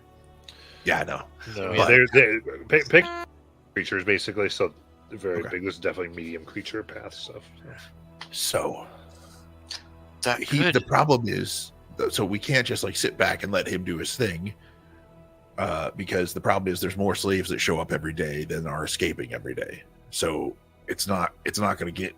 Yeah, no. no, But- they're big creatures basically. So they're very Okay. big. This is definitely medium creature path stuff. Yeah. So That the could. problem is, so we can't just like sit back and let him do his thing. Because the problem is there's more slaves that show up every day than are escaping every day. So it's not going to get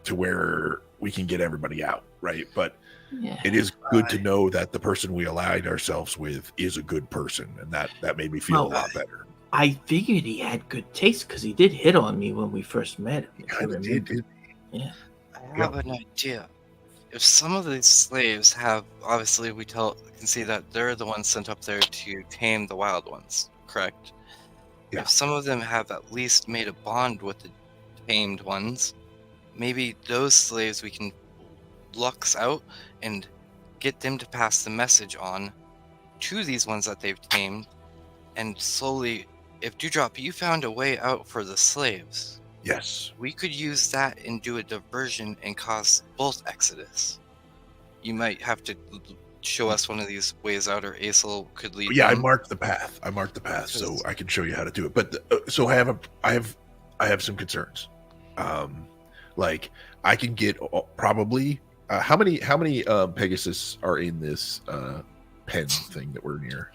to where we can get everybody out, right? But Yeah. it is good to know that the person we allied ourselves with is a good person, and that made me feel a Well, lot better. I figured he had good taste because he did hit on me when we first met him. if you Kind of remember. did. I have an idea. If some of these slaves have, obviously, can see that they're the ones sent up there to tame the wild ones, correct? Yeah. If some of them have at least made a bond with the tamed ones, maybe those slaves we can lux out and get them to pass the message on to these ones that they've tamed, and slowly, if Dewdrop, you found a way out for the slaves. Yes. We could use that and do a diversion and cause both exodus. You might have to show us one of these ways out, or Aesel could lead. Yeah, I them. marked the path. So I can show you how to do it. But so I have some concerns. Like I can get probably how many Pegasus are in this pen thing that we're near?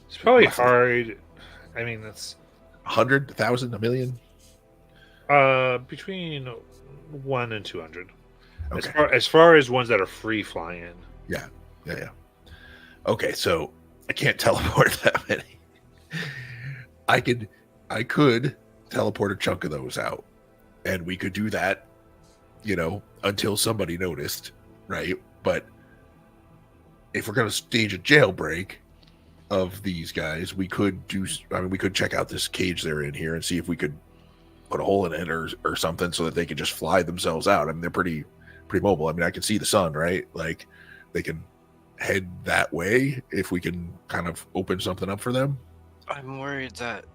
It's probably Roughly. hard. I mean, that's 100, 1,000, a million? between 1 and 200. Okay. As far as ones that are free flying. Yeah. Okay, so I can't teleport that many. I could teleport a chunk of those out, and we could do that, until somebody noticed, right? But if we're gonna stage a jailbreak of these guys, we could check out this cage they're in here and see if we could put a hole in it or something so that they could just fly themselves out. I mean, they're pretty mobile. I mean, I can see the sun, right? Like they can head that way if we can kind of open something up for them. I'm worried that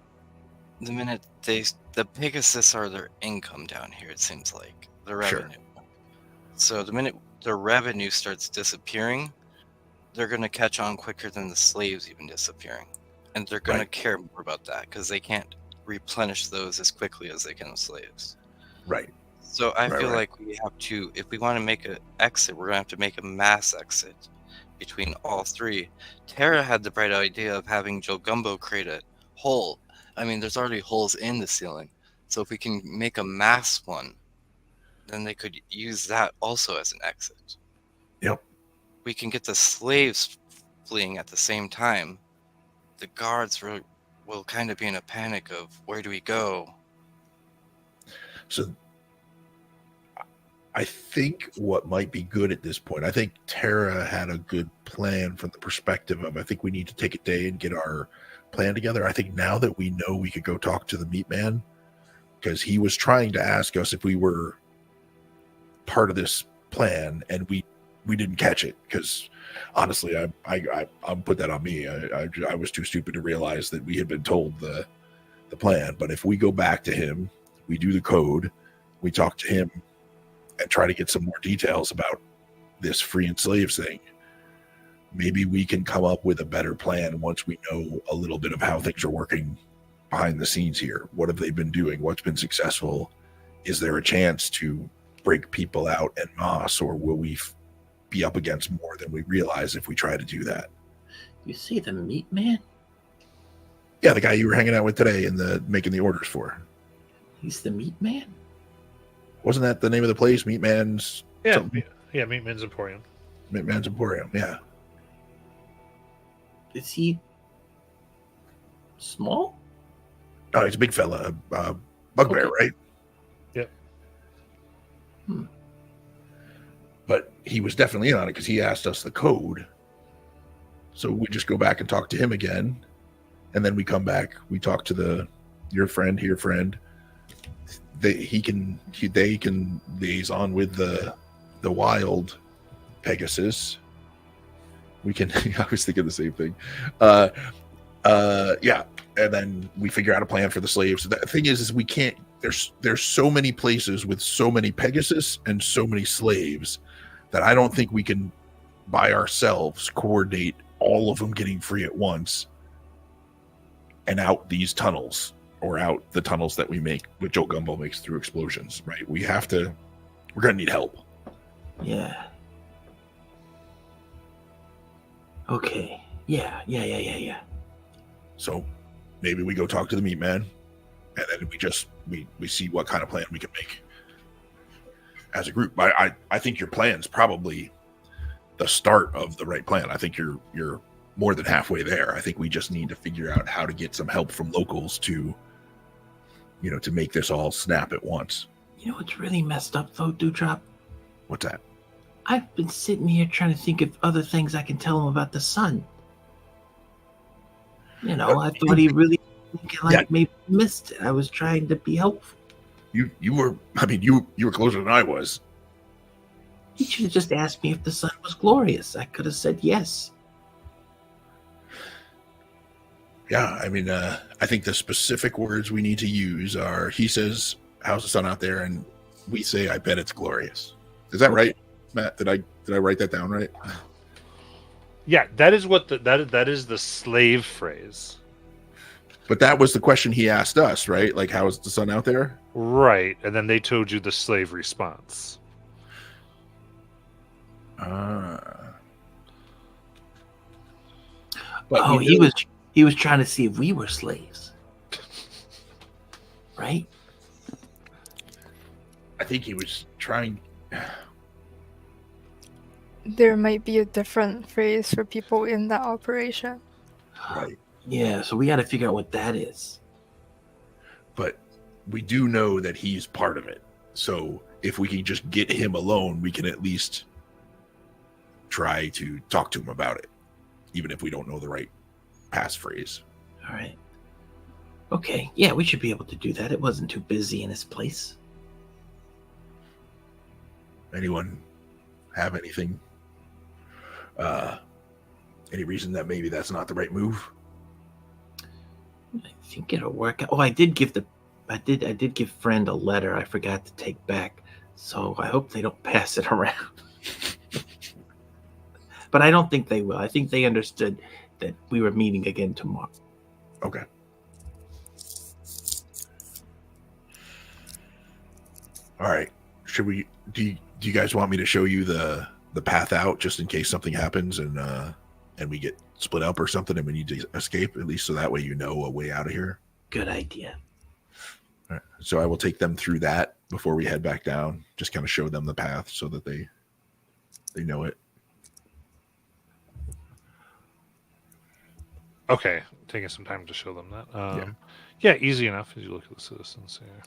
the minute the Pegasus are their income down here, it seems like the Sure. revenue. So the minute their revenue starts disappearing, they're going to catch on quicker than the slaves even disappearing, and they're going Right. to care more about that because they can't replenish those as quickly as they can the slaves. Right. So I Right, feel right. like we have to, if we want to make an exit, we're going to have to make a mass exit between all three. Terra had the bright idea of having Joe Gumbo create a hole. I mean, there's already holes in the ceiling. So if we can make a mass one, then they could use that also as an exit. Yep. We can get the slaves fleeing at the same time. The guards will kind of be in a panic of where do we go? So I think what might be good at this point, I think Tara had a good plan from the perspective of, I think we need to take a day and get our plan together. I think now that we know we could go talk to the meat man, because he was trying to ask us if we were part of this plan, and we didn't catch it because honestly, I'll put that on me. I was too stupid to realize that we had been told the plan. But if we go back to him, we do the code, we talk to him and try to get some more details about this free and slaves thing, maybe we can come up with a better plan once we know a little bit of how things are working behind the scenes here. What have they been doing? What's been successful? Is there a chance to break people out en masse, or will we be up against more than we realize if we try to do that? You see the meat man? Yeah, the guy you were hanging out with today and making the orders for. He's the meat man? Wasn't that the name of the place? Meat Man's Yeah, something? yeah, Meatman's Emporium. Meat Man's Emporium, yeah. Is he small? Oh, he's a big fella. Bugbear, Okay. right? Yep. But he was definitely in on it because he asked us the code. So we just go back and talk to him again. And then we come back. We talk to your friend. They can liaison with the wild Pegasus, we can. I was thinking the same thing. Yeah, and then we figure out a plan for the slaves. The thing is we can't. There's so many places with so many Pegasus and so many slaves that I don't think we can by ourselves coordinate all of them getting free at once and out these tunnels, or out the tunnels that we make, which Joe Gumball makes through explosions, right? We're gonna need help. Yeah. Okay. Yeah. So maybe we go talk to the meat man, and then we see what kind of plan we can make as a group. I think your plan's probably the start of the right plan. I think you're more than halfway there. I think we just need to figure out how to get some help from locals to make this all snap at once. You know what's really messed up though, Dewdrop? What's that? I've been sitting here trying to think of other things I can tell him about the sun. I thought he really maybe missed it. I was trying to be helpful. You were closer than I was. He should have just asked me if the sun was glorious. I could have said yes. Yeah, I think the specific words we need to use are, he says, "How's the sun out there?" and we say, "I bet it's glorious." Is that right, Matt? Did I write that down right? Yeah, that is what that is the slave phrase. But that was the question he asked us, right? Like, how is the sun out there? Right, and then they told you the slave response. But he was trying to see if we were slaves. Right? I think he was trying. There might be a different phrase for people in that operation. Right. Yeah, so we got to figure out what that is. But we do know that he's part of it. So if we can just get him alone, we can at least try to talk to him about it, even if we don't know the right passphrase. All right. Okay, yeah, we should be able to do that. It wasn't too busy in his place. Anyone have anything? Any reason that maybe that's not the right move? I think it'll work out. Oh, I did give friend a letter I forgot to take back. So I hope they don't pass it around. But I don't think they will. I think they understood that we were meeting again tomorrow. Okay. All right. Should we? Do you guys want me to show you the path out, just in case something happens and we get split up or something and we need to escape, at least so that way you know a way out of here? Good idea. All right. So I will take them through that before we head back down. Just kind of show them the path so that they know it. Okay, taking some time to show them that. Yeah, easy enough as you look at the citizens here.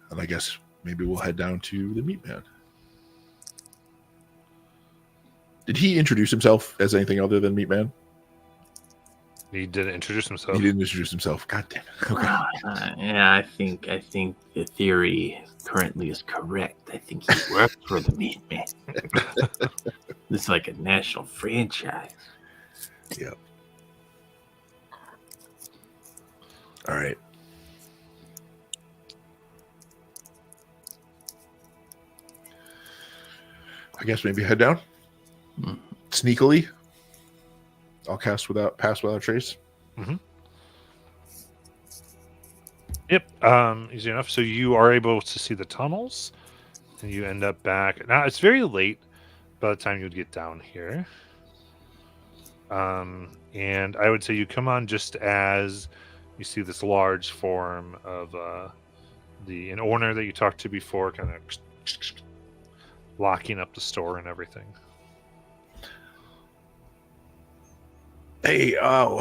And I guess maybe we'll head down to the meat man. Did he introduce himself as anything other than meat man? He didn't introduce himself. He didn't introduce himself. God damn it. Okay. Yeah, I think the theory currently is correct. I think he worked for the Meat Man. This is like a national franchise. Yep. All right. I guess maybe head down. Sneakily. I'll pass without trace. Yep, easy enough. So you are able to see the tunnels, and you end up back. Now it's very late by the time you would get down here. And I would say you come on just as you see this large form of an owner that you talked to before, kind of locking up the store and everything. Hey. Oh,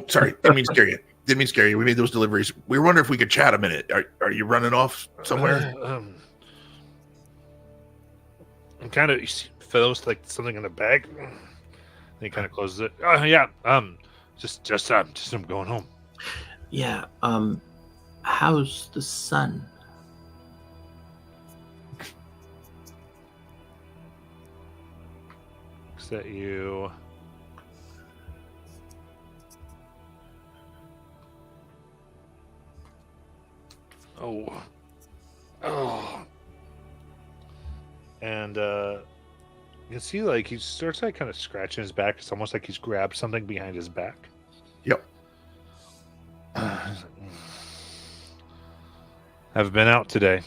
sorry. Didn't mean to scare you. We made those deliveries. We were wondering if we could chat a minute. Are you running off somewhere? I'm kind of feels like something in the bag. Then he kind of closes it. Yeah. Just I'm going home. Yeah. How's the sun? looks at you. Oh. And you can see like he starts like kind of scratching his back. It's almost like he's grabbed something behind his back. Yep. I've been out today.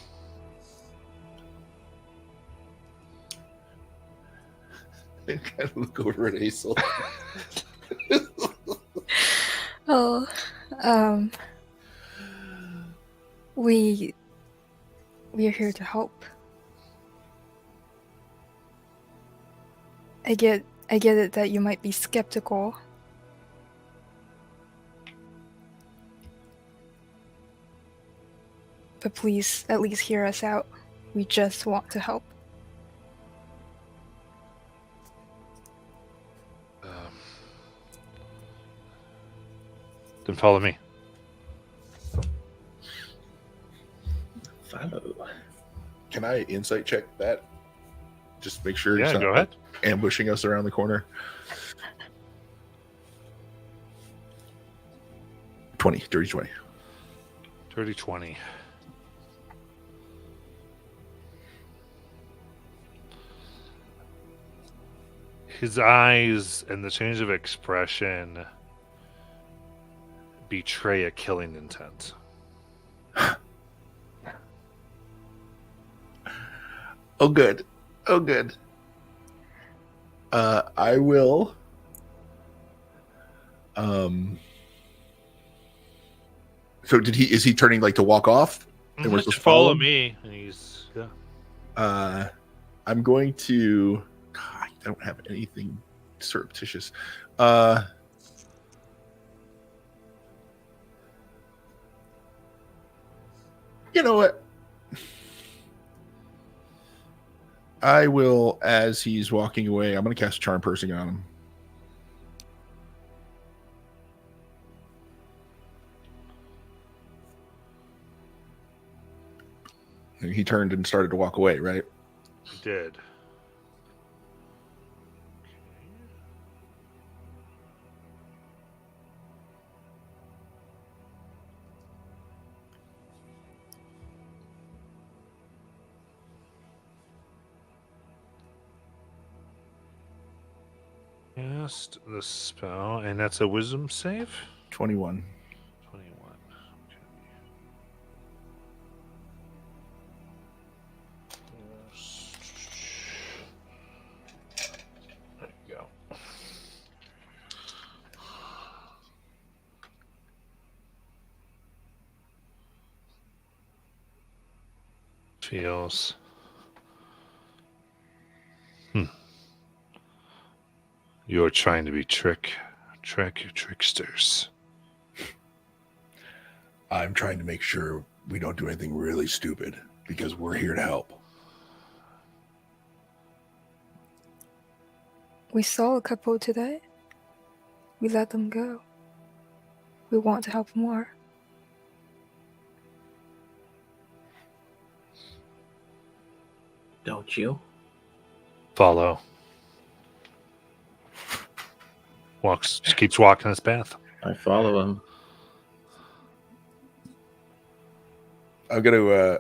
I kind of look over at Aesel. Oh, we're here to help. I get it that you might be skeptical. But please, at least hear us out. We just want to help. Then follow me. Follow. Can I insight check that? Just make sure Yeah, he's not go ahead. ambushing us around the corner. 20, dirty 20. Dirty 20. His eyes and the change of expression betray a killing intent. Oh, good. Oh, good. I will. So is he turning like to walk off? And we're supposed to follow him? me. And he's I'm going to. God, I don't have anything surreptitious. You know what? I will, as he's walking away, I'm going to cast Charm Person on him. And he turned and started to walk away, right? He did. Cast the spell, and that's a wisdom save? 21. 21. Okay. There you go. Feels. You're trying to be tricksters. I'm trying to make sure we don't do anything really stupid because we're here to help. We saw a couple today. We let them go. We want to help more. Don't you? Follow. Just keeps walking his path. I follow him. I'm gonna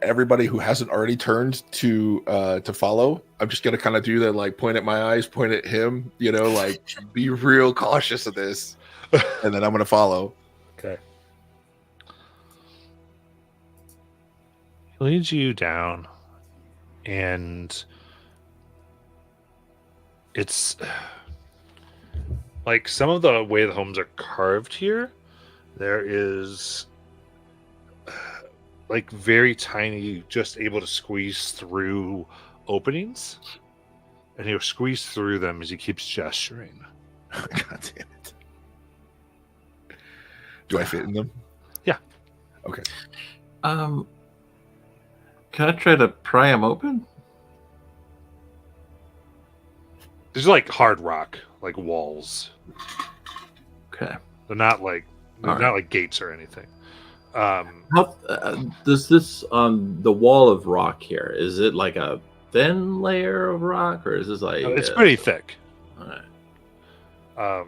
everybody who hasn't already turned to follow. I'm just gonna kind of do that, like point at my eyes, point at him. You know, like be real cautious of this, and then I'm gonna follow. Okay. He leads you down, and it's like some of the way the homes are carved here. There is like very tiny, just able to squeeze through openings, and he'll squeeze through them as he keeps gesturing. God damn it! Do I fit in them? Yeah. Okay. Can I try to pry him open? There's like hard rock, like walls. Okay. They're not like All right. not like gates or anything. How does this the wall of rock here? Is it like a thin layer of rock, or is this like? It's pretty thick. All right.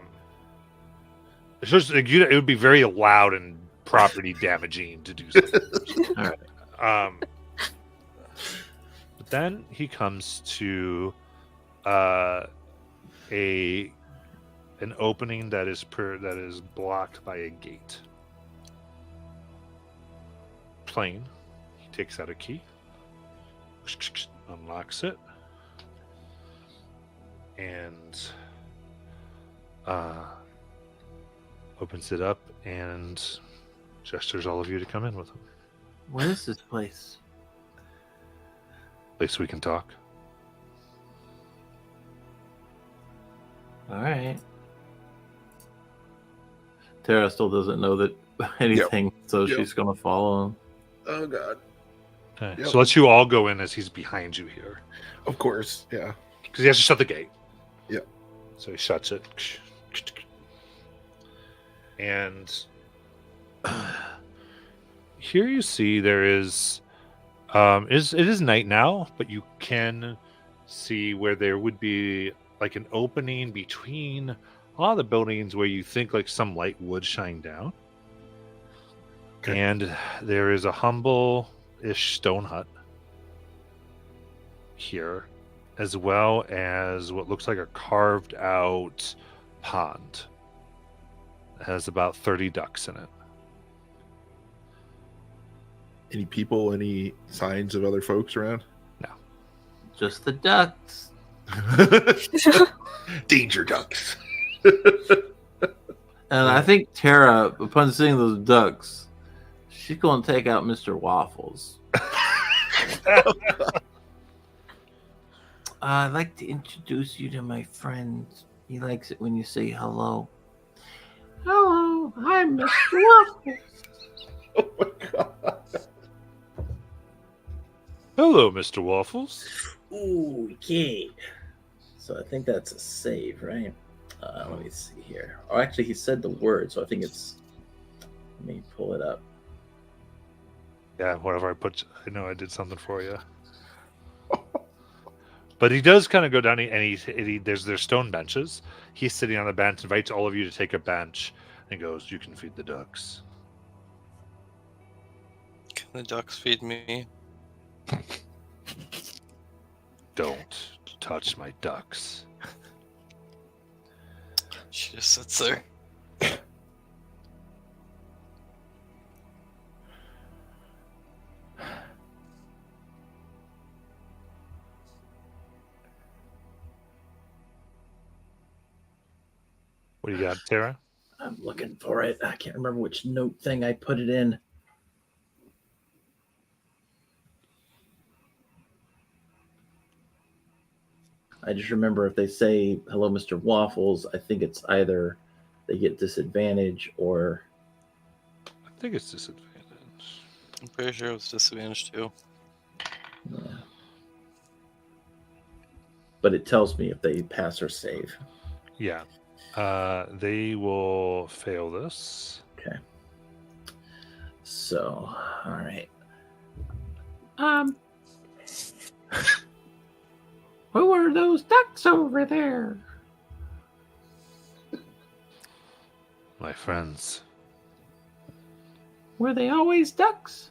It's just like, it would be very loud and property damaging to do something. All right. But then he comes to an opening that is blocked by a gate. Plain. He takes out a key, unlocks it, and opens it up and gestures all of you to come in with him. What is this place? Place we can talk. All right. Tara still doesn't know that anything, so Yep. she's gonna follow him. Oh God. Okay. Yep. So let's you all go in as he's behind you here. Of course. Yeah. Because he has to shut the gate. Yep. So he shuts it. And here you see there is it is night now, but you can see where there would be like an opening between all the buildings where you think like some light would shine down. Okay. And there is a humble-ish stone hut here, as well as what looks like a carved out pond. It has about 30 ducks in it. Any people? Any signs of other folks around? Just the ducks. Danger ducks. And I think Tara, upon seeing those ducks, she's gonna take out Mr. Waffles. I'd like to introduce you to my friend. He likes it when you say hello. Hello, I'm Mr. Waffles. Oh my God. Hello, Mr. Waffles. Ooh, okay. So I think that's a save, right? Let me see here. Oh, actually, he said the word, so I think it's. Let me pull it up. Yeah, whatever I know I did something for you. But he does kind of go down, and there's stone benches. He's sitting on the bench, invites all of you to take a bench, and goes, "You can feed the ducks." Can the ducks feed me? Don't touch my ducks. She just sits there. What do you got, Tara? I'm looking for it. I can't remember which note thing I put it in. I just remember if they say hello, Mr. Waffles, I think it's either they get disadvantage or I think it's disadvantage. I'm pretty sure it was disadvantage too. yeah. But it tells me if they pass or save. Yeah. They will fail this. Okay. So, all right. Who are those ducks over there? My friends. Were they always ducks?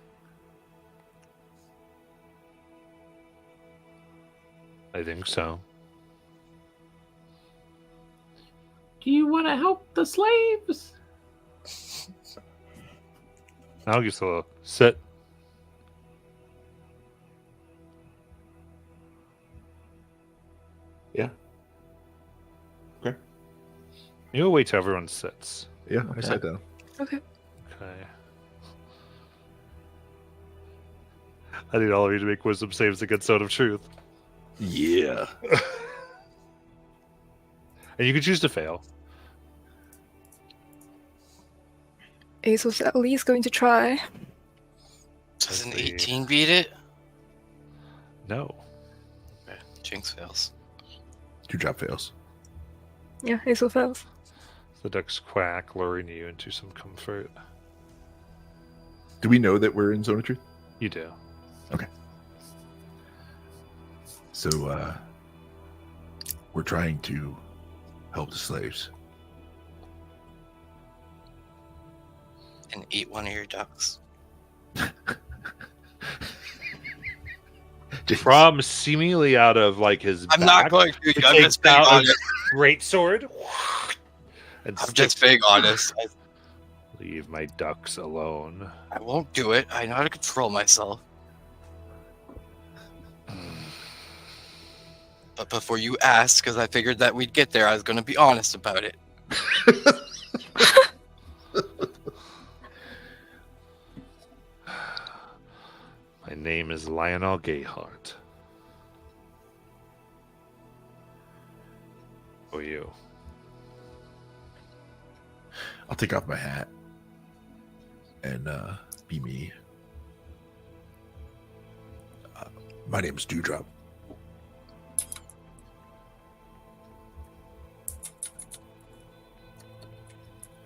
I think so. Do you want to help the slaves? Now just a little sit. Yeah. Okay. You'll wait till everyone sits. Yeah, I Okay. sat down. Okay. Okay. I need all of you to make wisdom saves against Zone of Truth. Yeah. And you can choose to fail. Ace was at least going to try. Does an Let's see. 18 beat it? No. Okay, Jinx fails. 2 job fails. Yeah, Ace will fails. The ducks quack, luring you into some comfort. Do we know that we're in Zone of Truth? You do. Okay. So, we're trying to help the slaves. And eat one of your ducks. From seemingly out of like his I'm back, not going to. he I'm takes just being out a honest. great sword. And I'm just being honest. leave my ducks alone. I won't do it. I know how to control myself. But before you asked, because I figured that we'd get there, I was going to be honest about it. My name is Lionel Gayheart. Who are you? I'll take off my hat and be me. My name is Dewdrop.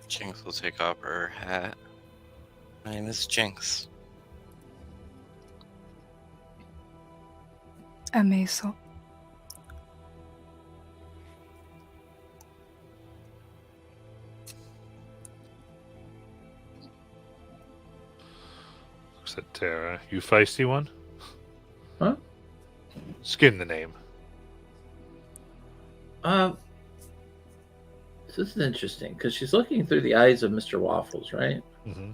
Jinx will take off her hat. My name is Jinx. Amazo. Looks at Tara. You feisty one? Huh? Skin the name. This is interesting because she's looking through the eyes of Mr. Waffles, right? Mm-hmm.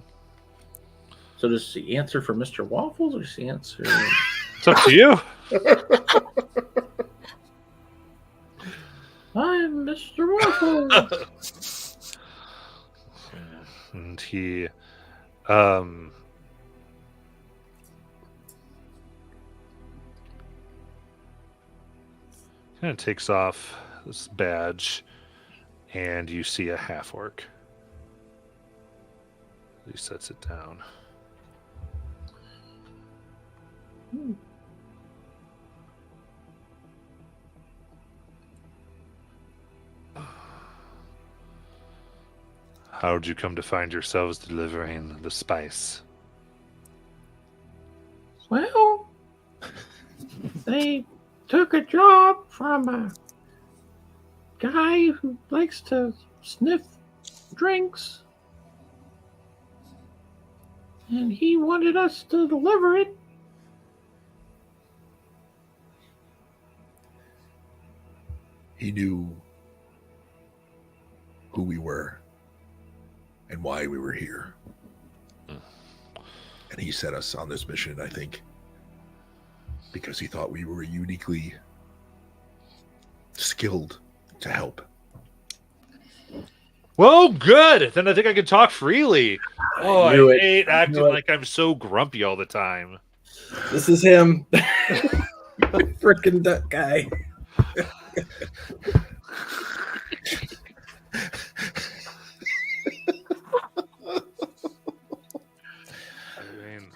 So does she answer for Mr. Waffles or does she answer? It's up to you. I'm Mr. Waffles. And he kind of takes off this badge, and you see a half orc. He sets it down. How did you come to find yourselves delivering the spice? Well, they took a job from a guy who likes to sniff drinks, and he wanted us to deliver it. He knew who we were and why we were here. And he set us on this mission, I think, because he thought we were uniquely skilled to help. Well, good. Then I think I can talk freely. Oh, I knew it. hate I acting knew it. like I'm so grumpy all the time. This is him. Frickin' duck guy. I mean,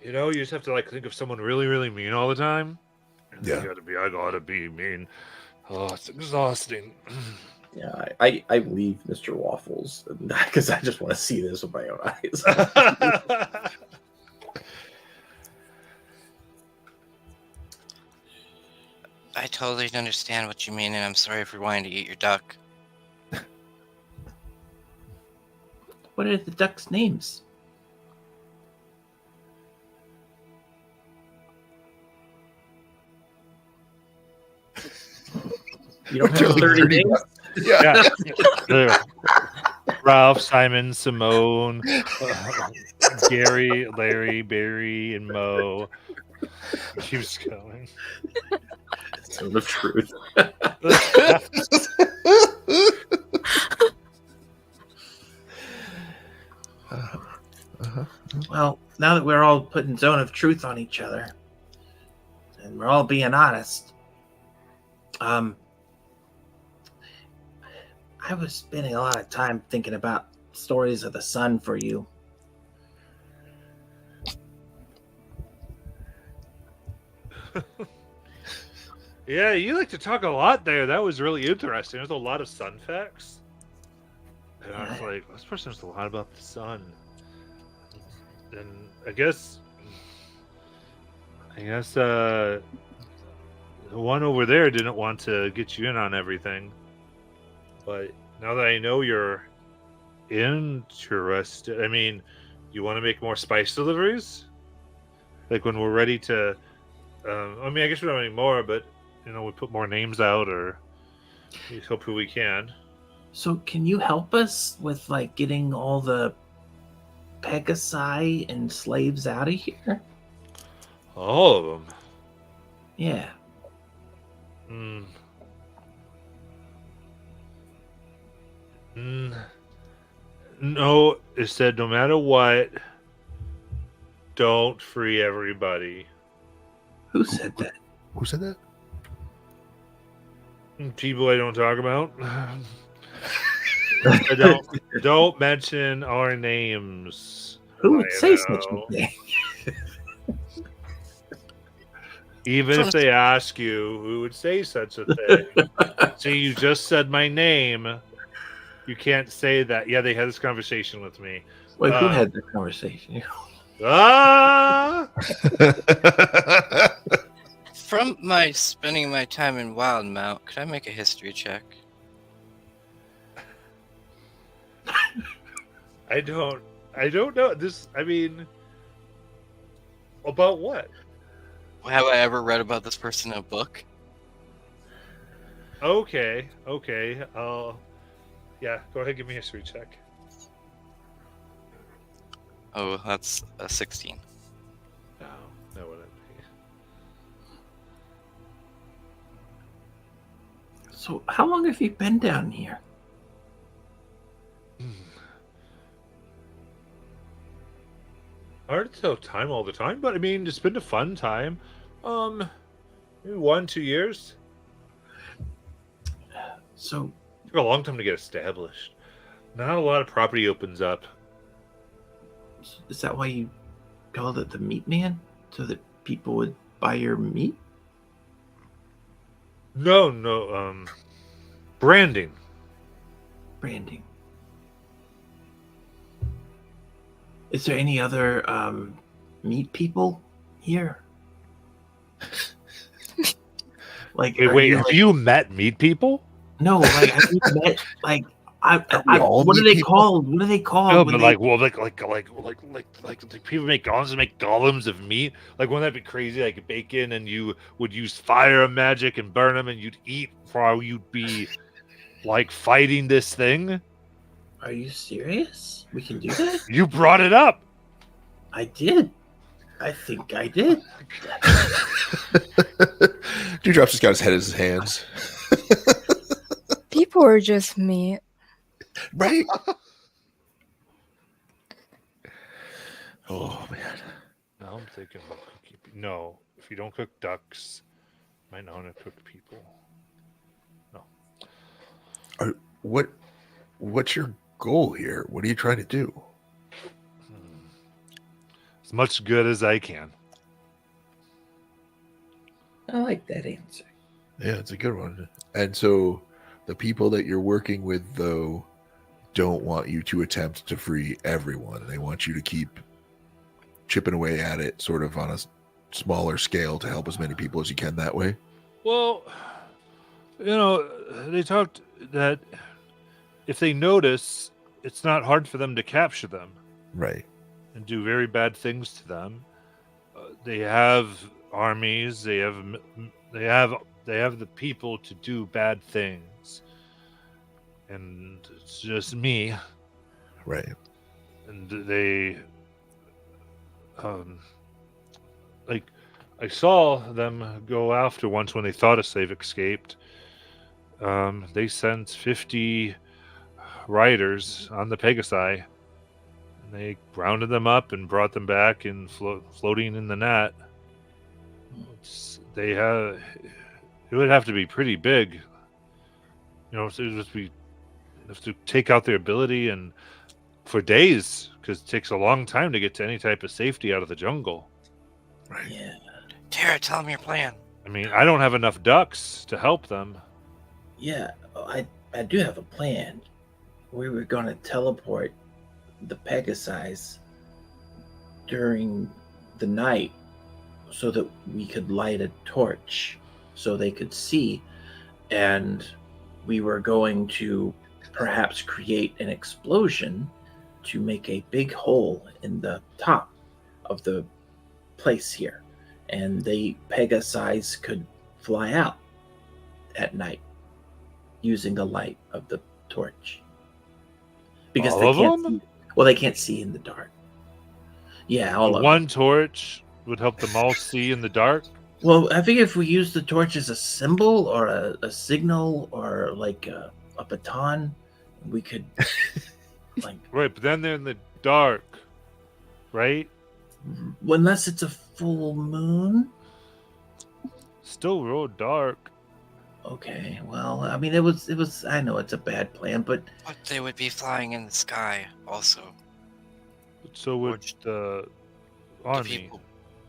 you know, you just have to like think of someone really, really mean all the time. And Yeah. I gotta be mean. Oh, it's exhausting. Yeah, I leave Mr. Waffles because I just want to see this with my own eyes. I totally understand what you mean, and I'm sorry for wanting to eat your duck. What are the ducks' names? You don't have 30 names? Yeah. There. Ralph, Simon, Simone, Gary, Larry, Barry, and Mo. Keeps going. Zone of truth. Well, now that we're all putting zone of truth on each other, and we're all being honest, I was spending a lot of time thinking about stories of the sun for you. Yeah, you like to talk a lot there. That was really interesting. There's a lot of sun facts. And I was like, this person knows a lot about the sun. And I guess I guess the one over there didn't want to get you in on everything. But now that I know you're interested, I mean, you want to make more spice deliveries? Like when we're ready to, I mean, I guess we don't need more, but, we put more names out or we help who we can. So can you help us with like getting all the Pegasi and slaves out of here? All of them? Yeah. No, it said no matter what, don't free everybody. Who said that? Who said that? People I don't talk about. don't mention our names. Who would say such Lionel. a thing? Even if they ask you, who would say such a thing? See, you just said my name. You can't say that. Yeah, they had this conversation with me. Wait, who had the conversation? Ah! From my spending my time in Wildmount, could I make a history check? I don't know. This, I mean, about what? Have I ever read about this person in a book? Okay. Yeah, go ahead, give me a history check. Oh, that's a 16. No, that wouldn't be. So how long have you been down here? Hard to tell time all the time, but I mean, it's been a fun time. Maybe 1-2 years. So It took a long time to get established. Not a lot of property opens up. is that why you called it the Meat Man? So that people would buy your meat? No, branding. Branding. Is there any other meat people here? Like, Wait, are wait, you, have like- you met meat people? No, like have you met like we all what are meat they people? called? What are they called? No, when but they- like people make golems and make golems of meat. Like, wouldn't that be crazy? Like bacon, and you would use fire magic and burn them, and you'd eat while you'd be like fighting this thing. Are you serious? We can do that? You brought it up. I did. I think I did. Dewdrop's just got his head in his hands. People are just meat. Right? Oh, man. Now I'm thinking about cooking. No, if you don't cook ducks, you might not want to cook people. What's your goal here? What are you trying to do? As much good as I can. I like that answer. Yeah, it's a good one. And so the people that you're working with, though, don't want you to attempt to free everyone. They want you to keep chipping away at it sort of on a smaller scale to help as many people as you can that way. Well, they talked that if they notice, it's not hard for them to capture them Right. and do very bad things to them. They have armies. They have the people to do bad things, and it's just me. Right. And they, like, I saw them go after once when they thought a slave escaped. They sent 50 riders on the Pegasi, and they grounded them up and brought them back and floating in the net. It would have to be pretty big, it would just be have to take out their ability and for days, because it takes a long time to get to any type of safety out of the jungle. Right. Yeah. Tara, tell him your plan. I mean, I don't have enough ducks to help them. Yeah, I do have a plan. We were going to teleport the Pegasi during the night so that we could light a torch so they could see, and we were going to perhaps create an explosion to make a big hole in the top of the place here, and the Pegasi could fly out at night using the light of the torch. Because All they of can't them? see. Well, they can't see in the dark. Yeah, all of them. One torch would help them all see in the dark. Well, I think if we use the torch as a symbol or a signal or like a baton, we could like Right, but then they're in the dark, right? unless it's a full moon. Still real dark. Okay, well, I mean, it was. I know it's a bad plan, but But they would be flying in the sky also. So would the The army. people,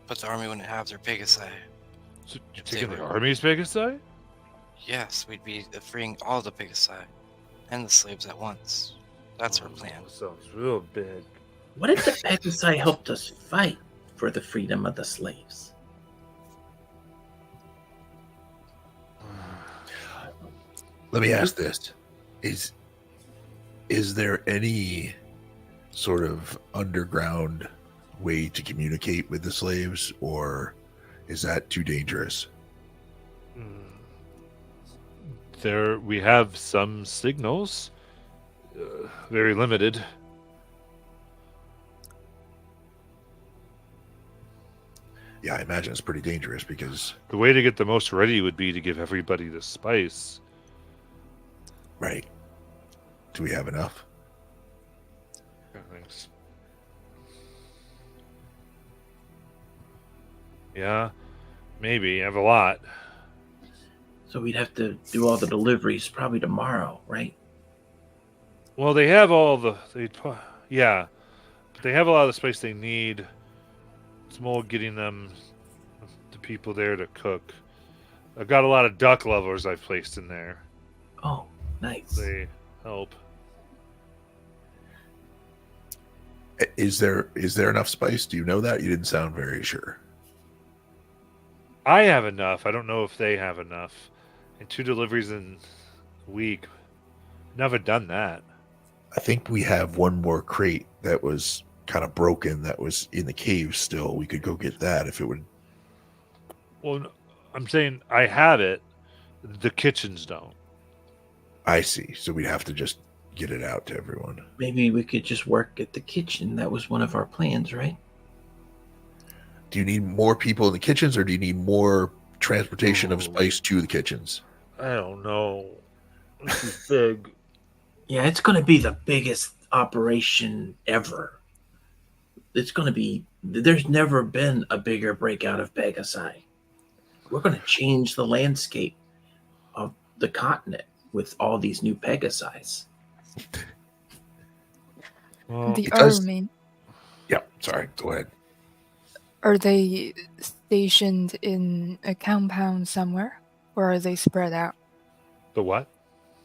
but the army wouldn't have their Pegasi. So you're if they taking the were- army's Pegasi? Yes, we'd be freeing all the Pegasi and the slaves at once. That's our plan. Oh, sounds real big. what if the Pegasi helped us fight for the freedom of the slaves? Let me ask this: is there any sort of underground way to communicate with the slaves, or is that too dangerous? There, we have some signals, very limited. Yeah, I imagine it's pretty dangerous because, The way to get the most ready would be to give everybody the spice. right? Do we have enough? Thanks. Yeah, maybe. I have a lot. So we'd have to do all the deliveries probably tomorrow, right? Well, they have all the. Yeah, but they have a lot of the space they need. It's more getting them, the people there to cook. I've got a lot of duck lovers I've placed in there. Oh, nice. They help. Is there enough spice? Do you know that? You didn't sound very sure. I have enough. I don't know if they have enough. And 2 deliveries in a week. Never done that. I think we have one more crate that was kind of broken that was in the cave still. We could go get that if it would. Well, I'm saying I have it. The kitchens don't. I see. So we'd have to just get it out to everyone. Maybe we could just work at the kitchen. That was one of our plans, right? Do you need more people in the kitchens, or do you need more transportation of spice to the kitchens? I don't know. This is big. Yeah, it's going to be the biggest operation ever. It's going to be. There's never been a bigger breakout of Pegasi. We're going to change the landscape of the continent with all these new Pegasis. Well, The because- army, Yeah, sorry. Go ahead. are they stationed in a compound somewhere, or are they spread out? the what?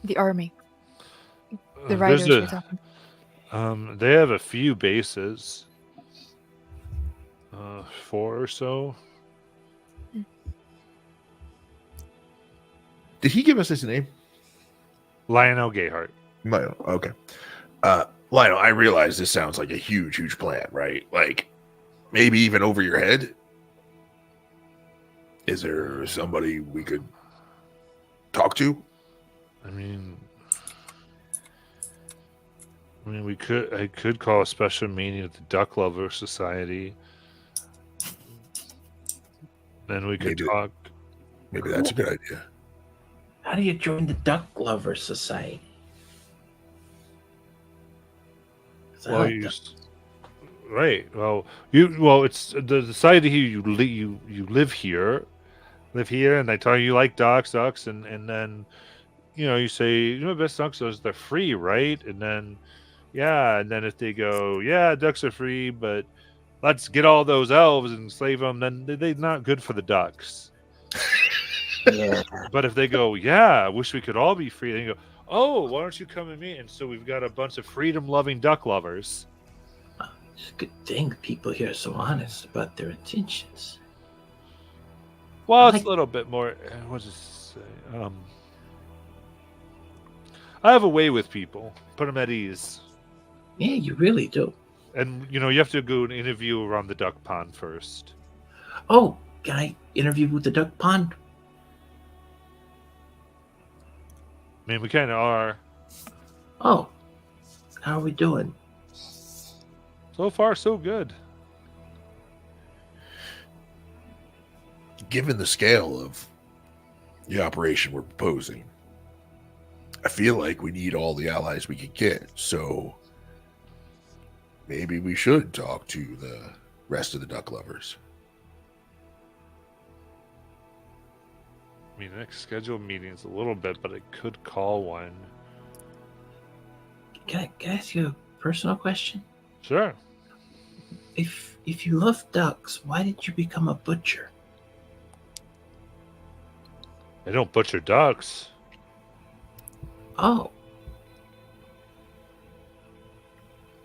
The army, the There's riders we're talking. they have a few bases. 4 or so. Did he give us his name? Lionel Gayhart. Lionel. Okay. Lionel, I realize this sounds like a huge, huge plan, right? Like maybe even over your head. Is there somebody we could talk to? I mean, I could call a special meeting at the Duck Lover Society. Then we could Maybe- talk. Maybe that's a good idea. How do you join the Duck Lover Society? 'Cause I Well, like you ducks. just, right. Well, it's the society here. You live here, and they tell you like ducks, and then, you say best ducks they're free, right? And then, and then if they go, ducks are free, but let's get all those elves and slave them, then they're not good for the ducks. Yeah. But if they go, I wish we could all be free, then you go, oh, why don't you come and meet? And so we've got a bunch of freedom-loving duck lovers. It's a good thing people here are so honest about their intentions. Well, it's like- a little bit more. What does it say? I have a way with people. Put them at ease. Yeah, you really do. And, you have to go and interview around the duck pond first. Oh, can I interview with the duck pond? I mean, we kind of are. Oh, how are we doing? So far, so good. Given the scale of the operation we're proposing, I feel like we need all the allies we can get. So maybe we should talk to the rest of the duck lovers. I mean, the next scheduled meeting is a little bit, but I could call one. Can I ask you a personal question? Sure. If you love ducks, why did you become a butcher? I don't butcher ducks. Oh.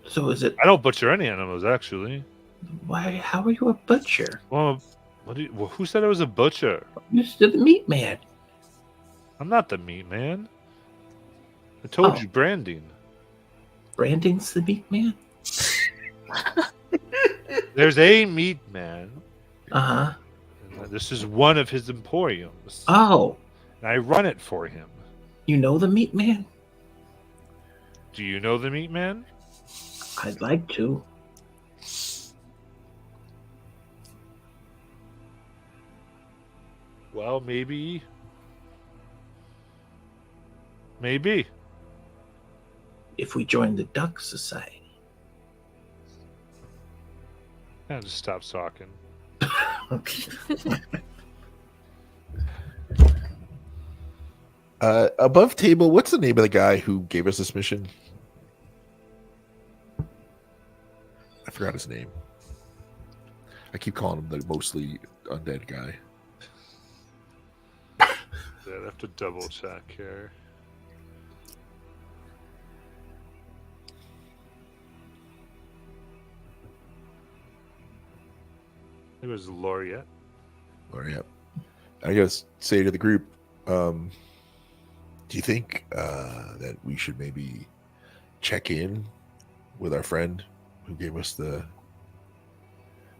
So is it I don't butcher any animals, actually. why? How are you a butcher? Well, who said I was a butcher? You're still the meat man. I'm not the meat man. I told Oh. you, branding. Branding's the meat man. There's a meat man. Uh huh. And this is one of his emporiums. Oh, And I run it for him. you know the meat man? Do you know the meat man? I'd like to. Well, maybe. Maybe. If we join the Duck Society. Yeah, just stop talking. Above table, what's the name of the guy who gave us this mission? I forgot his name. I keep calling him the mostly undead guy. Yeah, I have to double check here. It was Laureate. Or yeah, I guess say to the group, do you think that we should maybe check in with our friend who gave us the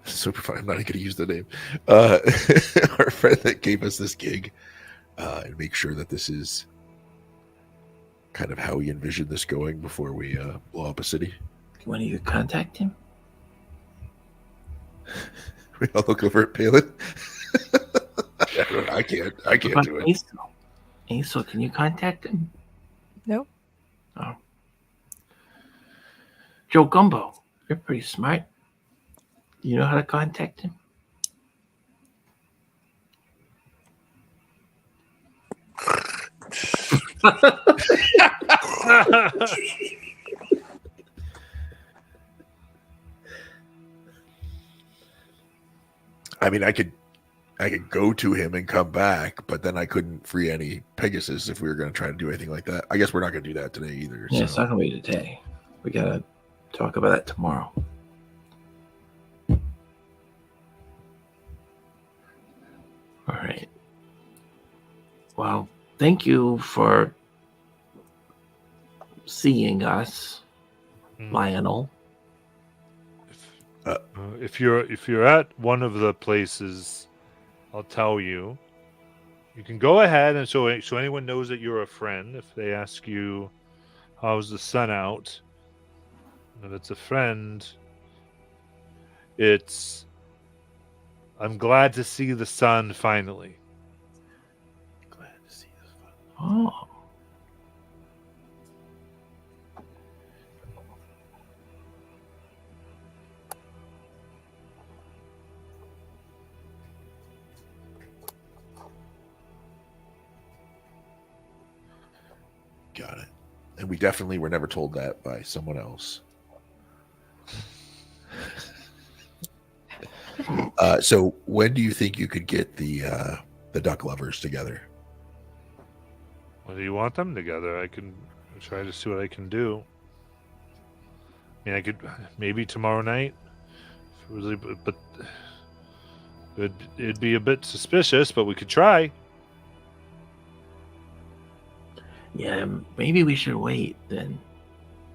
super fun? I'm not going to use the name. Our friend that gave us this gig, and make sure that this is kind of how we envision this going before we blow up a city. Want you to contact him? We all look over at Palin. I can't do it. Aisel, can you contact him? Nope. Oh. Joe Gumbo, you're pretty smart. You know how to contact him? I mean, I could go to him and come back, but then I couldn't free any Pegasus if we were going to try to do anything like that. I guess we're not going to do that today either. Yeah, it's so. not gonna be today. We gotta talk about that tomorrow. All right. Well, thank you for seeing us, Mm. Lionel. If you're at one of the places, I'll tell you. You can go ahead and so anyone knows that you're a friend. If they ask you, "How's the sun out?" If it's a friend, it's, "I'm glad to see the sun finally." Glad to see this. Oh. Got it. And we definitely were never told that by someone else. So when do you think you could get the duck lovers together? Well, do you want them together? I can try to see what I can do. I mean, I could maybe tomorrow night. Really, but It'd be a bit suspicious, but we could try. Yeah, maybe we should wait then.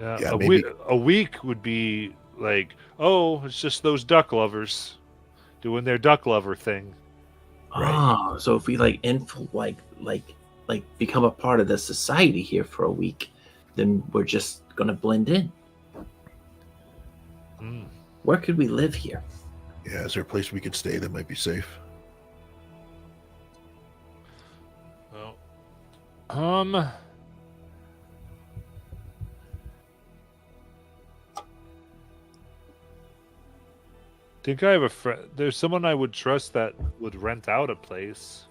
Yeah, a maybe- week would be like, oh, it's just those duck lovers doing their duck lover thing. Right. Oh, so if we like become a part of the society here for a week, then we're just gonna blend in. Mm. Where could we live here? Yeah, is there a place we could stay that might be safe? Well, think I have a friend. There's someone I would trust that would rent out a place.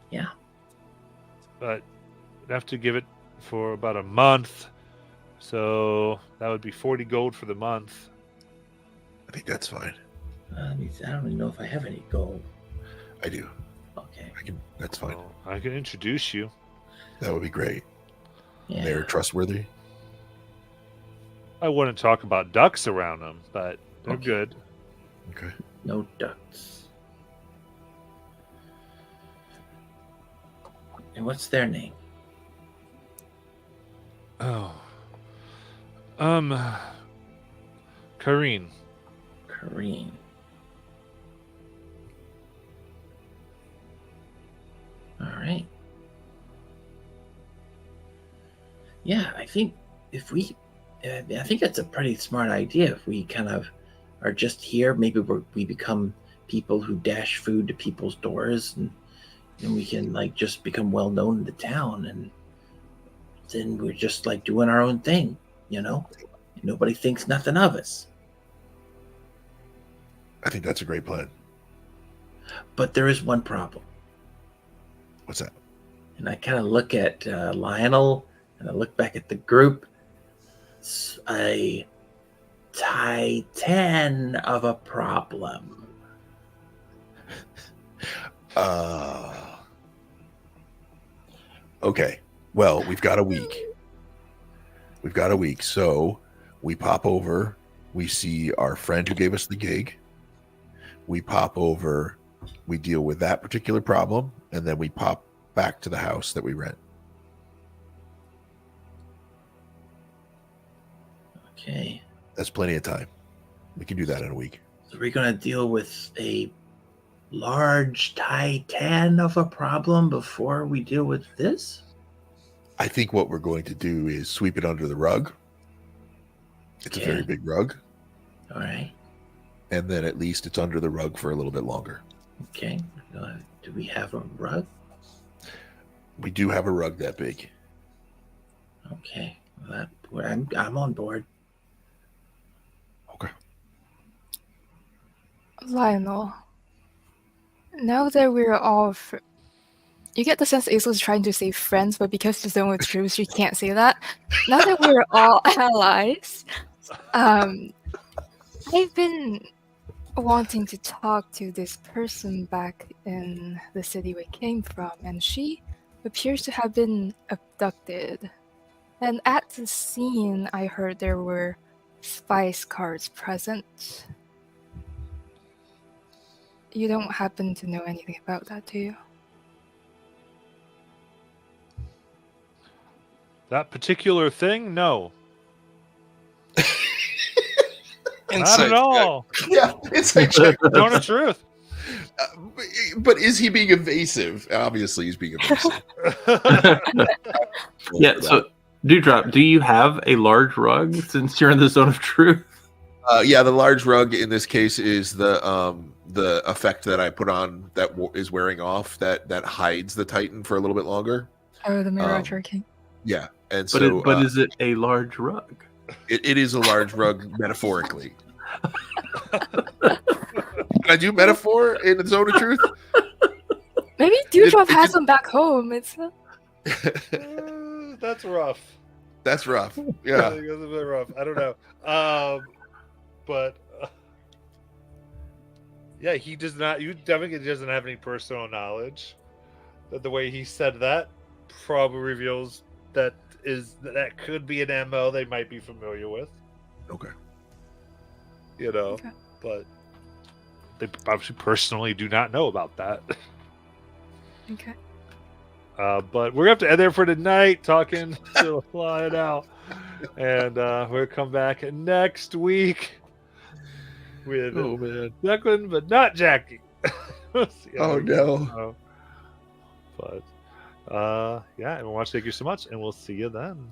Yeah. But I'd have to give it for about a month. So that would be 40 gold for the month. I think that's fine. I don't even know if I have any gold. I do. Okay. I can. That's fine. Well, I can introduce you. That would be great. Yeah. They're trustworthy. I wouldn't talk about ducks around them, but they're Okay. good. Okay. No ducks. And what's their name? Oh. Kareen. Kareen. All right. Yeah, I think if we, I think that's a pretty smart idea. If we kind of are just here, maybe we become people who dash food to people's doors, and we can like just become well known in the town, and then we're just like doing our own thing, you know. Nobody thinks nothing of us. I think that's a great plan. But there is one problem. What's that? And I kind of look at Lionel, and I look back at the group. It's a titan of a problem. Okay. Well, we've got a week. So we pop over. We see our friend who gave us the gig. We pop over. We deal with that particular problem, and then we pop back to the house that we rent. Okay. That's plenty of time. We can do that in a week. So we're going to deal with a large titan of a problem before we deal with this? I think what we're going to do is sweep it under the rug. It's a very Okay. big rug, All right. and then at least it's under the rug for a little bit longer. Okay. Do we have a rug? We do have a rug that big. Okay. Well, I'm on board. Okay. Lionel, now that we're all, you get the sense Azel's trying to say friends, but because there's no truth, she can't say that. Now that we're all allies, I've been wanting to talk to this person back in the city we came from, and she appears to have been abducted. And at the scene, I heard there were spice cards present. You don't happen to know anything about that, do you? That particular thing? No. Not Insight at check. all. Yeah, it's like check. Telling the truth. But is he being evasive? Obviously, he's being evasive. Yeah, so Dewdrop, do you have a large rug since you're in the zone of truth? Yeah, the large rug in this case is the effect that I put on that is wearing off that hides the Titan for a little bit longer. Oh, the mirror Um, jerking. Yeah, and But, so is it a large rug? it is a large rug metaphorically. Can I do metaphor in the zone of truth? Maybe Dewdrop it has did- them back home. It's That's rough. That's rough. I Yeah. think that's a bit rough. I don't know. But yeah, he does not. You definitely doesn't have any personal knowledge. That the way he said that probably reveals that could be an MO they might be familiar with. Okay. You know, Okay. but they obviously personally do not know about that. Okay. But we're gonna have to end there for tonight, talking to flying out, and we'll come back next week with Oh man. Declan, but not Jackie. We'll see how Oh it goes. no. But yeah, everyone, thank you so much, and we'll see you then.